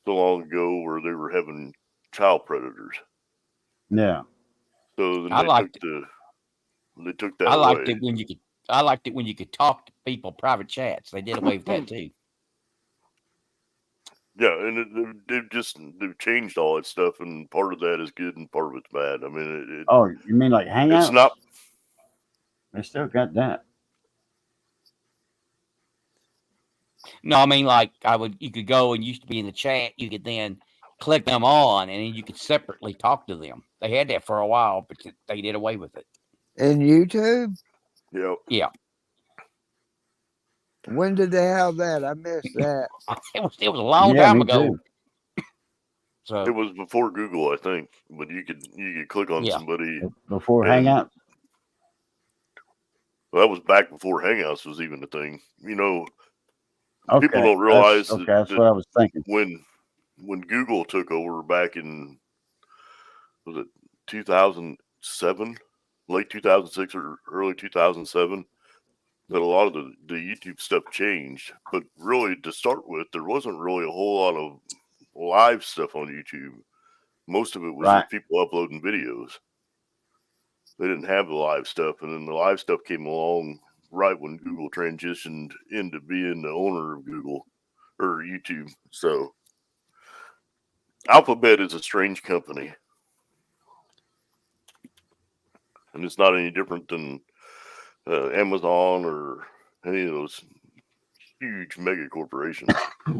so long ago where they were having child predators. Yeah. So then they took that I liked away. it when you could. I liked it when you could talk to people private chats. They did away with that too. Yeah, and they've changed all that stuff, and part of that is good, and part of it's bad. I mean, you mean like Hangouts? It's not. They still got that. No, I mean like you could go and used to be in the chat. You could then click them on, and then you could separately talk to them. They had that for a while, but they did away with it. In YouTube? Yep. Yeah. When did they have that? I missed that. It was a long time ago. So it was before Google, I think. But you could click on somebody before Hangouts. Well, that was back before Hangouts was even a thing. You know, people don't realize that's what I was thinking. When Google took over back in, was it 2007, late 2006 or early 2007, that a lot of the YouTube stuff changed. But really, to start with, there wasn't really a whole lot of live stuff on YouTube. Most of it was just people uploading videos. They didn't have the live stuff, and then the live stuff came along right when Google transitioned into being the owner of Google or YouTube. So Alphabet is a strange company, and it's not any different than Amazon or any of those huge mega corporations. They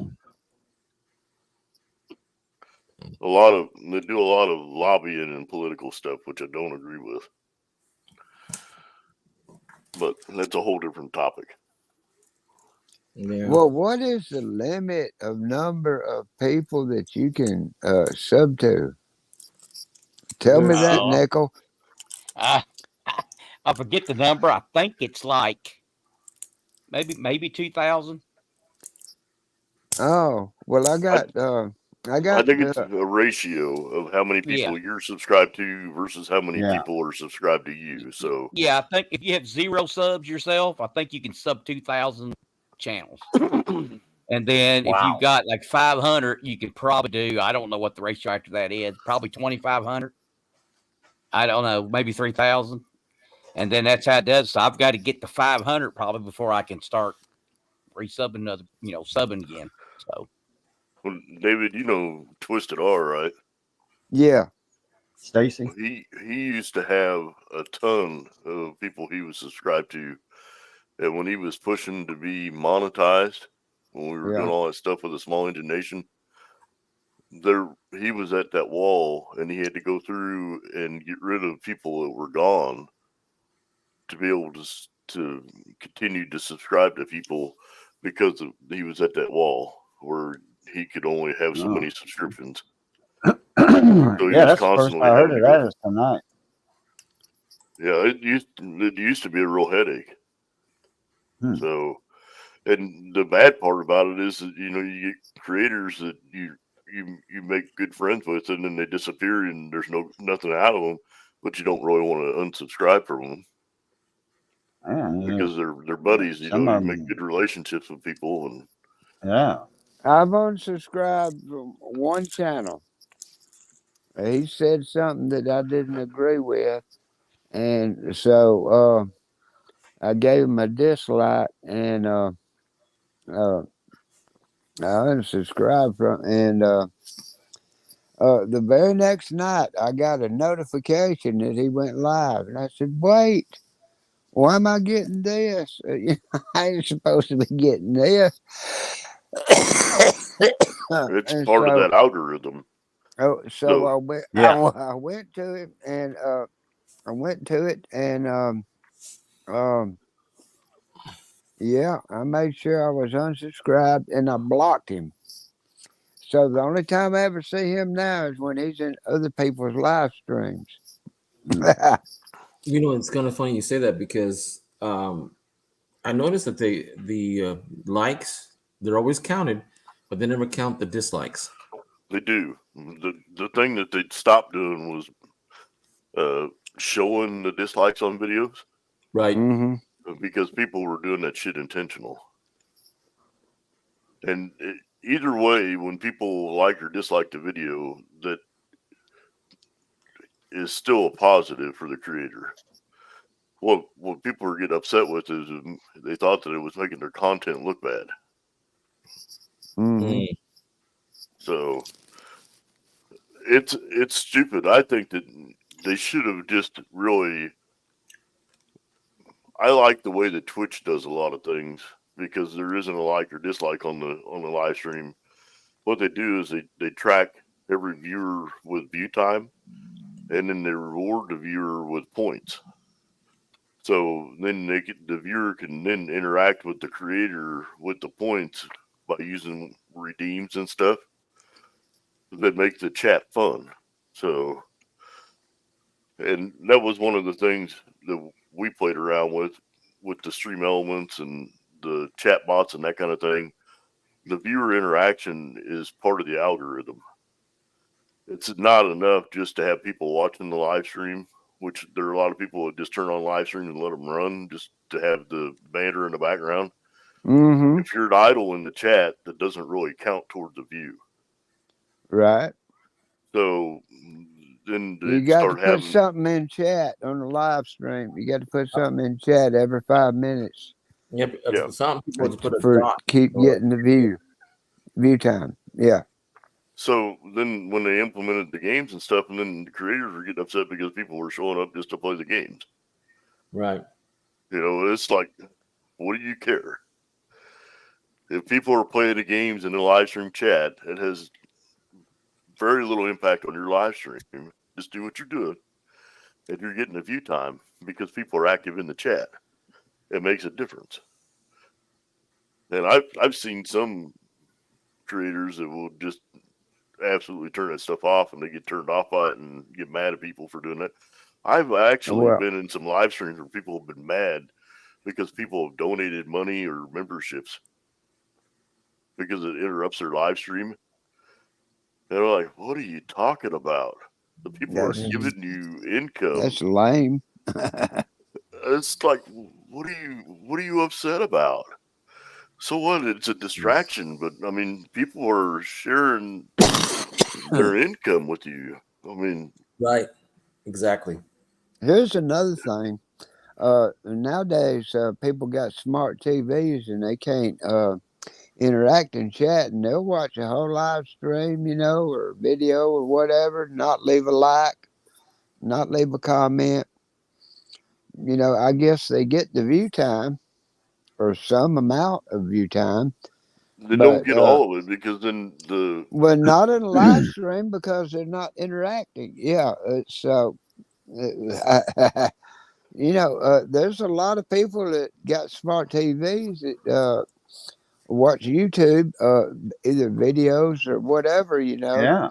do a lot of lobbying and political stuff, which I don't agree with. But that's a whole different topic. Yeah. Well, what is the limit of number of people that you can sub to? Tell me that, Nickel. I forget the number. I think it's like maybe 2,000. Oh, well, I got I think it's a ratio of how many people Yeah. you're subscribed to versus how many Yeah. people are subscribed to you. So Yeah, I think if you have 0 subs yourself, I think you can sub 2,000 channels. And then if you've got like 500, you could probably do, I don't know what the ratio after that is, probably 2,500. I don't know, maybe 3,000. And then that's how it does. So I've got to get to 500 probably before I can start resubbing another, subbing again. So, well, David, you know Twisted R, right? Yeah. Stacy? He used to have a ton of people he was subscribed to. And when he was pushing to be monetized, when we were doing all that stuff with the Small Engine Nation, he was at that wall and he had to go through and get rid of people that were gone to be able to continue to subscribe to people because he was at that wall where he could only have so many subscriptions. So Yeah, that's the first I heard of that is tonight. Yeah, it used to be a real headache. So, and the bad part about it is that you get creators that you make good friends with, and then they disappear, and there's nothing out of them, but you don't really want to unsubscribe from them. Because they're buddies, you make good relationships with people, and I've unsubscribed from one channel. He said something that I didn't agree with, and so I gave him a dislike, and I unsubscribed from, and the very next night I got a notification that he went live, and I said, "Wait, why am I getting this? I ain't supposed to be getting this." It's part of that algorithm. Oh, so I went. I went to it, and I made sure I was unsubscribed, and I blocked him. So the only time I ever see him now is when he's in other people's live streams. It's kind of funny you say that because I noticed that the likes, they're always counted, but they never count the dislikes. They do. The thing that they stopped doing was showing the dislikes on videos. Right. Because people were doing that shit intentional. And either way, when people like or dislike the video, that is still a positive for the creator. What people were getting upset with is they thought that it was making their content look bad. So it's stupid. I think that they should have just really. I like the way that Twitch does a lot of things because there isn't a like or dislike on the live stream. What they do is they track every viewer with view time, and then they reward the viewer with points. So then the viewer can then interact with the creator with the points by using redeems and stuff that make the chat fun. So, and that was one of the things that we played around with the stream elements and the chat bots and that kind of thing. The viewer interaction is part of the algorithm. It's not enough just to have people watching the live stream, which there are a lot of people that just turn on live stream and let them run just to have the banter in the background. If you're idle in the chat, that doesn't really count towards the view. Right. So then you got to put something in chat on the live stream. You got to put something in chat every 5 minutes. Yep. Some people just put a for dot. Keep getting the view time. Yeah. So then when they implemented the games and stuff, and then the creators were getting upset because people were showing up just to play the games. Right. It's like, what do you care? If people are playing the games in the live stream chat, it has very little impact on your live stream. Just do what you're doing. And you're getting the view time because people are active in the chat. It makes a difference. And I've seen some creators that will just absolutely turn that stuff off, and they get turned off by it and get mad at people for doing that. I've actually been in some live streams where people have been mad because people have donated money or memberships because it interrupts their live stream. They're like, what are you talking about? The people are That's giving you income. that's lame. It's like, what are you upset about? So what? It's a distraction, but I mean, people are sharing their income with you. I mean, Right. Exactly. Here's another thing. Nowadays, people got smart TVs and they can't interact and chat, and they'll watch a whole live stream, or video or whatever, not leave a like, not leave a comment. I guess they get the view time or some amount of view time. they don't get all of it because then well, not in a live stream because they're not interacting. Yeah, so there's a lot of people that got smart TVs that watch YouTube, either videos or whatever, Yeah.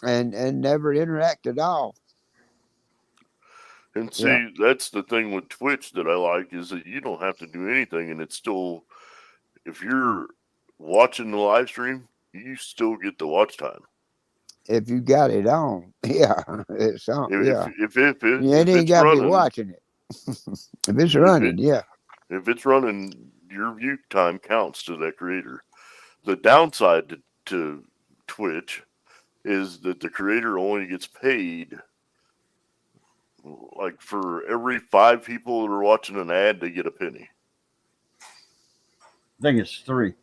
and never interact at all. And see, that's the thing with Twitch that I like is that you don't have to do anything, and it's still, if you're watching the live stream, you still get the watch time. If you got it on, it's on. If you ain't got to be watching it. If it's running, If it's running, your view time counts to that creator. The downside to Twitch is that the creator only gets paid. Like for every 5 people that are watching an ad, they get a penny. I think it's 3.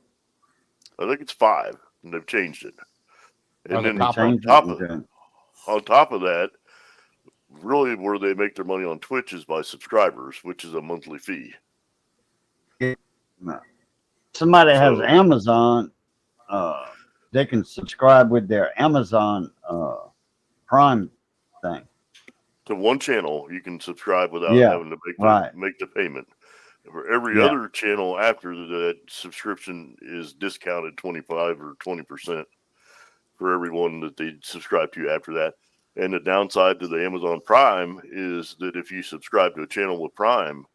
I think it's 5, and they've changed it. And then on top of that, really where they make their money on Twitch is by subscribers, which is a monthly fee. Somebody has Amazon, they can subscribe with their Amazon Prime thing. To one channel, you can subscribe without having to make the payment. For every other channel after that, subscription is discounted 25 or 20% for everyone that they subscribe to after that. And the downside to the Amazon Prime is that if you subscribe to a channel with Prime,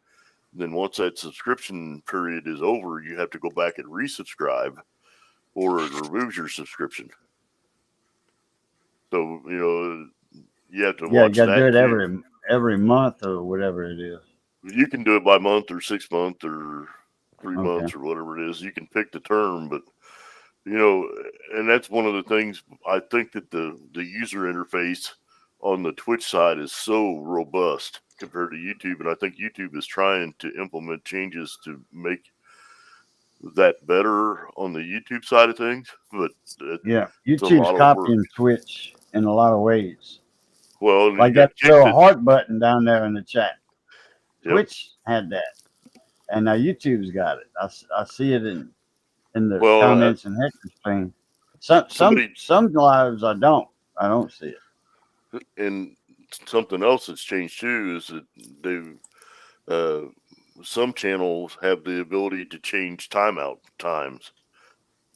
then once that subscription period is over, you have to go back and resubscribe, or it removes your subscription. So, you have to watch you got to that do it every month or whatever it is. You can do it by month or 6 months or 3 months or whatever it is. You can pick the term, but and that's one of the things I think that the user interface on the Twitch side is so robust compared to YouTube, and I think YouTube is trying to implement changes to make that better on the YouTube side of things. But YouTube's copying Twitch in a lot of ways. Well, like that little heart button down there in the chat. Twitch had that, and now YouTube's got it. I see it in the comments and Hector's thing. Some lives I don't see it. And something else that's changed too is that some channels have the ability to change timeout times.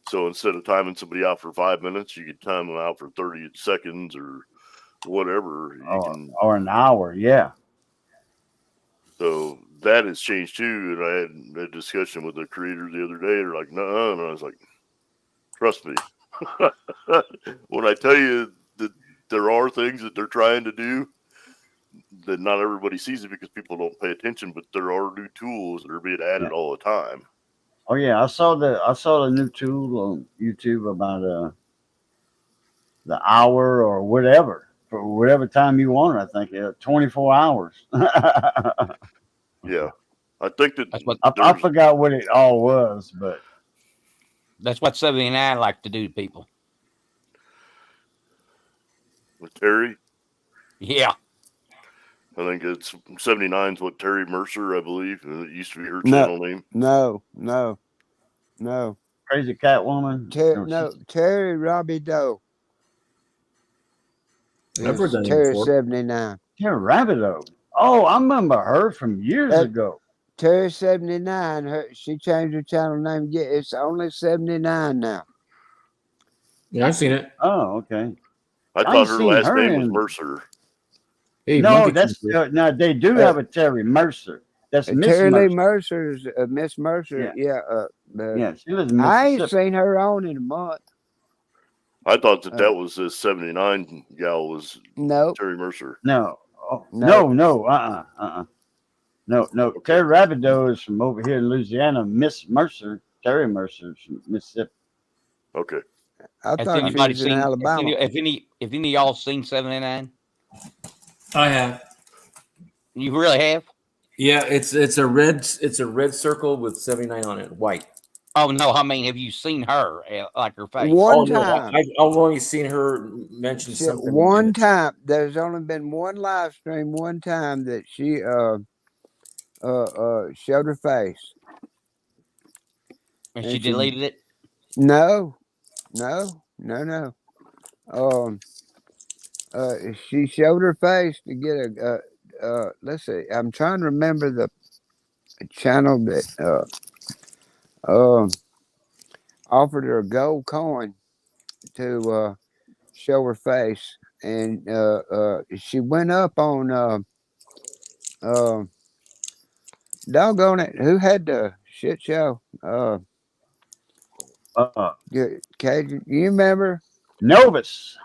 So instead of timing somebody out for 5 minutes, you can time them out for 30 seconds or whatever. Or an hour, So that has changed too. And I had a discussion with the creator the other day. They're like, no, and I was like, trust me. When I tell you that there are things that they're trying to do, that not everybody sees it because people don't pay attention, but there are new tools that are being added all the time. Oh yeah, I saw the new tool on YouTube about the hour or whatever for whatever time you want. I think 24 hours. Yeah, I think that I forgot what it all was, but that's what 79 like to do to people. With Terry? Yeah. I think it's 79 is what Terry Mercer, I believe. It used to be her channel name. No. Crazy Catwoman. Terry Robbie Doe. Never done Terry 79. Terry Rabbitoe. Oh, I remember her from years ago. Terry 79. She changed her channel name. Yeah, it's only 79 now. Yeah, I've seen it. Oh, okay. I thought her last name was Mercer. Hey, no, that's no. They do have a Terry Mercer. That's Miss Terry Mercer. Lee Mercer's Miss Mercer. Yeah. She lives in I ain't Mississippi. seen her on in a month. I thought that was the 79 gal was Nope. Terry Mercer. No. Oh, no. No. Terry Rabideau is from over here in Louisiana. Miss Mercer, Terry Mercer, from Mississippi. Okay. I Has thought she anybody was in seen? Alabama. If any of y'all seen 79? I have. You really have? Yeah, it's a red circle with 79 on it, white. Oh no, I mean, have you seen her like her face? One No, time. I've only seen her mention She- something. one time. There's only been one live stream. One time that she showed her face. And she deleted it. No. She showed her face to get a. Let's see. I'm trying to remember the channel that offered her a gold coin to show her face, and she went up on doggone it, who had the shit show? Cajun, you remember? Novus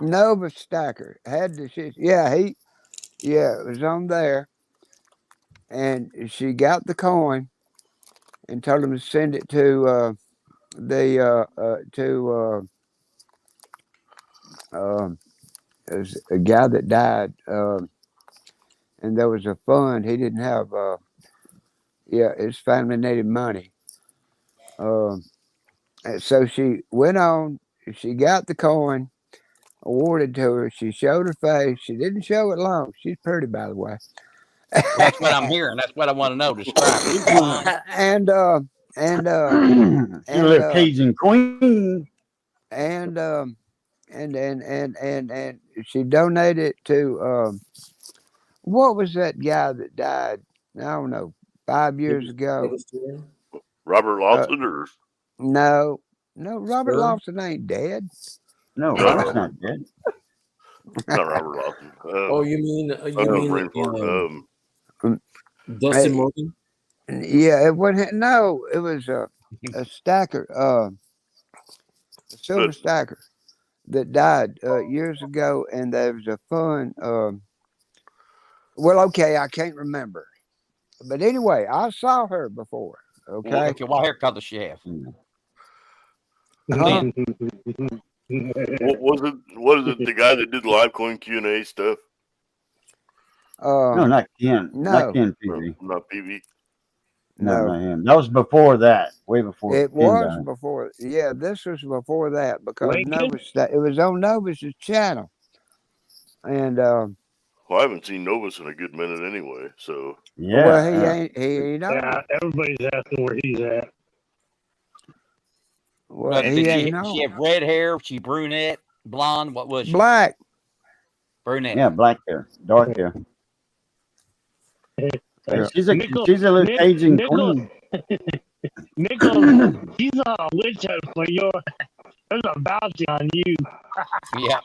Stacker had the shit. Yeah, it was on there, and she got the coin and told him to send it to it was a guy that died, and there was a fund. He didn't have his family needed money, and so she went on. She got the coin awarded to her. She showed her face. She didn't show it long. She's pretty, by the way. That's what I'm hearing. That's what I want to know. Describe it. and a little Cajun queen. And she donated to what was that guy that died? I don't know, 5 years ago. Robert Lawson or no, Robert Lawson ain't dead. No, Robert's not dead. Not Robert Lawson. You mean Hey, Dustin Morgan? Yeah, it wasn't. No, it was a stacker, a silver stacker that died years ago, and there was a fund. Well, okay, I can't remember, but anyway, I saw her before. Okay, What haircut does she have? Huh? what was it the guy that did live coin Q&A stuff? No, not Ken. No. Not Ken PV. Not PV. No, not him. That was before that. Way before. It Ken was died. before. Yeah, this was before that because Lincoln? Novus. It was on Novus's channel, and Well, I haven't seen Novus in a good minute anyway. So well, he ain't. Yeah, everybody's asking where he's at. Well, he Did ain't she have red hair? Was she brunette, blonde? What was she? black. Brunette. Yeah, black hair, dark hair. Yeah. She's a little Cajun queen. Nichols, he's on a witch hunt for your. There's a bounty on you. Yeah.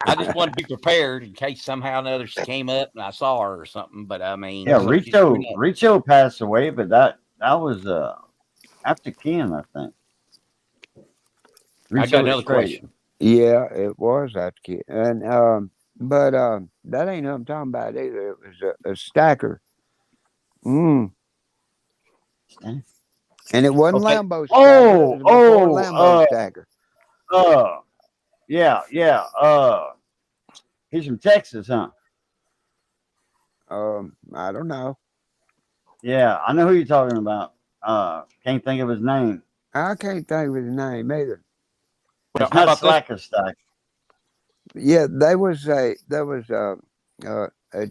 I just want to be prepared in case somehow or another she came up and I saw her or something. But I mean, Yeah, so she's brunette. Richo passed away, but that was after Ken, I think. I got another question. Yeah, it was that kid, and but that ain't what I'm talking about either. It was a stacker. And it wasn't Okay. Lambo stacker. It was before Lambo stacker. Yeah. He's from Texas, huh? I don't know. Yeah, I know who you're talking about. Can't think of his name. I can't think of his name either. Well, It's how not about this? Slacker Stack. Yeah, there was a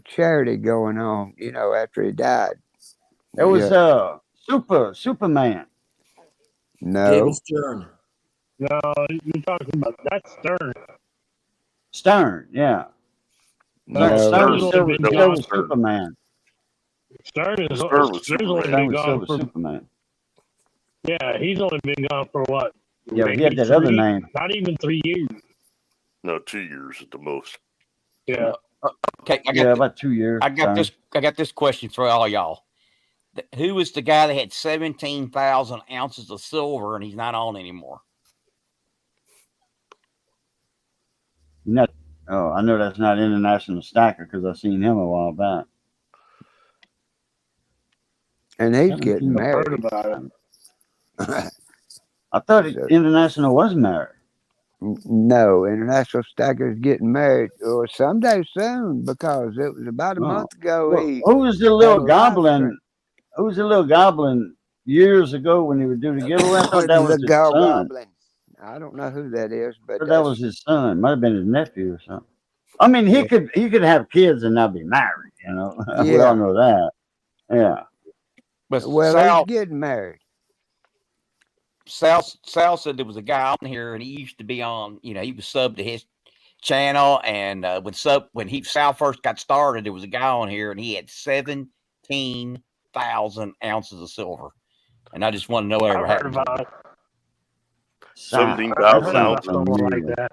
charity going on, after he died. It was Superman. No. David Stern. No, you're talking about that's Stern. Stern, yeah. No. Stern Stern's was only been Silver gone for- Superman. Stern is Stern was Stern's only Superman. been gone Silver for Superman. yeah. He's only been gone for what? Yeah, he Maybe had that other 3 name. Not even 3 years. No, 2 years at the most. Yeah. Okay, Yeah, about 2 years. I got this question for all y'all. Who was the guy that had 17,000 ounces of silver and he's not on anymore? Not, oh, I know that's not International Stacker because I seen him a while back. And he's Haven't getting seen- married. I thought So- International was married. No, International Stacker's getting married or someday soon because it was about a Oh. month ago. Well, He who was the had little a live goblin? stream. Who was the little goblin years ago when he would do the giveaway? I thought that was The his son. Goblin. I don't know who that is, I but thought that was his son. Might have been his nephew or something. I mean, he could have kids and not be married. You know, we Yeah. all know that. Yeah. But well, Sal, he's getting married. Sal said there was a guy on here, and he used to be on. You know, he was subbed to his channel, and when Sal first got started, there was a guy on here, and he had 17,000 ounces of silver. And I just want to know whatever happened. 17,000 ounces. Like that.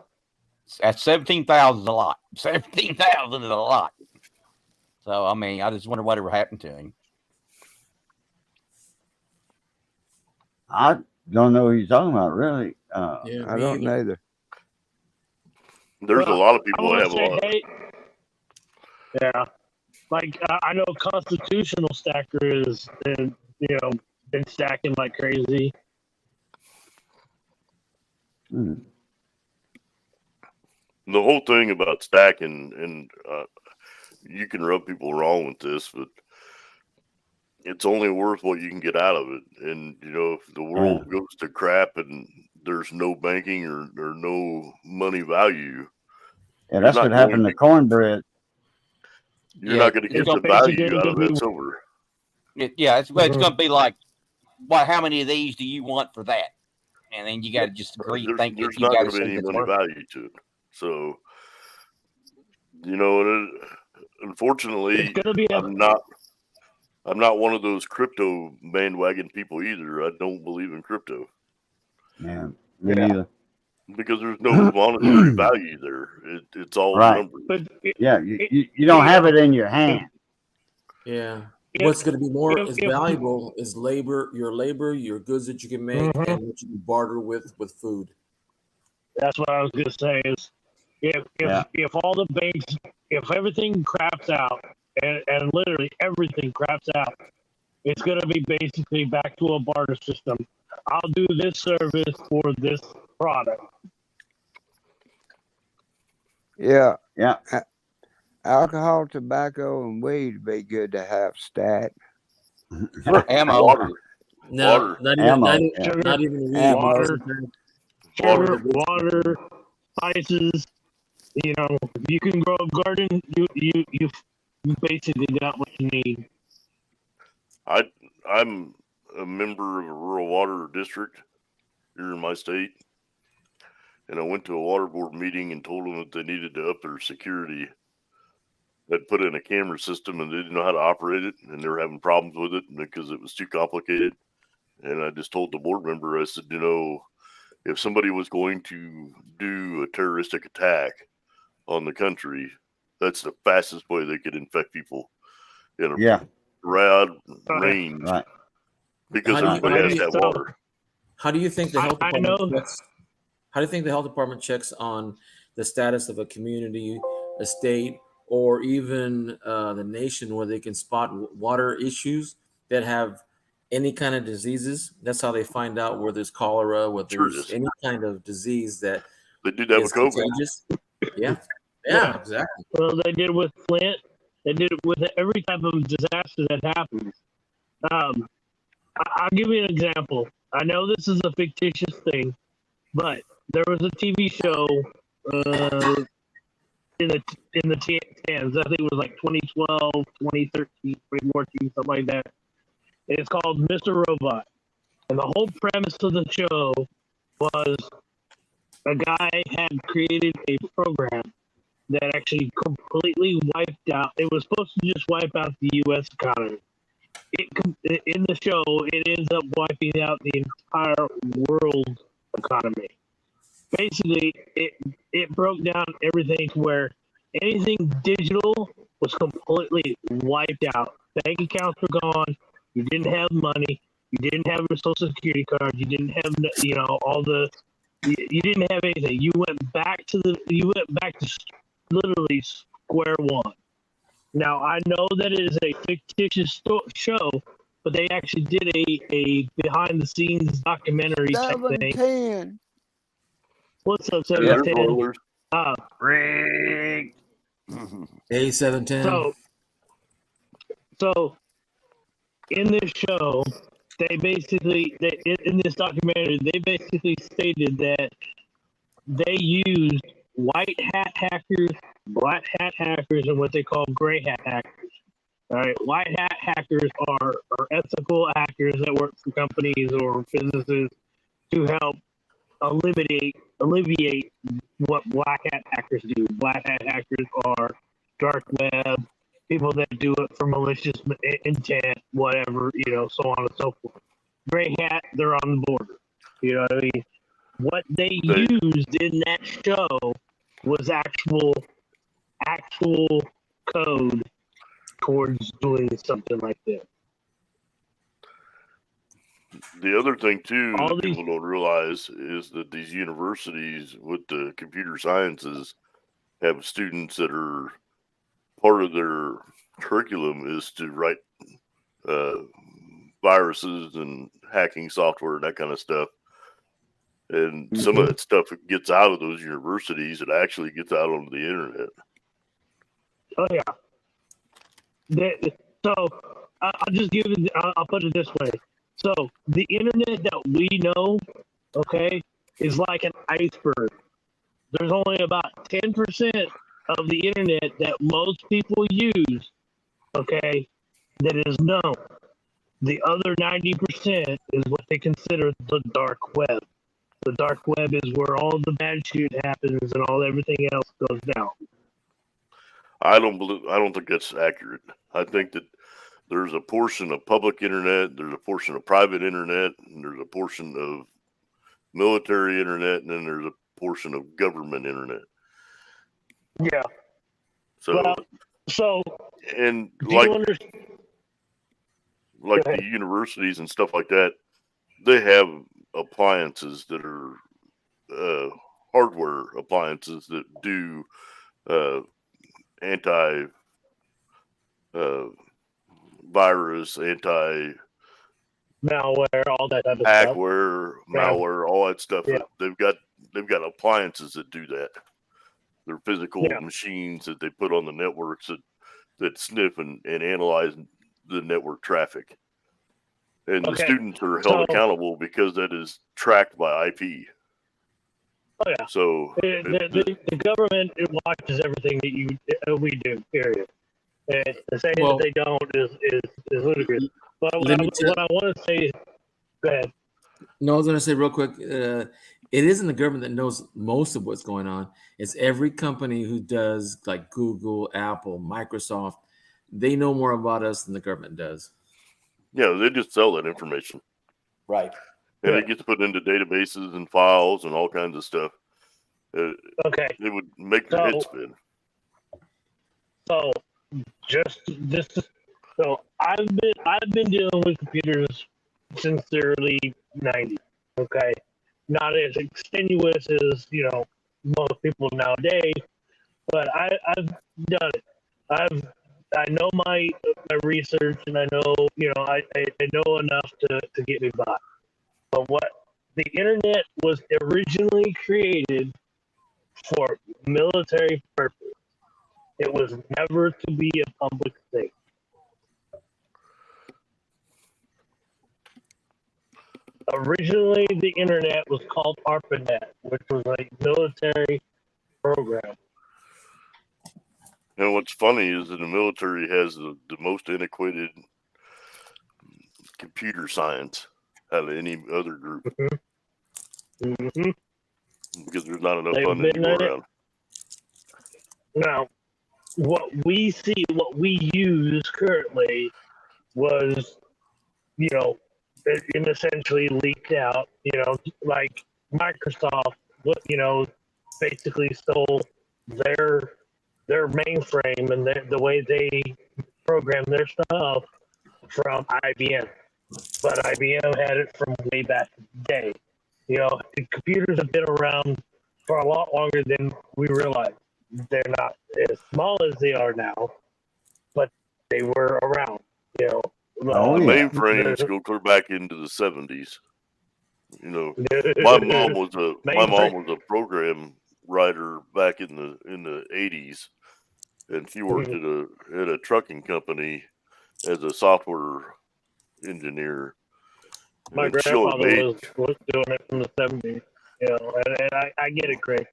That's 17,000 is a lot. 17,000 is a lot. So I mean, I just wonder whatever happened to him. I don't know who you're talking about, really. Yeah, I me don't either. either. There's a lot of people that have a lot. Yeah, like I know Constitutional Stacker is, been stacking like crazy. Hmm. The whole thing about stacking, and you can rub people wrong with this, but it's only worth what you can get out of it. And if the world goes to crap and there's no banking or no money value, Yeah, that's what happened to cornbread. You're not going to get the value out of that silver. It's going to be like, how many of these do you want for that? And then you got to just agree. There's not going to be any money value to it. So, unfortunately, I'm not one of those crypto bandwagon people either. I don't believe in crypto. Yeah, me neither. Because there's no monetary value there. It's all numbers. Yeah, you don't have it in your hand. Yeah. What's going to be more valuable is your labor, your goods that you can make, and what you can barter with food. That's what I was gonna say. Is if all the banks, if everything craps out, and literally everything craps out, it's gonna be basically back to a barter system. I'll do this service for this product. Yeah. Alcohol, tobacco, and weed would be good to have stat. Ammo. Water. No, not even weed. Water, spices. You can grow a garden. You basically got what you need. I'm a member of a rural water district here in my state, and I went to a water board meeting and told them that they needed to up their security. They'd put in a camera system and they didn't know how to operate it, and they were having problems with it because it was too complicated. And I just told the board member, I said, if somebody was going to do a terroristic attack on the country, that's the fastest way they could infect people in a rad range. Right. Because everybody has to have water. How do you think the health department checks? How do you think the health department checks on the status of a community, a state, or even the nation, where they can spot water issues that have any kind of diseases? That's how they find out where there's cholera, where there's any kind of disease that they do that with COVID. Contagious. Yeah, exactly. Well, they did with Flint. They did it with every type of disaster that happens. I'll give you an example. I know this is a fictitious thing, but there was a TV show in the 10s. I think it was like 2012, 2013, 2014, something like that. It's called Mr. Robot. And the whole premise of the show was a guy had created a program that actually completely wiped out. It was supposed to just wipe out the U.S. economy. In the show, it ends up wiping out the entire world economy. Basically, it broke down everything to where anything digital was completely wiped out. Bank accounts were gone. You didn't have money. You didn't have your social security card. You didn't have, all the You didn't have anything. You went back to literally square one. Now I know that it is a fictitious show, but they actually did a behind the scenes documentary type thing. 710. What's up, Yeah, 710? Rick. A710. So in this show, in this documentary, they basically stated that they used white hat hackers, black hat hackers, and what they call gray hat hackers. All right, white hat hackers are ethical hackers that work for companies or businesses to help alleviate what black hat hackers do. Black hat hackers are dark web, people that do it for malicious intent, whatever, so on and so forth. Gray hat, they're on the border. You know what I mean? What they used in that show was actual code towards doing something like this. The other thing too that people don't realize is that these universities with the computer sciences have students that are part of their curriculum is to write viruses and hacking software and that kind of stuff. And some of that stuff gets out of those universities. It actually gets out onto the internet. Oh yeah. So I'll just give it. I'll put it this way. So the internet that we know, okay, is like an iceberg. There's only about 10% of the internet that most people use, okay, that is known. The other 90% is what they consider the dark web. The dark web is where all the bad shit happens and everything else goes down. I don't think that's accurate. I think that there's a portion of public internet, there's a portion of private internet, and there's a portion of military internet, and then there's a portion of government internet. Yeah. So and like the universities and stuff like that, they have appliances that are hardware appliances that do anti virus, anti malware, all that type of hackware, stuff. malware, all that stuff. Yeah. They've got appliances that do that. They're physical machines that they put on the networks that sniff and analyze the network traffic. And the students are held accountable because that is tracked by IP. Oh yeah. So the government watches everything that we do. Period. And saying that they don't is ludicrous. But what I want to say, go ahead. No, I was going to say real quick. It isn't the government that knows most of what's going on. It's every company who does, like Google, Apple, Microsoft. They know more about us than the government does. Yeah, they just sell that information. Right. And it gets put into databases and files and all kinds of stuff. Okay. It would make your head spin. So so I've been dealing with computers since the early 90s. Okay. Not as extenuous as, most people nowadays, but I've done it. I know my research, and I know, I know enough to get me by. But the internet was originally created for military purpose. It was never to be a public thing. Originally, the internet was called ARPANET, which was a military program. And what's funny is that the military has the most antiquated computer science out of any other group. Mm-hmm. Because there's not enough funding to go around. Now, what we use currently was, it essentially leaked out, like Microsoft, basically stole their mainframe and the way they program their stuff from IBM. But IBM had it from way back in the day. computers have been around for a lot longer than we realize. They're not as small as they are now, but they were around. The mainframes go clear back into the 70s. My mom was a program writer back in the 80s, and she worked at a trucking company as a software engineer. My grandfather was doing it from the 70s, and I get it, Craig,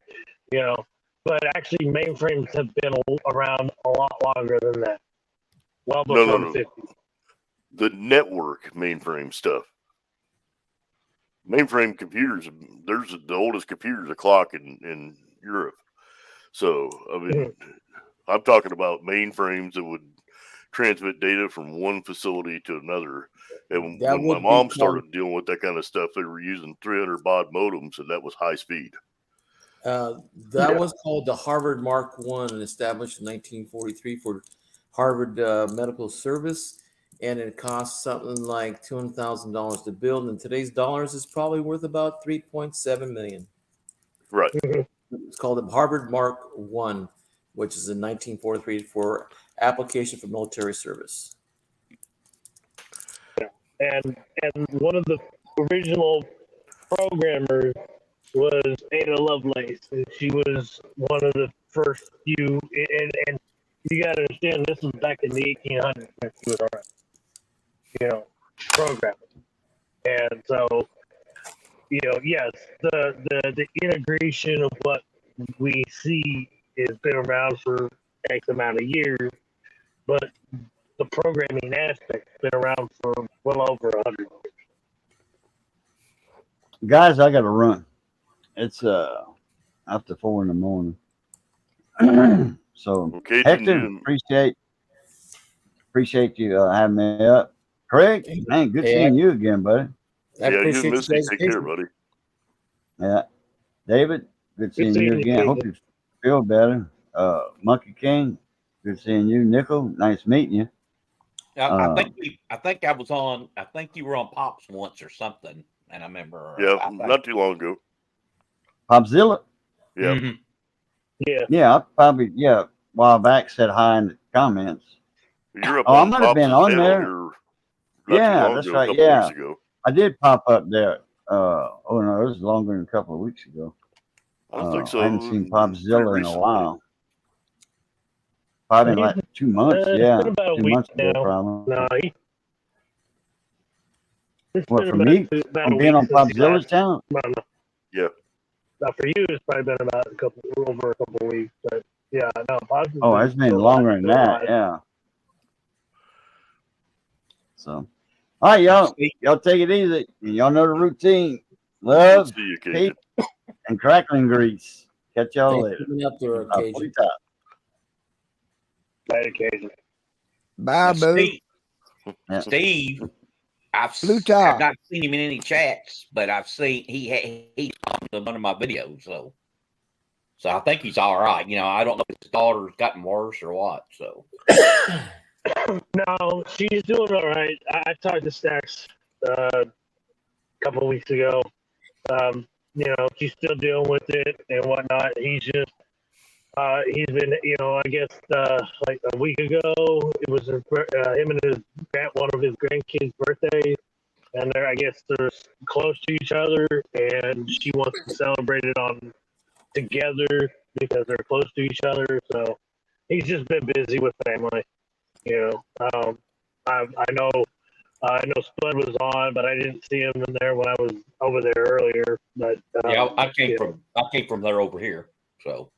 but actually mainframes have been around a lot longer than that. Well before the 50s. The network mainframe stuff. Mainframe computers, there's the oldest computer's a clock in Europe. So, I mean, I'm talking about mainframes that would transmit data from one facility to another. And when my mom started dealing with that kind of stuff, they were using 300 baud modems, and that was high speed. That was called the Harvard Mark I, and established in 1943 for Harvard Medical Service, and it cost something like $200,000 to build. In today's dollars, it's probably worth about $3.7 million. Right. It's called the Harvard Mark I, which is in 1943 for application for military service. And one of the original programmers was Ada Lovelace, and she was one of the first few. And you got to understand, this was back in the 1800s when she was around, programming. And so, yes, the integration of what we see has been around for X amount of years, but the programming aspect has been around for well over 100 years. Guys, I got to run. It's after 4 in the morning. So, okay, Hector, appreciate you having me up. Craig, man, good seeing you again, buddy. Yeah, you missed me. Take care, buddy. Yeah, David, good seeing you again. Hope you feel better. Monkey King, good seeing you. Nickel, nice meeting you. I think I was on. I think you were on Pops once or something, and I remember. Yeah, not too long ago. Popzilla. Yeah. Mm-hmm. Yeah. I probably a while back said hi in the comments. You're up I might have been on there. Yeah, that's right. Yeah, I did pop up there. Oh no, it was longer than a couple of weeks ago. I think so. I hadn't seen Popzilla in a while. Probably like 2 months. Yeah, 2 months ago, probably. No, what, for me? I'm being on Popzilla's channel? Yeah. Now for you, it's probably been about over a couple of weeks, but yeah, no. Oh, it's been longer than that. Yeah. So, all right, y'all take it easy. Y'all know the routine. Love, peace, and crackling grease. Catch y'all later. Bye, boo. Steve, I've not seen him in any chats, but I've seen he's on one of my videos, so I think he's all right. I don't know if his daughter's gotten worse or what. So no, she's doing all right. I talked to Stacks a couple of weeks ago. She's still dealing with it and whatnot. He's just he's been, I guess like a week ago, it was him and one of his grandkids' birthdays, and I guess they're close to each other, and she wants to celebrate it together because they're close to each other. So he's just been busy with family. I know Spud was on, but I didn't see him in there when I was over there earlier. But I came from there over here. So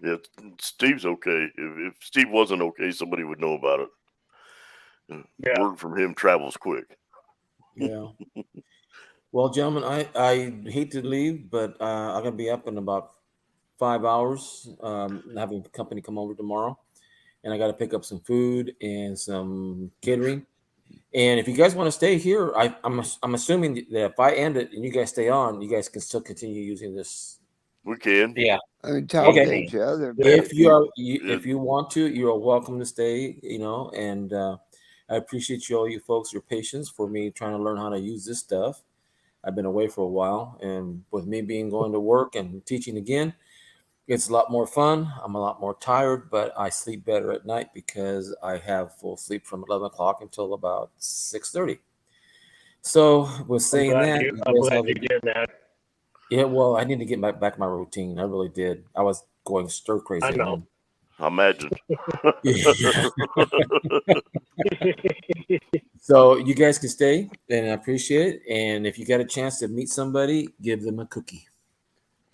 yeah, Steve's okay. If Steve wasn't okay, somebody would know about it. Yeah. Word from him travels quick. Yeah. Well, gentlemen, I hate to leave, but I'm gonna be up in about 5 hours. Having company come over tomorrow, and I got to pick up some food and some catering. And if you guys want to stay here, I'm assuming that if I end it and you guys stay on, you guys can still continue using this. We can. Yeah. Okay. If you want to, you are welcome to stay. And I appreciate all you folks, your patience for me trying to learn how to use this stuff. I've been away for a while, and with me being going to work and teaching again, it's a lot more fun. I'm a lot more tired, but I sleep better at night because I have full sleep from 11 o'clock until about 6:30. So, with saying that, I'm glad you did that. yeah, well, I need to get back my routine. I really did. I was going stir crazy I at know. home. I imagine. So you guys can stay, and I appreciate it. And if you got a chance to meet somebody, give them a cookie.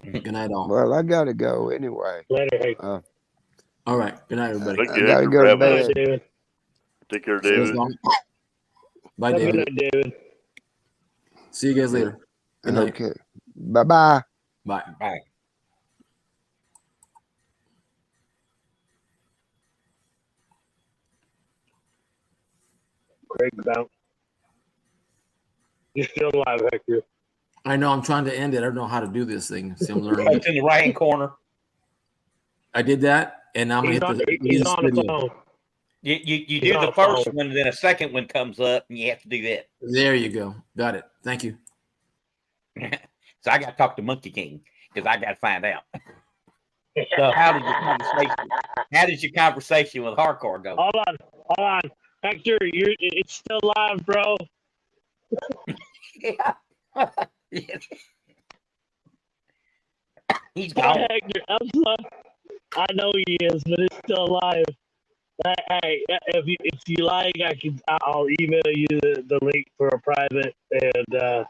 Good night, all. Well, I gotta go anyway. Later, hey. All right. Good night, everybody. Thank I you, gotta Hector, go for to having us. bed. David. Take care, See you guys David. long. Bye, Have a David. good night, David. See you guys later. Good night. Okay. Bye-bye. Bye. Bye. Craig Bounce. You're still alive, Hector. I know. I'm trying to end it. I don't know how to do this thing. See, I'm learning. It's in the right hand corner. I did that, and now I'm He's gonna on, hit the he's release on the video. phone. You He's do on the the first phone. one, and then a second one comes up, and you have to do that. There you go. Got it. Thank you. So I got to talk to Monkey King because I got to find out. So how did your conversation with Hardcore go? Hold on. Hector, it's still live, bro. Yeah. He's Hey, gone. Hector, I'm sorry. I know he is, but it's still alive. Hey, if you like, I'll email you the link for a private, and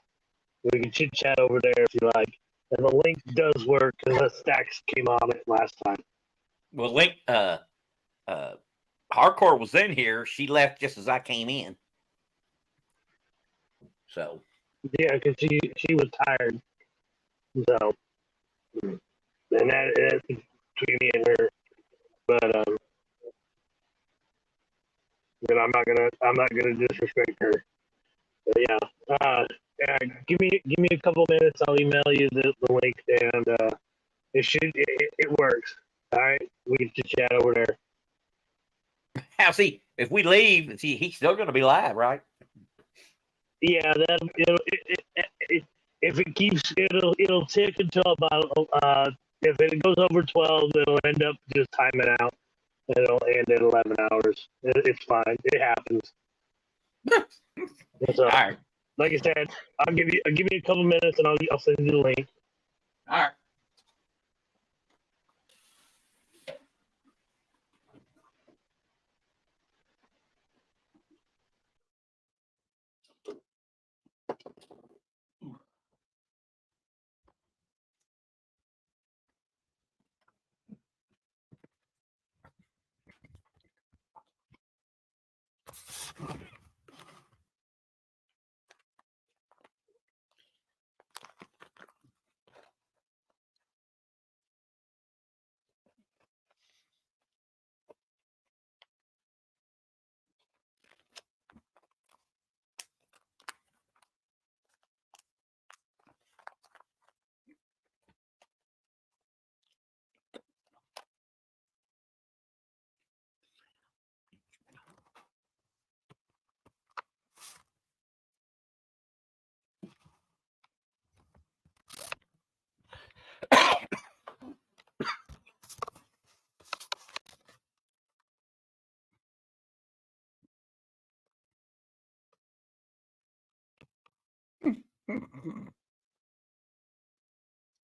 we can chit chat over there if you like. And the link does work because the stacks came on it last time. Well, Link, Hardcore was in here. She left just as I came in. So Yeah, because she was tired. So, and that's between me and her. But then I'm not gonna disrespect her. But yeah, give me a couple minutes. I'll email you the link, and it works. All right, we can just chat over there. now, see, if we leave, see, he's still going to be live, right? Yeah, if it keeps, it'll tick until about if it goes over 12, it'll end up just timing out. And it'll end at 11 hours. It's fine. It happens. So, All right. like I said, I'll give you a couple minutes, and I'll send you the link. All right.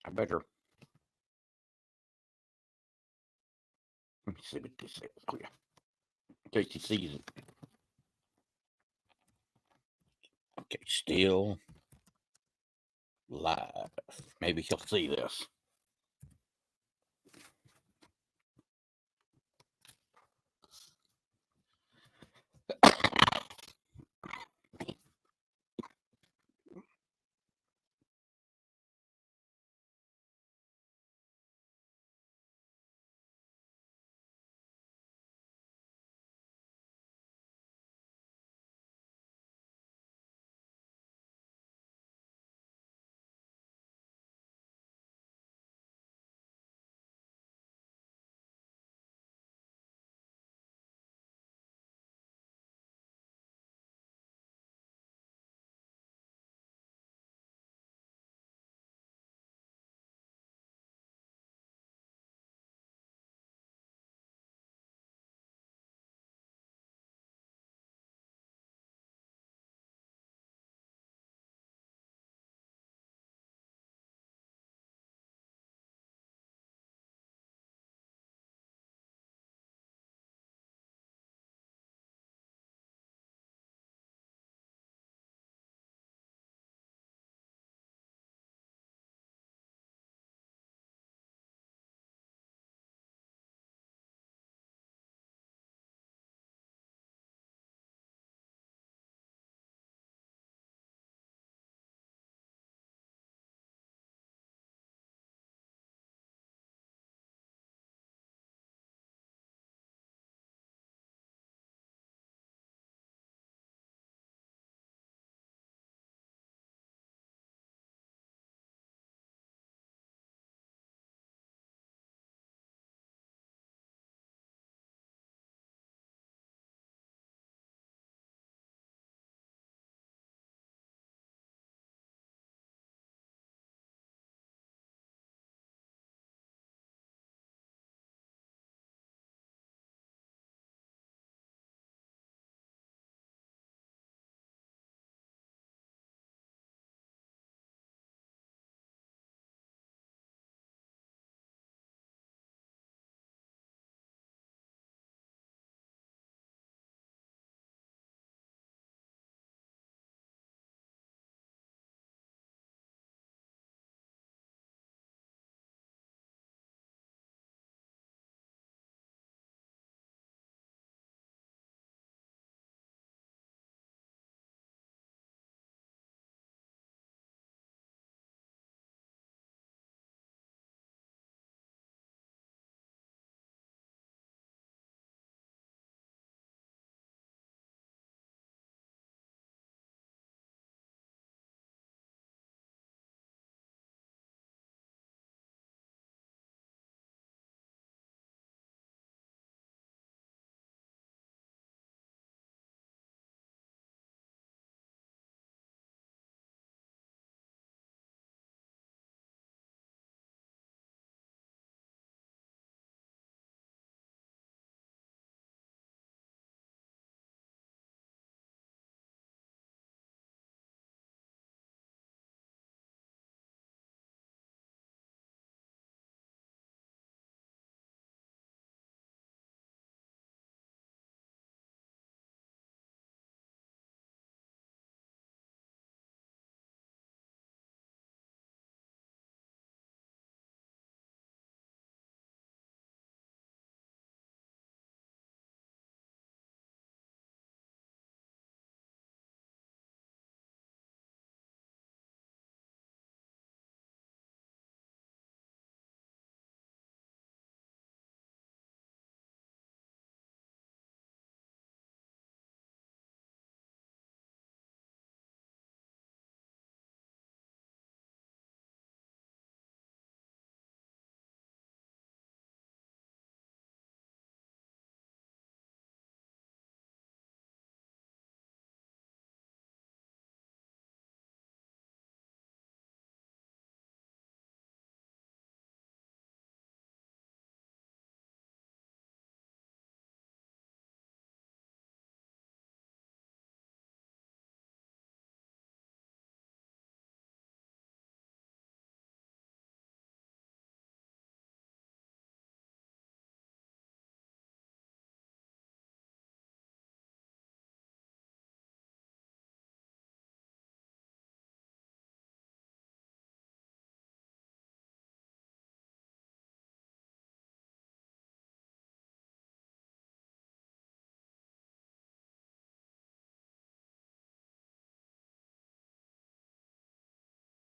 I better. Let me see what this is. Oh, yeah. In case he sees it. Okay, still live. Maybe he'll see this.